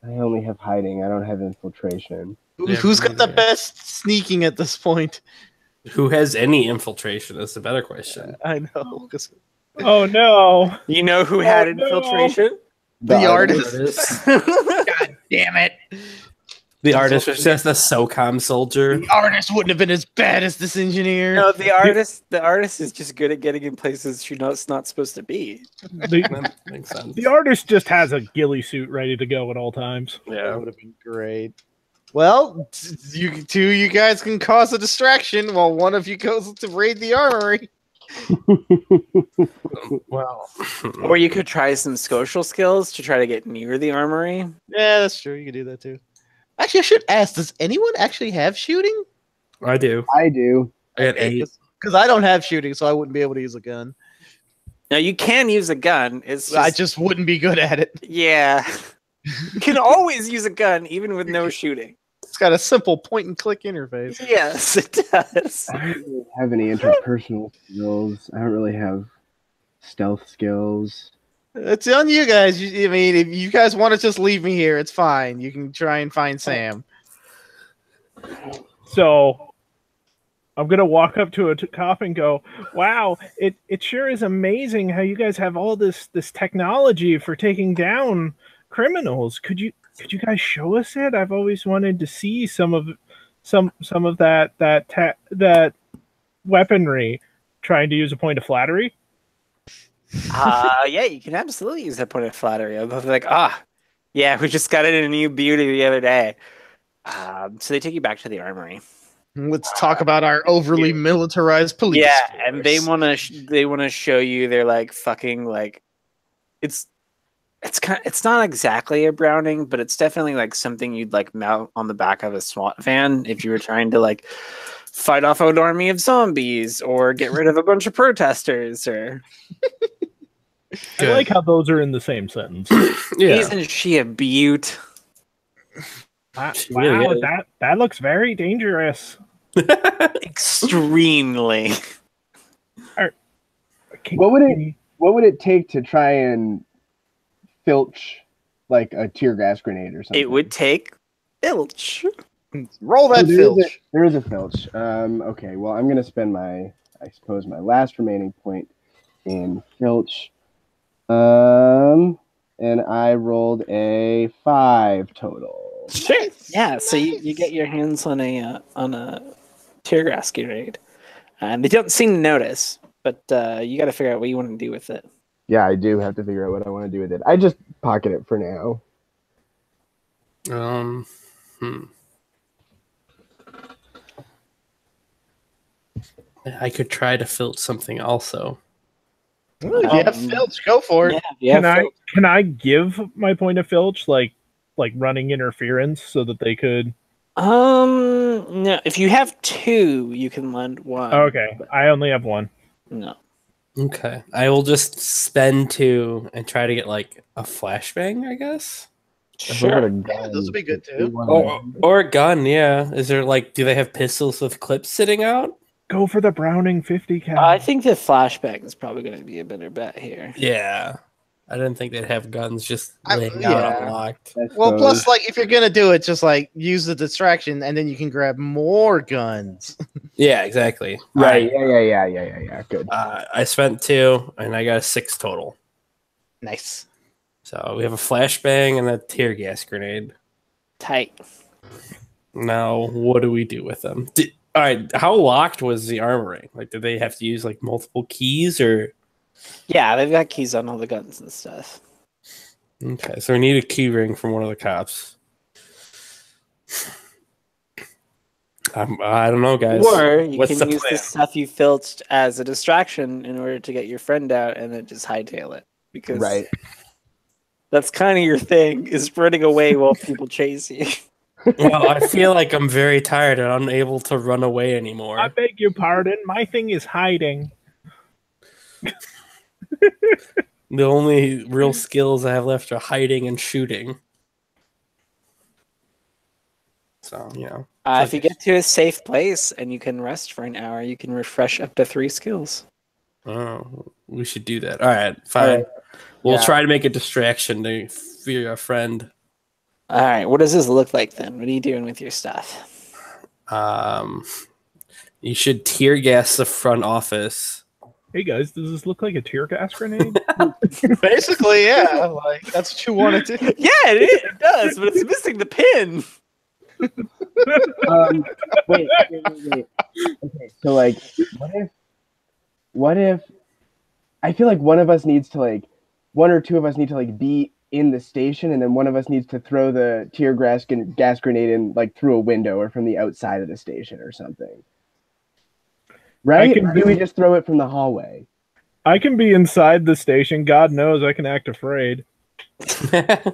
only have hiding. I don't have infiltration. Who's got the best sneaking at this point? Who has any infiltration? That's the better question. I know. Oh no! You know who had infiltration? The artist. God damn it. The artist was just a SOCOM soldier. The artist wouldn't have been as bad as this engineer. No, the artist is just good at getting in places she's not supposed to be. That makes sense. The artist just has a ghillie suit ready to go at all times. That Yeah. would have been great. Well, you guys can cause a distraction while one of you goes to raid the armory. Well, Or you could try some social skills to try to get near the armory. Yeah, that's true. You can do that too. Actually, I should ask, does anyone actually have shooting? I do. I do. I got 8. Because I don't have shooting, so I wouldn't be able to use a gun. Now you can use a gun. It's just, I just wouldn't be good at it. yeah. You can always use a gun even with no shooting. It's got a simple point and click interface. Yes, it does. I don't really have any interpersonal skills. I don't really have stealth skills. It's on you guys. I mean, if you guys want to just leave me here, it's fine. You can try and find Sam. So I'm gonna walk up to a cop and go, "Wow, it sure is amazing how you guys have all this technology for taking down criminals. Could you guys show us it? I've always wanted to see some of that weaponry." Trying to use a point of flattery. Yeah, you can absolutely use that point of flattery. I'm like, yeah, we just got it in a new beauty the other day. So they take you back to the armory. Let's talk about our overly militarized police. Yeah, force. and they want to show you they're like fucking like it's not exactly a Browning, but it's definitely like something you'd like mount on the back of a SWAT van if you were trying to like fight off an army of zombies or get rid of a bunch of protesters or I like how those are in the same sentence. Yeah. Isn't she a beaut? Wow, really is. that looks very dangerous. Extremely. What would what would it take to try and filch like a tear gas grenade or something? It would take filch. Roll that filch. There is a filch. Okay, well, I'm gonna spend my last remaining point in filch. And I rolled a 5 total. Yeah, so you get your hands on a tear gas grenade, and they don't seem to notice. But you got to figure out what you want to do with it. Yeah, I do have to figure out what I want to do with it. I just pocket it for now. I could try to filch something also. Ooh, yeah, filch. Go for it. Yeah, Can I give my point of filch like running interference so that they could? No. If you have 2, you can lend 1. Okay, I only have 1. No. Okay, I will just spend 2 and try to get like a flashbang, I guess. Sure. Yeah, those would be good too. Or a gun, yeah. Is there like, do they have pistols with clips sitting out? Go for the Browning 50 cal. I think the flashbang is probably going to be a better bet here. Yeah. I didn't think they'd have guns just laying out unlocked. Well, plus, like, if you're gonna do it, just like use the distraction, and then you can grab more guns. Yeah, exactly. Right. Yeah. Good. I spent 2, and I got a 6 total. Nice. So we have a flashbang and a tear gas grenade. Tight. Now, what do we do with them? All right, how locked was the armoring? Like, did they have to use like multiple keys or? Yeah, they've got keys on all the guns and stuff. Okay, so we need a key ring from one of the cops. I don't know, guys. Or you What's can the use plan? the stuff you filched as a distraction in order to get your friend out and then just hightail it. Because that's kind of your thing, is running away while people chase you. Well, I feel like I'm very tired and unable to run away anymore. I beg your pardon. My thing is hiding. The only real skills I have left are hiding and shooting. So, If you get to a safe place and you can rest for an hour, you can refresh up to 3 skills. Oh, we should do that. All right, fine. All right. We'll try to make a distraction to fear a friend. All right, what does this look like then? What are you doing with your stuff? You should tear gas the front office. Hey guys, does this look like a tear gas grenade? Basically, yeah. Like that's what you wanted to. Yeah, it does, but it's missing the pin. Wait. Okay, so like, what if? I feel like one or two of us need to like be in the station, and then one of us needs to throw the tear gas grenade in like through a window or from the outside of the station or something. Right? Or do we just throw it from the hallway? I can be inside the station. God knows I can act afraid. Well,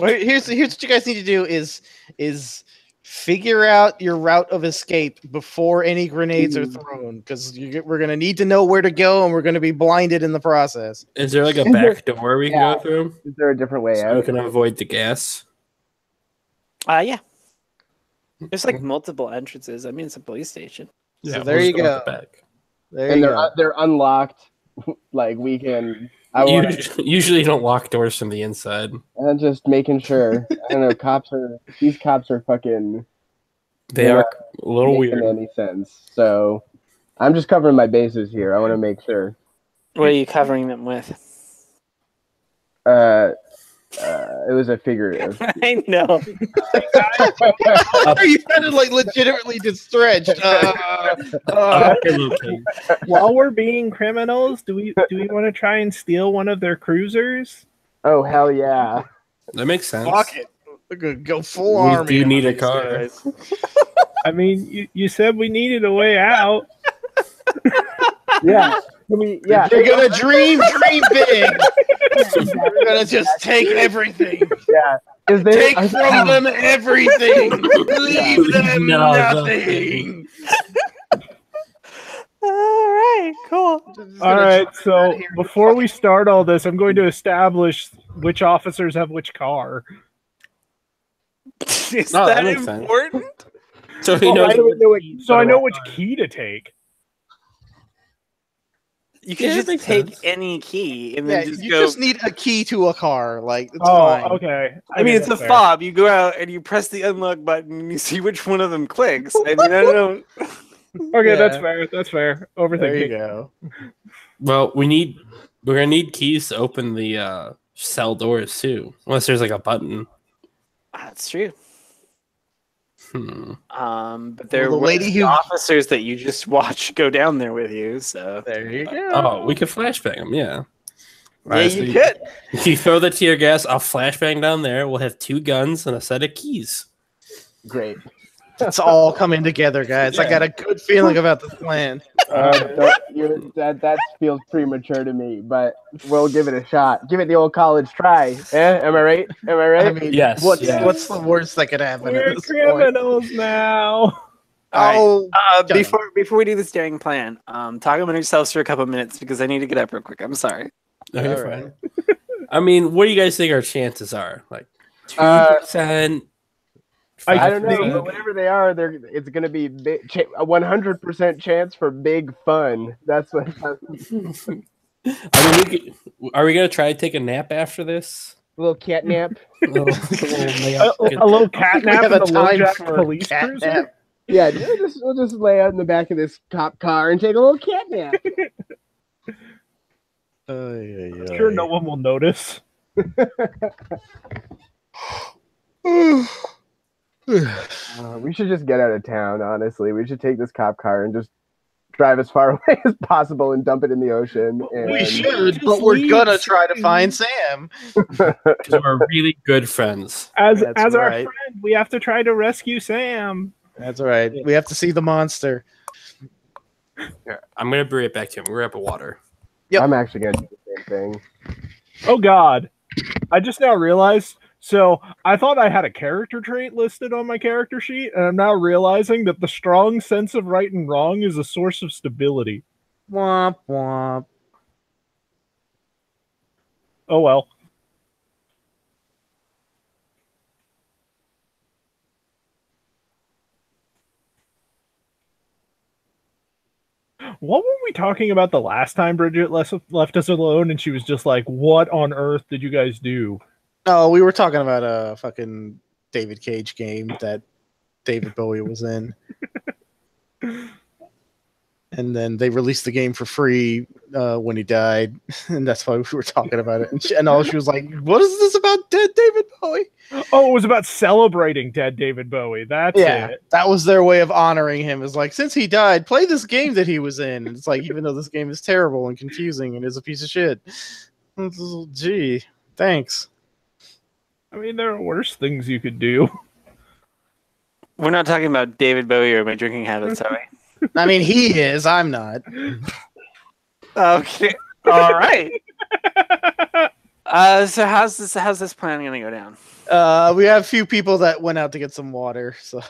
here's what you guys need to do is figure out your route of escape before any grenades are thrown, because we're gonna need to know where to go, and we're gonna be blinded in the process. Is there like a back door we can go through? Is there a different way So out? we can avoid the gas? Yeah. There's like multiple entrances. I mean, it's a police station. So Yeah, there we'll you just go. out the back. There you go. They're unlocked. Like we can. Usually you don't lock doors from the inside. I'm just making sure. I don't know. These cops are fucking. They are a little making weird. any sense. So I'm just covering my bases here. I want to make sure. What are you covering them with? It was a figurative. I know. You sounded like legitimately distressed. While we're being criminals, do we want to try and steal one of their cruisers? Oh hell yeah! That makes sense. Fuck it. We're gonna go full We army. do need on a these car. guys. I mean, you said we needed a way out. Yeah. Yeah. You're gonna dream big. We're gonna just take everything. Yeah. Take from them everything. Leave them No, nothing. All right, cool. All right, so before we start all this, I'm going to establish which officers have which car. Is No, that that makes sense. important? So he knows. So I know which key to take. You can Yeah, that just makes take sense. any key and Yeah, then just you go. just need a key to a car. Like, it's Oh, fine. okay. I mean, it's a that's fair. fob. You go out and you press the unlock button and you see which one of them clicks. I mean, I don't know. Okay, that's Yeah. fair. That's fair. There you Overthinking. go. Well, we're gonna need keys to open the cell doors too, unless there's like a button. That's true. But Well, there the were lady the who- officers that you just watched go down there with you. So There you go. Oh, we could flashbang them. Yeah. yeah, Alright, you so could. You throw the tear gas. I'll flashbang down there. We'll have 2 guns and a set of keys. Great. It's all coming together, guys. I got a good feeling about this plan. That feels premature to me, but we'll give it a shot. Give it the old college try. Am I right? Am I right? I mean, Yes, what's yes. the worst that could happen We're at this point? criminals now. Oh, shut Before we do this daring plan, talk about yourselves for a couple minutes because I need to get up real quick. I'm sorry. No, you're All fine. I mean, what do you guys think our chances are? Like 2%? I don't know, 5%? but whatever they are, it's going to be a 100% chance for big fun. That's what. I mean, are we gonna try to take a nap after this? A little catnap. A little cat nap have in a the low time jack for police cat cruiser. nap. Yeah, we'll just lay out in the back of this cop car and take a little cat nap. Sure, no one will notice. We should just get out of town, honestly. We should take this cop car and just drive as far away as possible and dump it in the ocean. And... We should, but we're gonna try to find Sam. Because we're really good friends. As That's our right. friend, we have to try to rescue Sam. That's right. We have to see the monster. Here, I'm gonna bring it back to him. We're up at water. Yep. I'm actually going to do the same thing. Oh God, I just now realized. So I thought I had a character trait listed on my character sheet, and I'm now realizing that the strong sense of right and wrong is a source of stability. Womp womp. Oh well. What were we talking about the last time Bridget left us alone and she was just like, what on earth did you guys do? Oh, we were talking about a fucking David Cage game that David Bowie was in. And then they released the game for free when he died, and that's why we were talking about it. And all she was like, "What is this about dead David Bowie?" Oh, it was about celebrating dead David Bowie. That's it. That was their way of honoring him. Is like, since he died, play this game that he was in. And it's like, even though this game is terrible and confusing and is a piece of shit. Gee, thanks. I mean, there are worse things you could do. We're not talking about David Bowie or my drinking habits, are we? I mean, he is. I'm not. Okay. All right. So how's this plan gonna go down? We have a few people that went out to get some water. So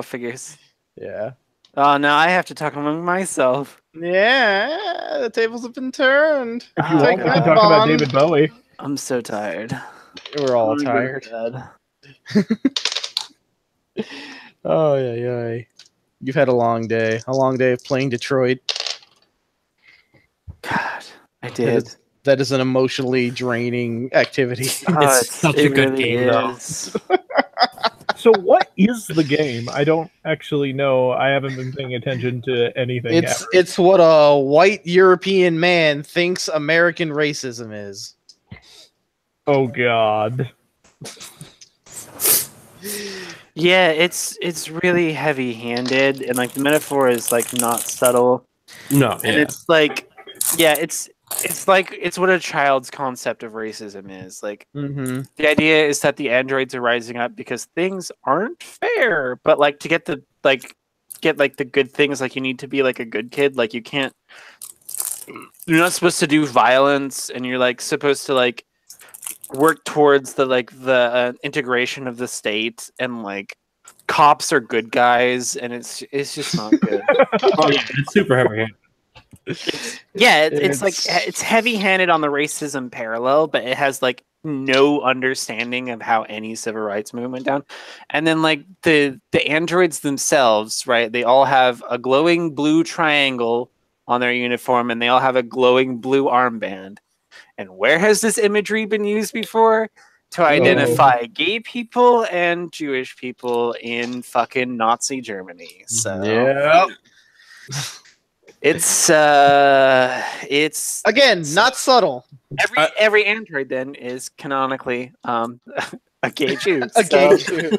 Figures. yeah. Oh, now I have to talk among myself. Yeah, the tables have been turned. If you Take want, we that, can talk about Bond. David Bowie. I'm so tired. We're all I'm gonna go to tired. bed. Oh yeah. You've had a long day. A long day of playing Detroit. God, I did. That is an emotionally draining activity. It's such a good game, though. is. So what is the game? I don't actually know. I haven't been paying attention to anything ever. It's what a white European man thinks American racism is. Oh God. Yeah, it's really heavy-handed, and like the metaphor is like not subtle, No, and it's like, yeah, it's what a child's concept of racism is. Like Mm-hmm. the idea is that the androids are rising up because things aren't fair, but like to get the good things, like you need to be like a good kid. Like you're not supposed to do violence, and you're like supposed to like work towards the integration of the state, and like cops are good guys, and it's just not good. Oh, yeah, it's super heavy. Yeah, it's heavy-handed on the racism parallel, but it has like no understanding of how any civil rights movement went down. And then like the androids themselves, right? They all have a glowing blue triangle on their uniform, and they all have a glowing blue armband. And where has this imagery been used before? To identify gay people and Jewish people in fucking Nazi Germany. So Yeah. it's Again, not subtle. every android then is canonically a gay Jew. A gay So, Jew.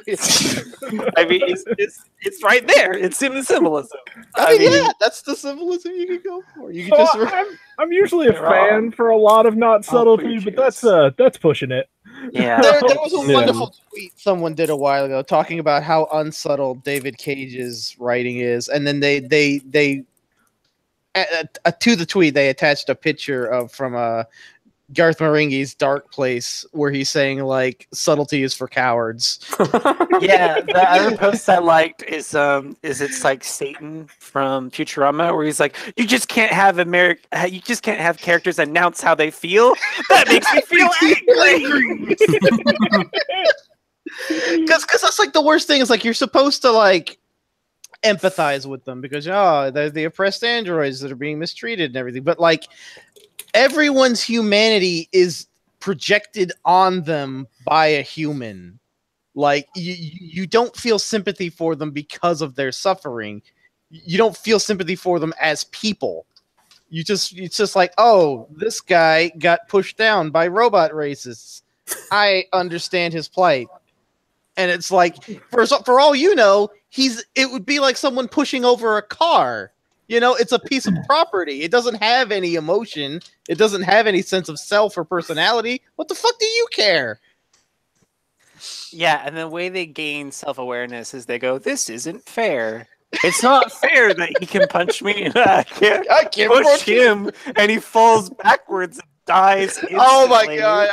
I mean, it's right there. It's in the symbolism. I mean, yeah, that's the symbolism you could go for. You could So just. I'm usually a They're all- fan for a lot of not subtlety, pretty but Jews. that's pushing it. Yeah. There was a Yeah. wonderful tweet someone did a while ago talking about how unsubtle David Cage's writing is, and then they to the tweet they attached a picture from Garth Marenghi's Dark Place, where he's saying like subtlety is for cowards. Yeah, the other post I liked is it's like Satan from Futurama, where he's like, you just can't have characters announce how they feel. That makes me feel angry. Because that's like the worst thing. Is like you're supposed to like empathize with them because they're the oppressed androids that are being mistreated and everything, but like everyone's humanity is projected on them by a human. Like you don't feel sympathy for them because of their suffering. You don't feel sympathy for them as people. It's just like, oh, this guy got pushed down by robot racists. I understand his plight. And it's like, for all you know, it would be like someone pushing over a car. You know, it's a piece of property. It doesn't have any emotion. It doesn't have any sense of self or personality. What the fuck do you care? Yeah, and the way they gain self-awareness is they go, this isn't fair. It's not fair that he can punch me and I can't push him, and he falls backwards and dies instantly. Oh my god!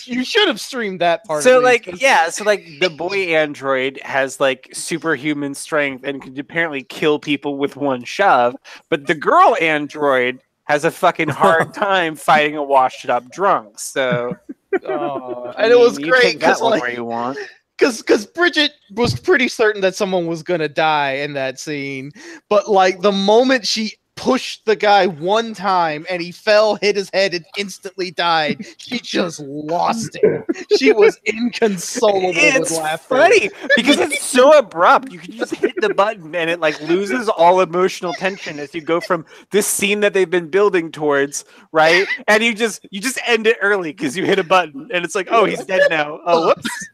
You should have streamed that part. So the boy android has like superhuman strength and can apparently kill people with one shove, but the girl android has a fucking hard time fighting a washed-up drunk. So, and it was great because like where you want. Because Bridget was pretty certain that someone was gonna die in that scene, but like the moment she pushed the guy one time and he fell, hit his head, and instantly died, she just lost it. She was inconsolable with laughter. Funny because it's so abrupt. You can just hit the button and it like loses all emotional tension as you go from this scene that they've been building towards, right? And you just end it early because you hit a button and it's like, oh, he's dead now. Oh, whoops.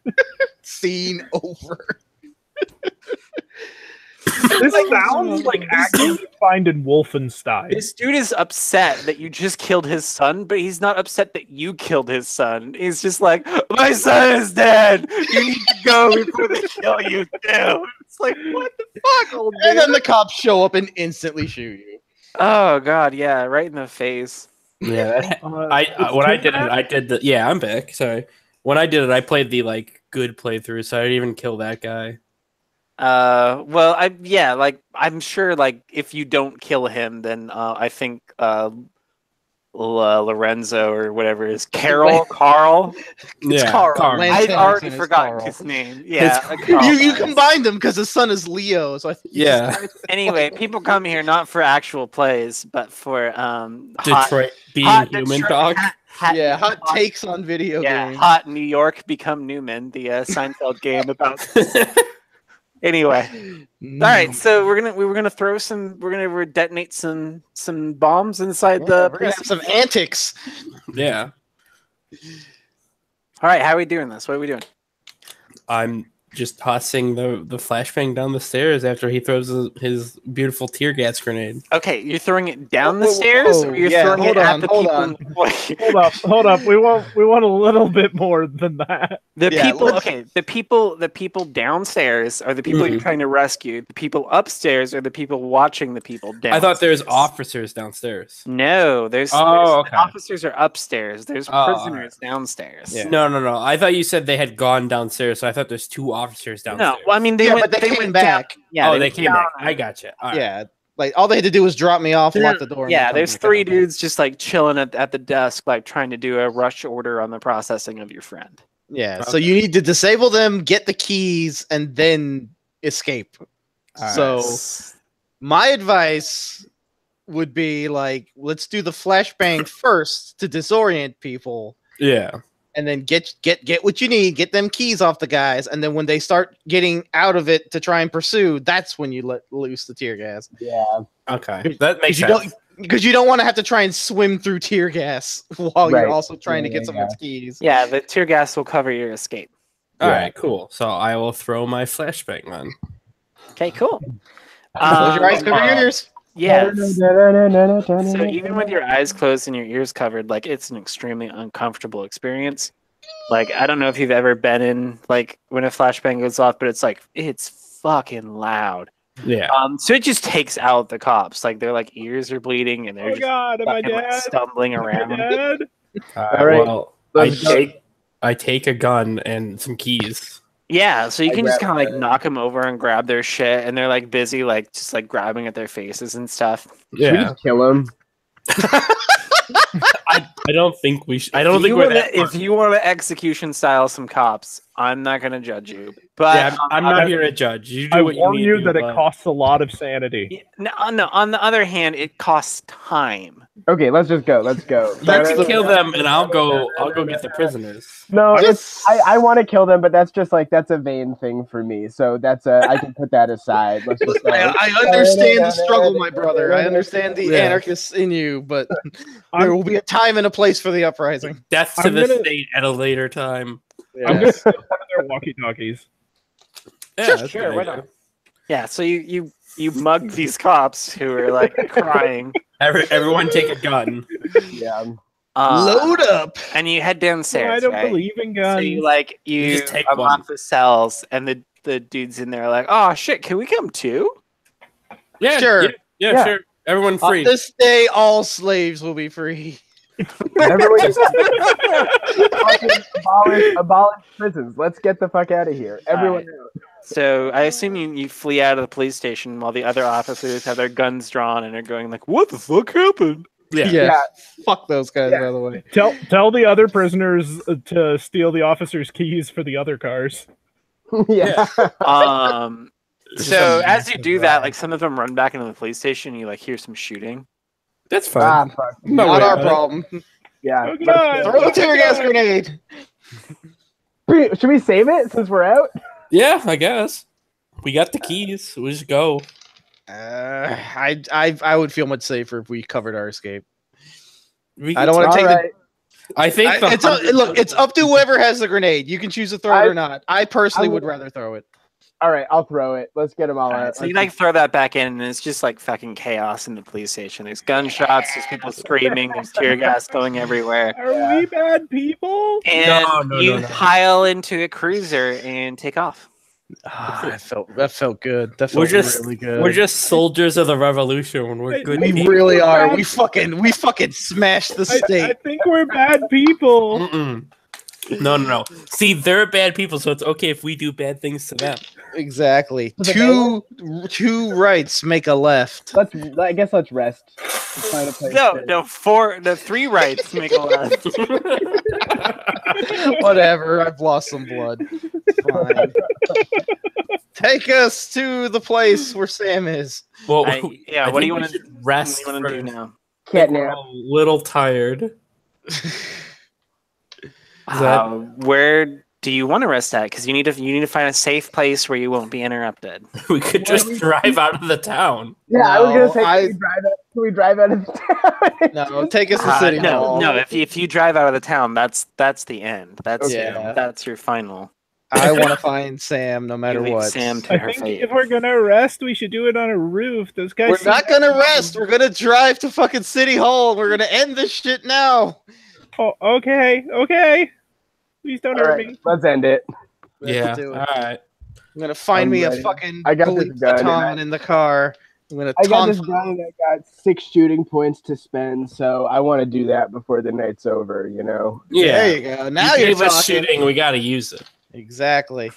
Scene over. This sounds like acting you find in Wolfenstein. This dude is upset that you just killed his son, but he's not upset that you killed his son. He's just like, my son is dead. You need to go before they kill you too. It's like, what the fuck, old dude? And then the cops show up and instantly shoot you. Oh god, yeah, right in the face. Yeah, I did the. Yeah, I'm back. Sorry. When I did it, I played the like good playthrough, so I didn't even kill that guy. Well, I'm sure like if you don't kill him, then I think Lorenzo or whatever is Carl. It's Yeah, Carl. Carl. Lance I've already Henriksen is forgotten Carl. his name. Yeah, You combined them because his son is Leo. So I think Anyway, people come here not for actual plays, but for Detroit being hot human Detroit- dog. hot takes on video games. hot New York become Newman, the Seinfeld game about. Anyway, all right. So we're gonna detonate some bombs inside We're gonna have some antics. Yeah, All right, how are we doing this? What are we doing? I'm just tossing the flashbang down the stairs after he throws his beautiful tear gas grenade. Okay, you're throwing it down the Whoa, stairs, whoa, or you're yeah, throwing hold it at on, the hold people. on. Hold up. We want a little bit more than that. The people downstairs are the people you're trying to rescue. The people upstairs are the people watching the people downstairs. I thought there's officers downstairs. No, there's okay. the officers are upstairs. There's prisoners downstairs. Yeah. No. I thought you said they had gone downstairs, so I thought there's two officers downstairs. No, well, I mean they but they came went back. Down, yeah, they came back. I gotcha. All right. Yeah, like all they had to do was drop me off, lock the door. and Yeah, come there's back three out. dudes just like chilling at the desk, like trying to do a rush order on the processing of your friend. Yeah, so you need to disable them, get the keys, and then escape. All So my advice would be like, let's do the flashbang first to disorient people. Yeah. And then get what you need, get them keys off the guys, and then when they start getting out of it to try and pursue, that's when you let loose the tear gas. Yeah. Okay. That makes you sense. Because you don't want to have to try and swim through tear gas while you're also trying to get someone's keys. Yeah, the tear gas will cover your escape. All right, cool. So I will throw my flashbang on. Okay, cool. Close your eyes, cover your ears. Yes. So even with your eyes closed and your ears covered, like it's an extremely uncomfortable experience. Like I don't know if you've ever been in like when a flashbang goes off, but it's fucking loud. Yeah. So it just takes out the cops. Like their like ears are bleeding and they're just am I fucking, like, dead? stumbling around. All right. Well, Let's I take a gun and some keys. Yeah, so you can just grab kind of like knock them over and grab their shit, and they're like busy, like just like grabbing at their faces and stuff. Should we Yeah. just kill him? I don't think we should. I don't think we're that. If you want to execution style some cops, I'm not gonna judge you. But Yeah, I'm not here to judge. You do I what you warn need you to that do, it but- costs a lot of sanity. no, on the other hand, it costs time. Okay, let's just go. Let's go. You kill them, and I'll go get the prisoners. No, Just- I want to kill them, but that's just like that's a vain thing for me. So that's I can put that aside. Let's just go. I understand the struggle, my brother. I understand the anarchists in you, but there will be a time and a place for the uprising. Death to I'm the gonna- state at a later time. I'm gonna steal one of their walkie-talkies. Yeah, Sure, that's sure, a why good idea. not? Yeah, so you mug these cops who are like crying. Everyone take a gun. Yeah. Load up. And you head downstairs. I don't right? believe in So guns. you just take unlock one. the cells, and the dudes in there are like, "Oh shit, can we come too?" Yeah, Sure. Yeah, sure. Everyone On free. this day, all slaves will be free. Everyone just abolish prisons. Let's get the fuck out of here. Everyone out. So I assume you flee out of the police station while the other officers have their guns drawn and are going like, "What the fuck happened?" Yeah. Yeah. Fuck those guys, by the way. Tell the other prisoners to steal the officers' keys for the other cars. Yeah. So as you do that, like some of them run back into the police station. And you like hear some shooting. That's fine. Fuck. No, Not wait, our buddy. problem. Yeah. Oh, God. Throw the tear gas grenade. Should we save it since we're out? Yeah, I guess. We got the keys. We just go. I would feel much safer if we covered our escape. We I don't want to take Alright. I think the look, it's up to whoever has the grenade. You can choose to throw it or not. I personally I would would- rather throw it. All right, I'll throw it. Let's get them all out. So you like throw that back in, and it's just like fucking chaos in the police station. There's gunshots, there's people screaming, there's tear gas going everywhere, Are we bad people? and No, you no. pile into a cruiser and take off. That felt good. That felt We're just really good. we're just soldiers of the revolution. We're good we people. really are. We fucking smashed the I state. think we're bad people. Mm-mm. No. See, they're bad people, so it's okay if we do bad things to them. Exactly. Was it Two rights make a left. I guess let's rest. Find a place to- The three rights make a left. Whatever. I've lost some blood. It's fine. Take us to the place where Sam is. Well, Yeah, I what do think you we want to should rest? do first. now? We're Catnap. a little tired. Where do you want to rest at? Because you need to find a safe place where you won't be interrupted. We could just drive out of the town. Yeah, I was No, gonna say, can we drive out of the town? No, take us to City Hall. No. If you drive out of the town, that's the end. That's Yeah. that's your final. I want to find Sam no matter You leave what. Sam to I her think fate. if we're gonna rest, we should do it on a roof. Those guys. We're not gonna rest. We're gonna drive to fucking City Hall. We're gonna end this shit now. Oh, okay. Please don't All hurt right, me. let's end it. Let's do it. All right. I'm gonna find I'm me a ready. fucking I got police this gun, baton in the car. I'm gonna I got taunt. this guy that got 6 shooting points to spend, so I want to do that before the night's over. You know. Yeah. There you go. Now you you're gave us talking. shooting. We got to use it. Exactly.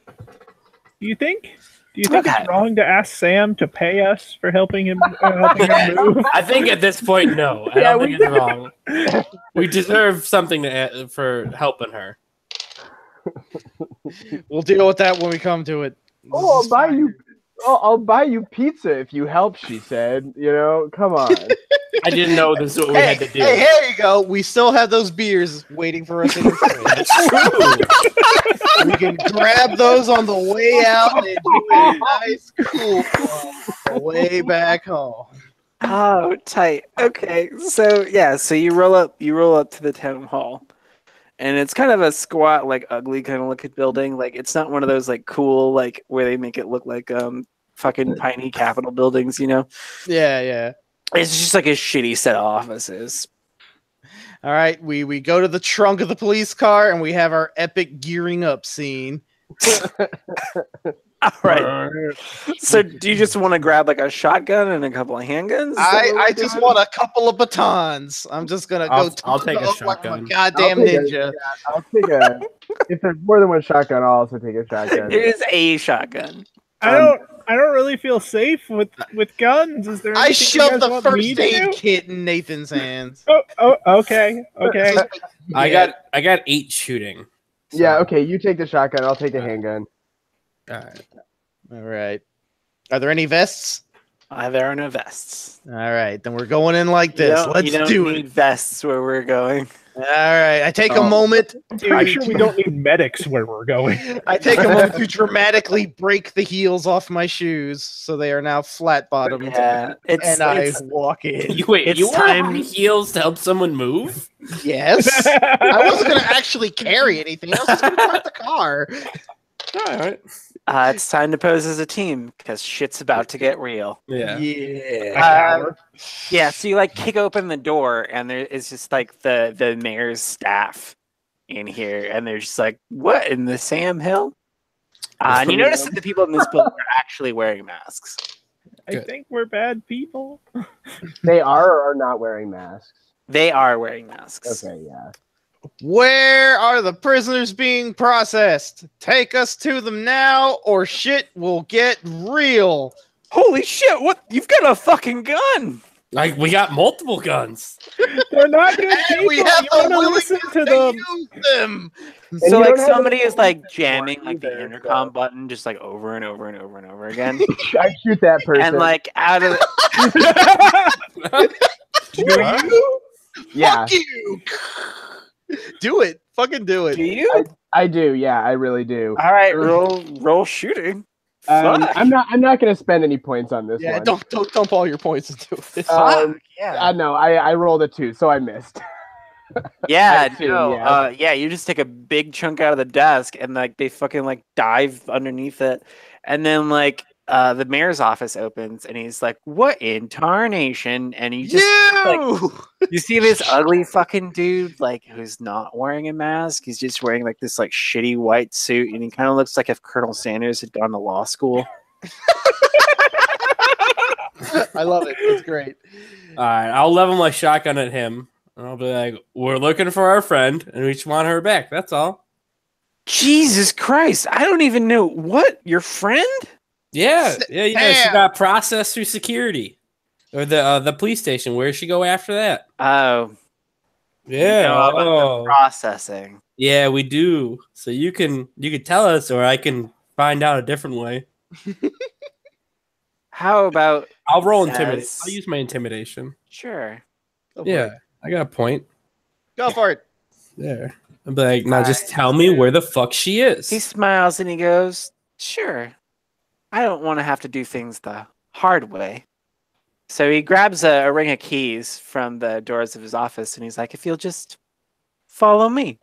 Do you think Okay. it's wrong to ask Sam to pay us for helping him move? I think at this point, no. I Yeah, don't we think it's wrong. We deserve something for helping her. We'll deal with that when we come to it. Oh, I'll buy you. I'll buy you pizza if you help, she said. You know, come on. I didn't know this is what we had to do. Hey, here you go. We still have those beers waiting for us in the fridge. That's true. We can grab those on the way out and do a nice cool one on the way back home. Oh, tight. Okay, so yeah, so you roll up to the town hall, and it's kind of a squat, like ugly kind of looking building. Like it's not one of those like cool, like where they make it look like fucking tiny Capitol buildings, you know? Yeah. It's just like a shitty set of offices. All right, we go to the trunk of the police car and we have our epic gearing up scene. All right. So do you just want to grab like a shotgun and a couple of handguns? I just want a couple of batons. I'm just gonna go. I'll take a like shotgun. I'm a goddamn ninja. I'll take a. If there's more than one shotgun, I'll also take a shotgun. There is a shotgun. I don't really feel safe with guns. Is there? I anything you shoved guys the want me first to aid do? kit in Nathan's hands. Oh, okay. I got 8 shooting. So. Yeah, okay. You take the shotgun. I'll take the handgun. All right. Are there any vests? There are no vests. All right, then we're going in like this. Let's you don't do need it. vests where we're going. All right, I take a moment. I'm sure we don't need medics where we're going. I take a moment to dramatically break the heels off my shoes, so they are now flat bottomed. Yeah, I walk in. You It's wear time- high heels to help someone move? Yes, I wasn't gonna actually carry anything. I was just gonna drive the car. All right. It's time to pose as a team because shit's about to get real. Yeah. Yeah, so you like kick open the door and there is just like the mayor's staff in here, and they're just like, "What in the Sam Hill?" And you notice that the people in this building are actually wearing masks. I think we're bad people. They are or are not wearing masks. They are wearing masks. Okay, yeah. Where are the prisoners being processed? Take us to them now, or shit will get real. Holy shit! What? You've got a fucking gun! Like we got multiple guns. They're not good And people. we have You the wanna willingness listen to to them. use them. And So you like don't have somebody any- is like jamming like the either, intercom so- button just like over and over and over and over again, I shoot that person. and like out of yeah, Fuck you. Do it. Fucking do it. do you? I do. Yeah, I really do. All right, roll shooting. I'm not gonna spend any points on this Yeah, one. don't dump all your points into it. Yeah. No, I rolled a 2, so I missed. Yeah, I see, no, yeah. you just take a big chunk out of the desk and like they fucking like dive underneath it, and then like the mayor's office opens and he's like, "What in tarnation?" And you just you see this ugly fucking dude like who's not wearing a mask. He's just wearing like this like shitty white suit, and he kind of looks like if Colonel Sanders had gone to law school. I love it. It's great. All right, I'll level my shotgun at him, and I'll be like, "We're looking for our friend, and we just want her back. That's all." Jesus Christ! I don't even know what your friend. Yeah. She Damn. got processed through security, or the police station. Where does she go after that? Oh, Yeah. you know about the Oh. processing. Yeah, we do. So you can tell us, or I can find out a different way. How about I'll roll intimidate. Says- I'll use my intimidation. sure? Go for Yeah, it. I got a point Go for it. there. I'll be like, now just tell me where the fuck she is. He smiles and he goes, "Sure. I don't want to have to do things the hard way." So he grabs a ring of keys from the doors of his office and he's like, "If you'll just follow me."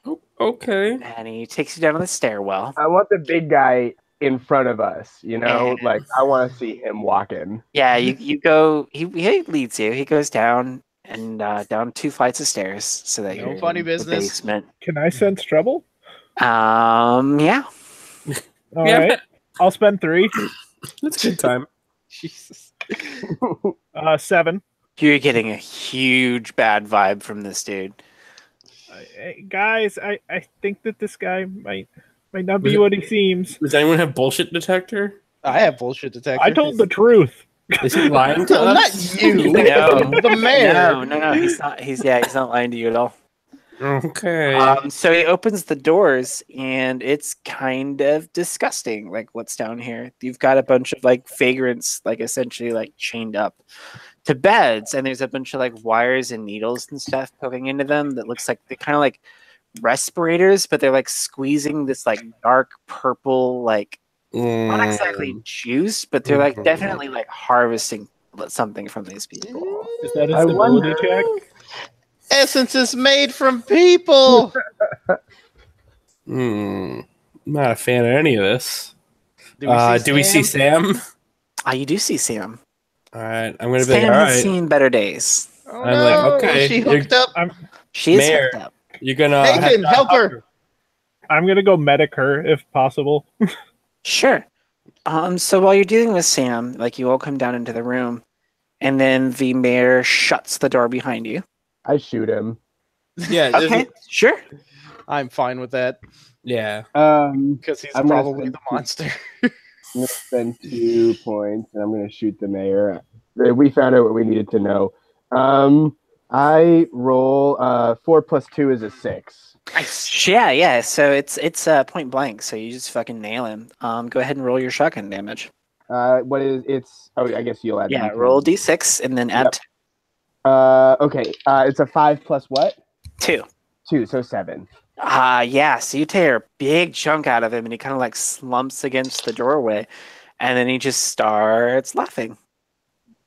Oh, okay. And he takes you down the stairwell. I want the big guy in front of us. You know, like I want to see him walking. Yeah, you go. He leads you. He goes down and down 2 flights of stairs so that No you're funny in the business. basement. Can I sense trouble? Yeah. All Yeah, right. I'll spend 3. That's a good time. Jesus. 7. You're getting a huge bad vibe from this dude. Hey, guys, I think that this guy might not Was be it- what he seems. Does anyone have bullshit detector? I have bullshit detector. I told the truth. Is he lying to No, us? not you. No. The mayor. No, he's not. He's not lying to you at all. Okay. So he opens the doors, and it's kind of disgusting. Like what's down here? You've got a bunch of like vagrants, like essentially like chained up to beds, and there's a bunch of like wires and needles and stuff poking into them. That looks like they're kind of like respirators, but they're like squeezing this like dark purple, like not exactly juice, but they're like definitely like harvesting something from these people. Is that a I stability wonder- check? Essence is made from people. Not a fan of any of this. Do we see Sam? Sam? You do see Sam. All right, I'm gonna be Sam like, all has right. seen better days. Oh, I'm like, no. okay, Is she you're- hooked up? She is Mayor. hooked up. You're gonna Nathan, help her. I'm gonna go medic her if possible. Sure. So while you're dealing with Sam, like you all come down into the room, and then the mayor shuts the door behind you. I shoot him. Yeah, Okay, sure. I'm fine with that yeah. because he's I'm gonna probably spend the monster. I'm gonna spend 2 points, and I'm gonna shoot the mayor. We found out what we needed to know. I roll 4 plus 2 is a 6. Nice. Yeah. So it's point blank. So you just fucking nail him. Go ahead and roll your shotgun damage. What is it's? Oh, I guess you'll add. Yeah, the roll d6 and then add Yep. Okay. It's a 5 plus what? 2. 2, so 7. Yeah. So you tear a big chunk out of him, and he kind of like slumps against the doorway, and then he just starts laughing,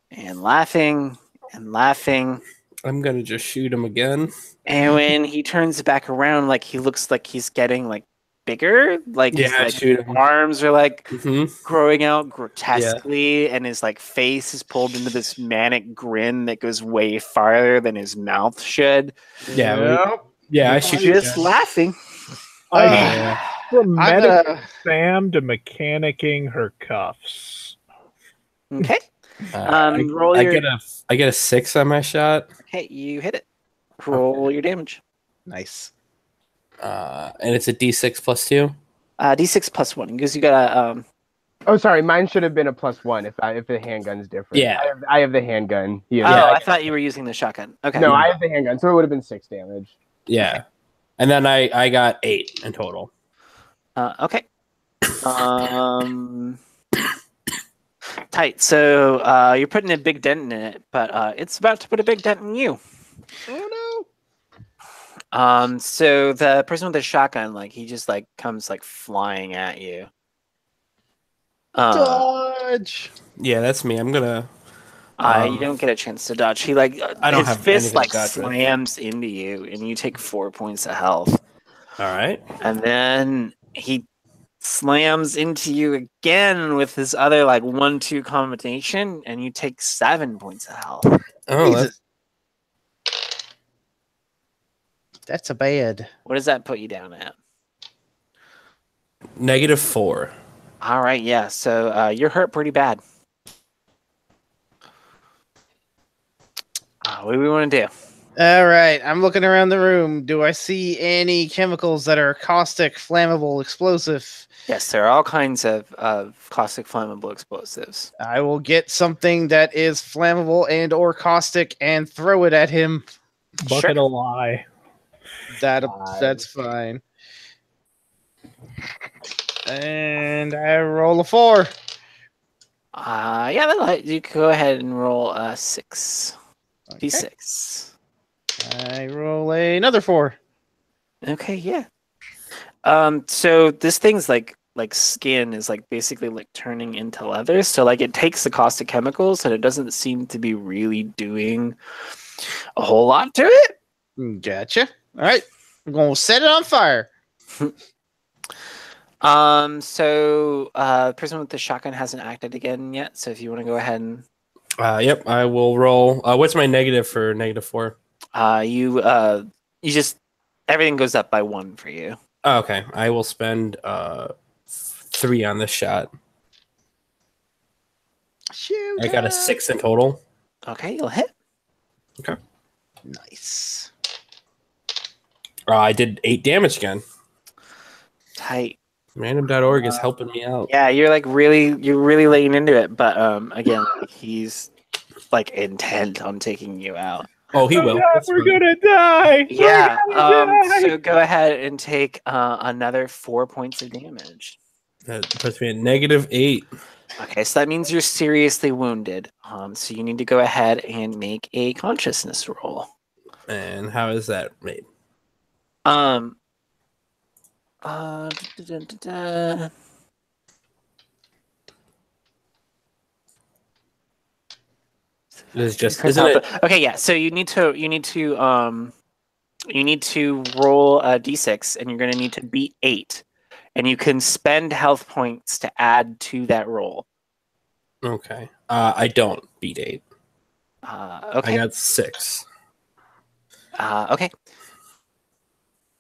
and laughing, and laughing. I'm gonna just shoot him again. And when he turns back around, like he looks like he's getting like bigger. Like his Yeah, like, shoot him. arms are like Mm-hmm. growing out grotesquely, and his like face is pulled into this manic grin that goes way farther than his mouth should. Yeah. I shoot him Just again. laughing. From I'm medic gonna. Sam to mechanicking her cuffs. Okay. I Roll your. I get a 6 on my shot. Okay, you hit it. Roll your damage. Nice. And it's a D6 plus 2. D6 plus 1 because you got a. Oh, sorry. Mine should have been a +1 if the handgun's different. Yeah. I have the handgun. He has I thought you were using the shotgun. Okay. No, I have the handgun, so it would have been 6 damage. Yeah. And then I got 8 in total. Okay. Tight. So you're putting a big dent in it, but it's about to put a big dent in you. Oh So the person with the shotgun, like he just like comes like flying at you. no! Dodge. Yeah, that's me. I'm gonna. You don't get a chance to dodge. He like I don't his have fist anything like to dodge with. slams into you, and you take 4 points of health. All right. And then he slams into you again with his other like 1-2 combination, and you take 7 points of health. Oh, Jesus. That's a bad. What does that put you down at? -4. All right, yeah. So you're hurt pretty bad. What do we want to do? All right, I'm looking around the room. Do I see any chemicals that are caustic, flammable, explosive? Yes, there are all kinds of caustic flammable explosives. I will get something that is flammable and or caustic and throw it at him. Bucket of lie. That's fine. And I roll a 4. Yeah, you can go ahead and roll a 6. Okay. D6. I roll another 4. Okay, yeah. So this thing's like skin is like basically like turning into leather. So like it takes the caustic chemicals and it doesn't seem to be really doing a whole lot to it. Gotcha. All right, I'm going to set it on fire. So the person with the shotgun hasn't acted again yet. So if you want to go ahead and Yep, I will roll. What's my negative for -4? you just everything goes up by 1 for you. Oh, okay, I will spend 3 on this shot. Shoot. I got a 6 in total. Okay, you'll hit. Nice. I did 8 damage again. Tight. Random.org is helping me out. Yeah, you're really laying into it, but again, he's like intent on taking you out. Oh, he Oh will. God, That's we're fine. gonna die. Yeah. We're gonna die. So go ahead and take another 4 points of damage. That puts me at -8. Okay, so that means you're seriously wounded. So you need to go ahead and make a consciousness roll. And how is that made? Um. Da, da, da, da. It's just, isn't it? Okay, yeah. So you need to roll a d6, and you're going to need to beat 8, and you can spend health points to add to that roll. Okay. I don't beat 8. Okay. I got 6. Okay.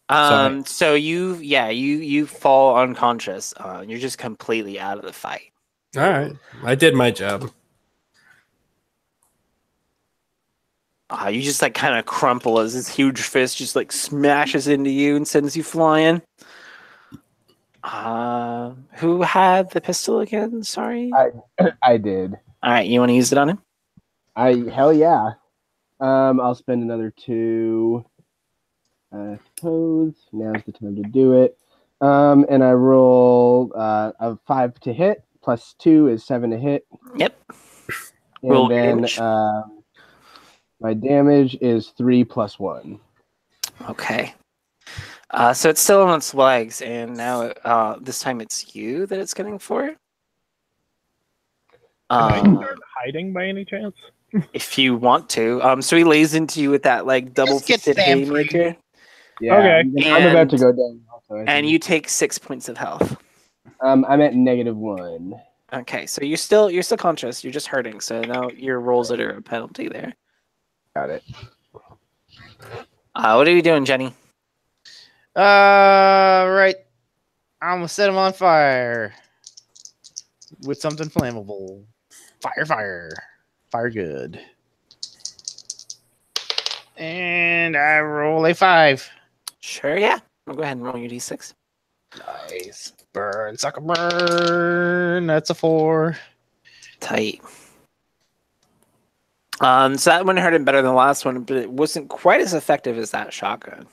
So So you fall unconscious. You're just completely out of the fight. all right. I did my job. You just like kind of crumple as this huge fist just like smashes into you and sends you flying. Who had the pistol again? Sorry. I did. All right, you want to use it on him? Hell yeah. I'll spend another 2. I suppose now's the time to do it. And I roll a 5 to hit, plus 2 is 7 to hit. Yep. And Roll then damage. my damage is 3 plus 1. Okay. So it's still on its legs, and now this time it's you that it's getting for. Can I start hiding by any chance? If you want to. So he lays into you with that like double Just get fisted Sam free. haymaker, Yeah, Okay. I'm about to go down. Also, I and think. you take 6 points of health. I'm at -1. Okay, so you're still conscious. You're just hurting. So now your rolls that are a penalty there. Got it. What are you doing, Jenny? Right. I'm gonna set him on fire with something flammable. Fire good. And I roll a 5. Sure, yeah. I'll go ahead and roll your d6. Nice. Burn, sucker, burn. That's a 4. Tight. So that one hurt him better than the last one, but it wasn't quite as effective as that shotgun.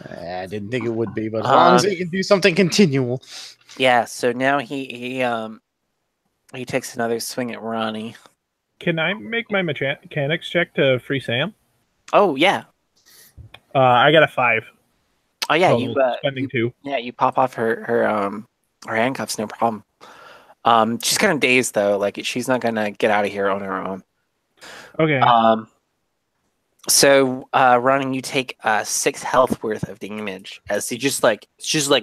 I didn't think it would be, but as long as he can do something continual. Yeah. So now he takes another swing at Ronnie. Can I make my mechanics check to free Sam? Oh yeah. I got a 5. Oh yeah. Total, spending 2. Yeah, you pop off her handcuffs, no problem. She's kind of dazed though. Like she's not gonna get out of here on her own. Okay. So Ronnie, you take 6 health worth of damage as she's just like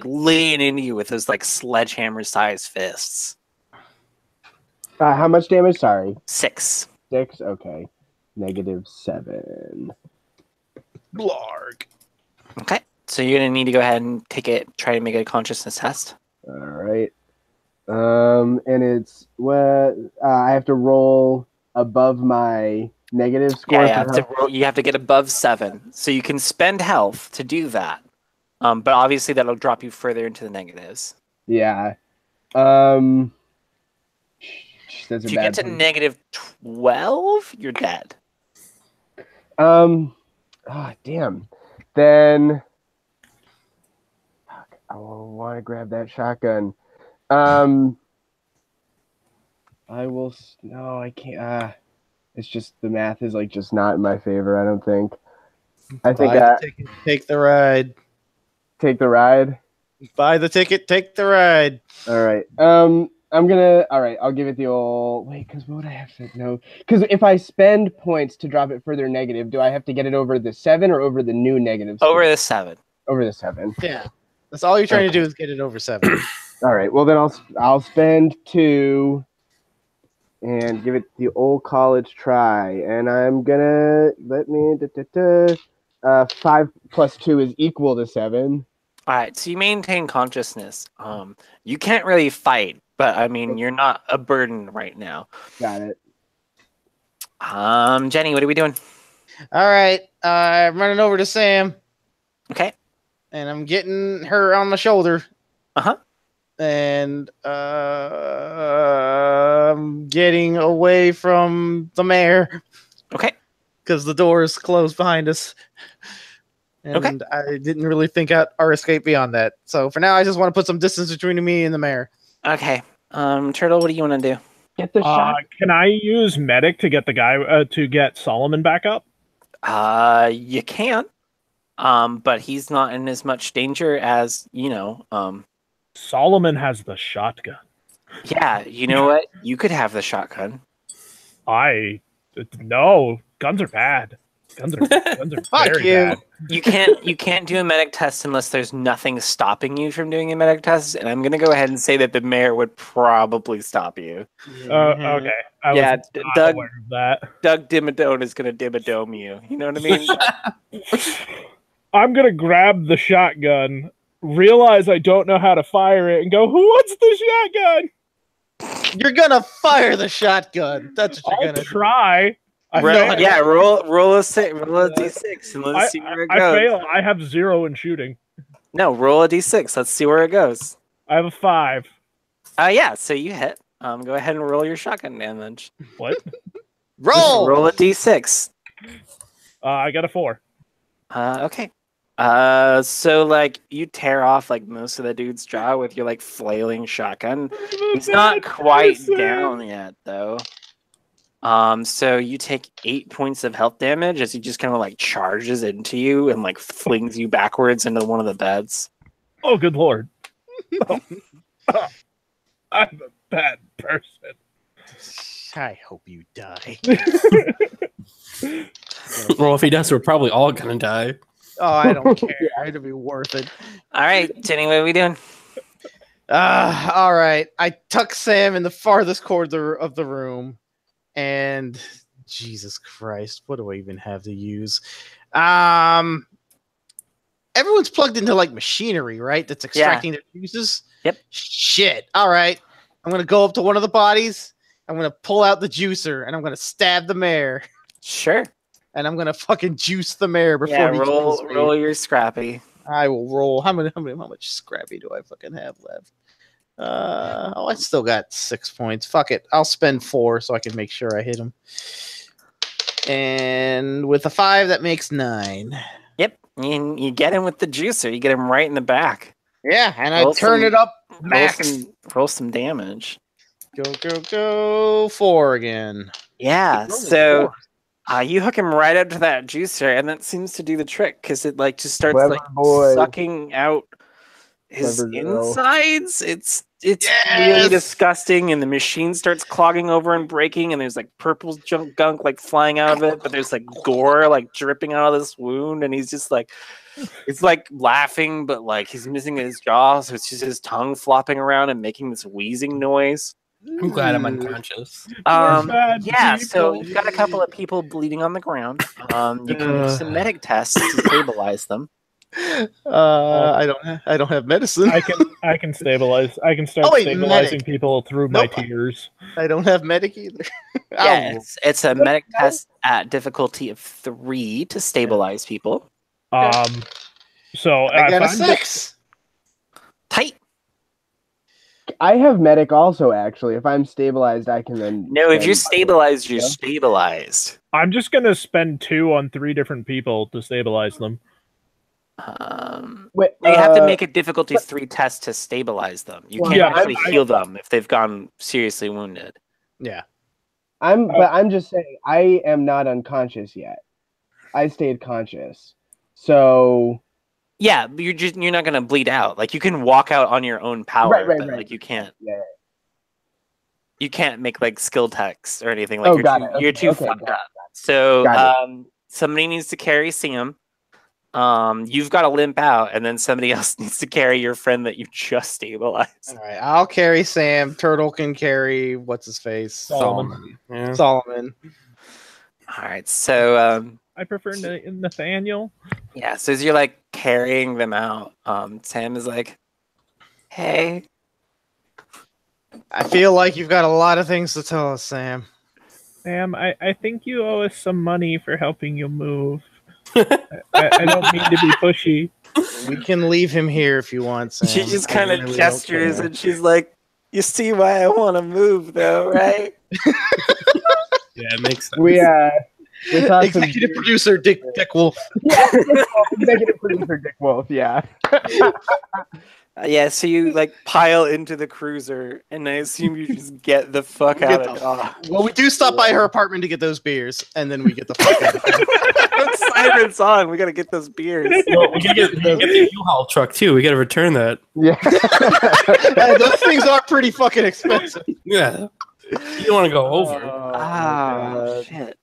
laying into you with those like sledgehammer sized fists. How much damage? Sorry. 6. 6? Okay. -7. Blarg. Okay. So you're gonna need to go ahead and try to make a consciousness test. All right. And it's what I have to roll above my negative score. Yeah, you have to get above 7. So you can spend health to do that. But obviously that'll drop you further into the negatives. Yeah. That's a If you bad get to one. -12, you're dead. Oh, damn. Then fuck, I want to grab that shotgun. I will. No, I can't. It's just the math is like just not in my favor. I don't think. I think Buy the ticket, take the ride. take the ride. Buy the ticket, take the ride. All right. I'm gonna. All right. I'll give it the old. Wait, because what would I have to know? Because if I spend points to drop it further negative, do I have to get it over the 7 or over the new negative? Over the 7. Over the 7. Yeah. That's all you're trying to do is get it over 7. All right. Well, then I'll spend 2 and give it the old college try, and I'm gonna 5 plus 2 is equal to 7. All right, so you maintain consciousness. You can't really fight, but I mean, you're not a burden right now. Got it. Jenny, what are we doing? All right. I'm running over to Sam, Okay. and I'm getting her on my shoulder. Uh-huh. And I'm getting away from the mayor. Okay. because the door is closed behind us. And I didn't really think out our escape beyond that. So for now, I just want to put some distance between me and the mayor. Okay. Turtle, what do you want to do? Get the shot. Can I use medic to get the guy to get Solomon back up? You can. But he's not in as much danger as, Solomon has the shotgun. Yeah, you know what? You could have the shotgun. No, guns are bad. Guns are very bad. You can't do a medic test unless there's nothing stopping you from doing a medic test, and I'm gonna go ahead and say that the mayor would probably stop you. Okay. I was not aware of that. Doug Dimmadome is gonna Dimmadome you. You know what I mean? I'm gonna grab the shotgun, realize I don't know how to fire it, and go, "Who wants the shotgun?" You're gonna fire the shotgun. That's what you're I'll gonna try. Roll a d6 and let's see where it goes. I fail. I have 0 in shooting. No, roll a d6. Let's see where it goes. I have a 5. Yeah, so you hit. Go ahead and roll your shotgun damage. What? Roll a d6. I got a 4. Okay. So like you tear off like most of the dude's jaw with your like flailing shotgun. He's not quite down yet though. So you take 8 points of health damage as he just kind of like charges into you and like flings you backwards into one of the beds. Oh, good lord. I'm a bad person. I hope you die. Well, if he does, we're probably all gonna die. Oh, I don't care. It'll be worth it. All right, Jenny, what are we doing? All right. I tuck Sam in the farthest corner of the room. And Jesus Christ, what do I even have to use? Everyone's plugged into like machinery, right? That's extracting their juices. Yep. Shit. All right. I'm gonna go up to one of the bodies. I'm gonna pull out the juicer, and I'm gonna stab the mayor. Sure. And I'm gonna fucking juice the mayor before he kills me. Roll your scrappy. I will roll. How much scrappy do I fucking have left? I still got 6 points. Fuck it. I'll spend 4 so I can make sure I hit him. And with a 5, that makes 9. Yep. You get him with the juicer. You get him right in the back. Yeah, and I turn it up max. Roll some damage. Go. 4 again. Yeah, so you hook him right up to that juicer, and that seems to do the trick because it like just starts sucking out his insides. It's really disgusting, and the machine starts clogging over and breaking, and there's like purple gunk like flying out of it, but there's like gore like dripping out of this wound, and he's just like, it's like laughing, but like he's missing his jaw, so it's just his tongue flopping around and making this wheezing noise. I'm glad I'm unconscious. Yeah, so you've got a couple of people bleeding on the ground. You can use some medic tests to stabilize them. I don't have medicine. I can stabilize. I can start stabilizing people through my tears. I don't have medic either. Yeah, it's a medic test at difficulty of 3 to stabilize people. So I got a 6. Tight. I have medic also, actually. If I'm stabilized, I can then... No, if you're stabilized, you're stabilized. I'm just going to spend 2 on 3 different people to stabilize them. Wait, you have to make a difficulty 3 test to stabilize them. You can't actually heal them if they've gone seriously wounded. Yeah. I'm just saying, I am not unconscious yet. I stayed conscious. So... Yeah, you're not gonna bleed out. Like you can walk out on your own power, but like you can't. Yeah. You can't make like skill tests or anything. Like you're too fucked up. So somebody needs to carry Sam. You've got to limp out, and then somebody else needs to carry your friend that you just stabilized. All right, I'll carry Sam. Turtle can carry what's his face, Solomon. Yeah. Solomon. All right, so I prefer Nathaniel. Yeah, so as you're like carrying them out, Sam is like, "Hey." I feel like you've got a lot of things to tell us, Sam. Sam, I think you owe us some money for helping you move. I don't mean to be pushy. We can leave him here if you want, Sam. She just kind of gestures and she's like, "You see why I want to move, though, right?" Yeah, it makes sense. We saw some Executive producer Dick Wolf. yeah, executive producer Dick Wolf. Yeah. Yeah, so you like pile into the cruiser, and I assume you just get the fuck We out get of the- Dodge. Well, we do stop by her apartment to get those beers, and then we get the fuck out of there. Siren song. We gotta get those beers. Well, we can get the U-Haul truck too. We got to return that. Yeah. Those things are pretty fucking expensive. Yeah, you don't want to go over. Oh shit.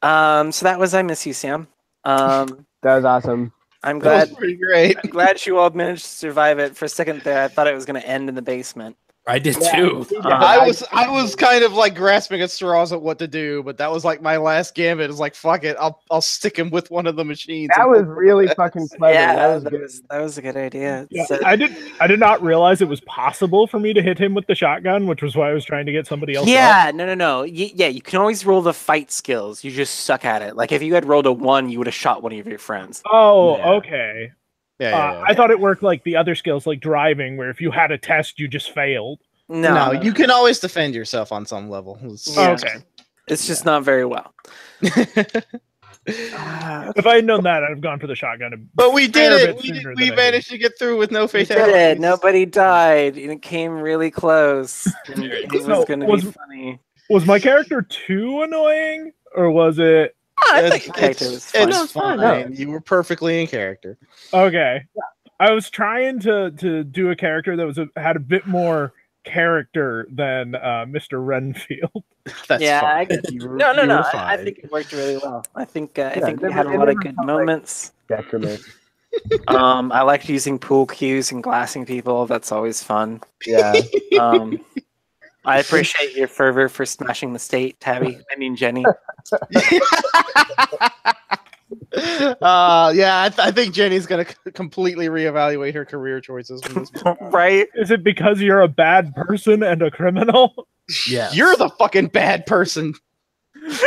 So that was I Miss You, Sam. That was awesome. I'm That was glad pretty great. I'm glad you all managed to survive it. For a second there, I thought it was gonna end in the basement. I did Yeah. too. I was kind of like grasping at straws at what to do, but that was like my last gambit. It's like fuck it, I'll stick him with one of the machines. That was really fucking clever. Yeah, that was good. that was a good idea. Yeah, So- I did not realize it was possible for me to hit him with the shotgun, which was why I was trying to get somebody else. yeah, no. Yeah, you can always roll the fight skills. You just suck at it. Like if you had rolled a 1, you would have shot one of your friends. Oh, Yeah. okay. yeah. I thought it worked like the other skills, like driving, where if you had a test, you just failed. No, you can always defend yourself on some level. It's- Yeah. Okay. It's just not very well. If I had known that, I'd have gone for the shotgun. But we did Fair it. bit We, sooner we than I managed to get through with no We did fatalities. it. Nobody died, and it came really close. And it was So, going to be was- funny. Was my character too annoying, or was it I think your character was fun. It's fine. No. You were perfectly in character. okay? I was trying to do a character that had a bit more character than Mr. Renfield. That's Yeah, fine. I get You were- No. you were I fine. think it worked really well. I think Yeah, we it had a never- lot it of never good felt like- moments. Detriment. I liked using pool cues and glassing people. That's always fun. Yeah. I appreciate your fervor for smashing the state, Tabby. I mean, Jenny. I think Jenny's gonna completely reevaluate her career choices. From this point. Right? Is it because you're a bad person and a criminal? Yeah, You're the fucking bad person.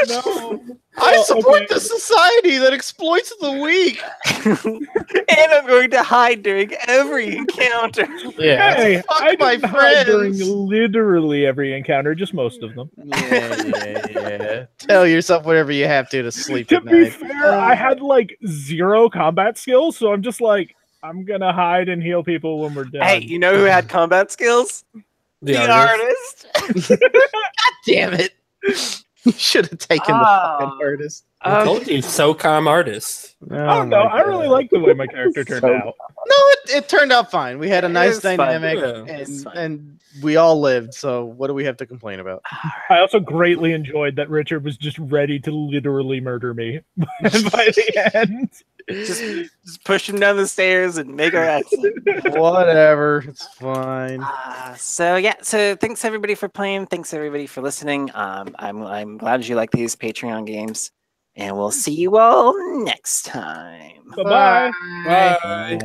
No. I support okay. the society that exploits the weak. And I'm going to hide during every encounter. yeah. Hey, Fuck I my didn't hide during friends. literally every encounter, just most of them. Yeah. Tell yourself whatever you have to sleep To at be night. fair, I had like 0 combat skills, so I'm just like, I'm gonna hide and heal people when we're done. Hey, you know who had combat skills? The The artist. artist. Damn it. You should have taken the fucking artist. I told you, SOCOM artist. Oh no, I really like the way my character turned So- out. No, it turned out fine. We had a It nice was fun. dynamic, Yeah, it's fun. and we all lived. So what do we have to complain about? I also greatly enjoyed that Richard was just ready to literally murder me by the end. Just push him down the stairs and make our exit. Whatever, it's fine. So thanks everybody for playing. Thanks everybody for listening. I'm glad you like these Patreon games, and we'll see you all next time. Bye-bye. Bye.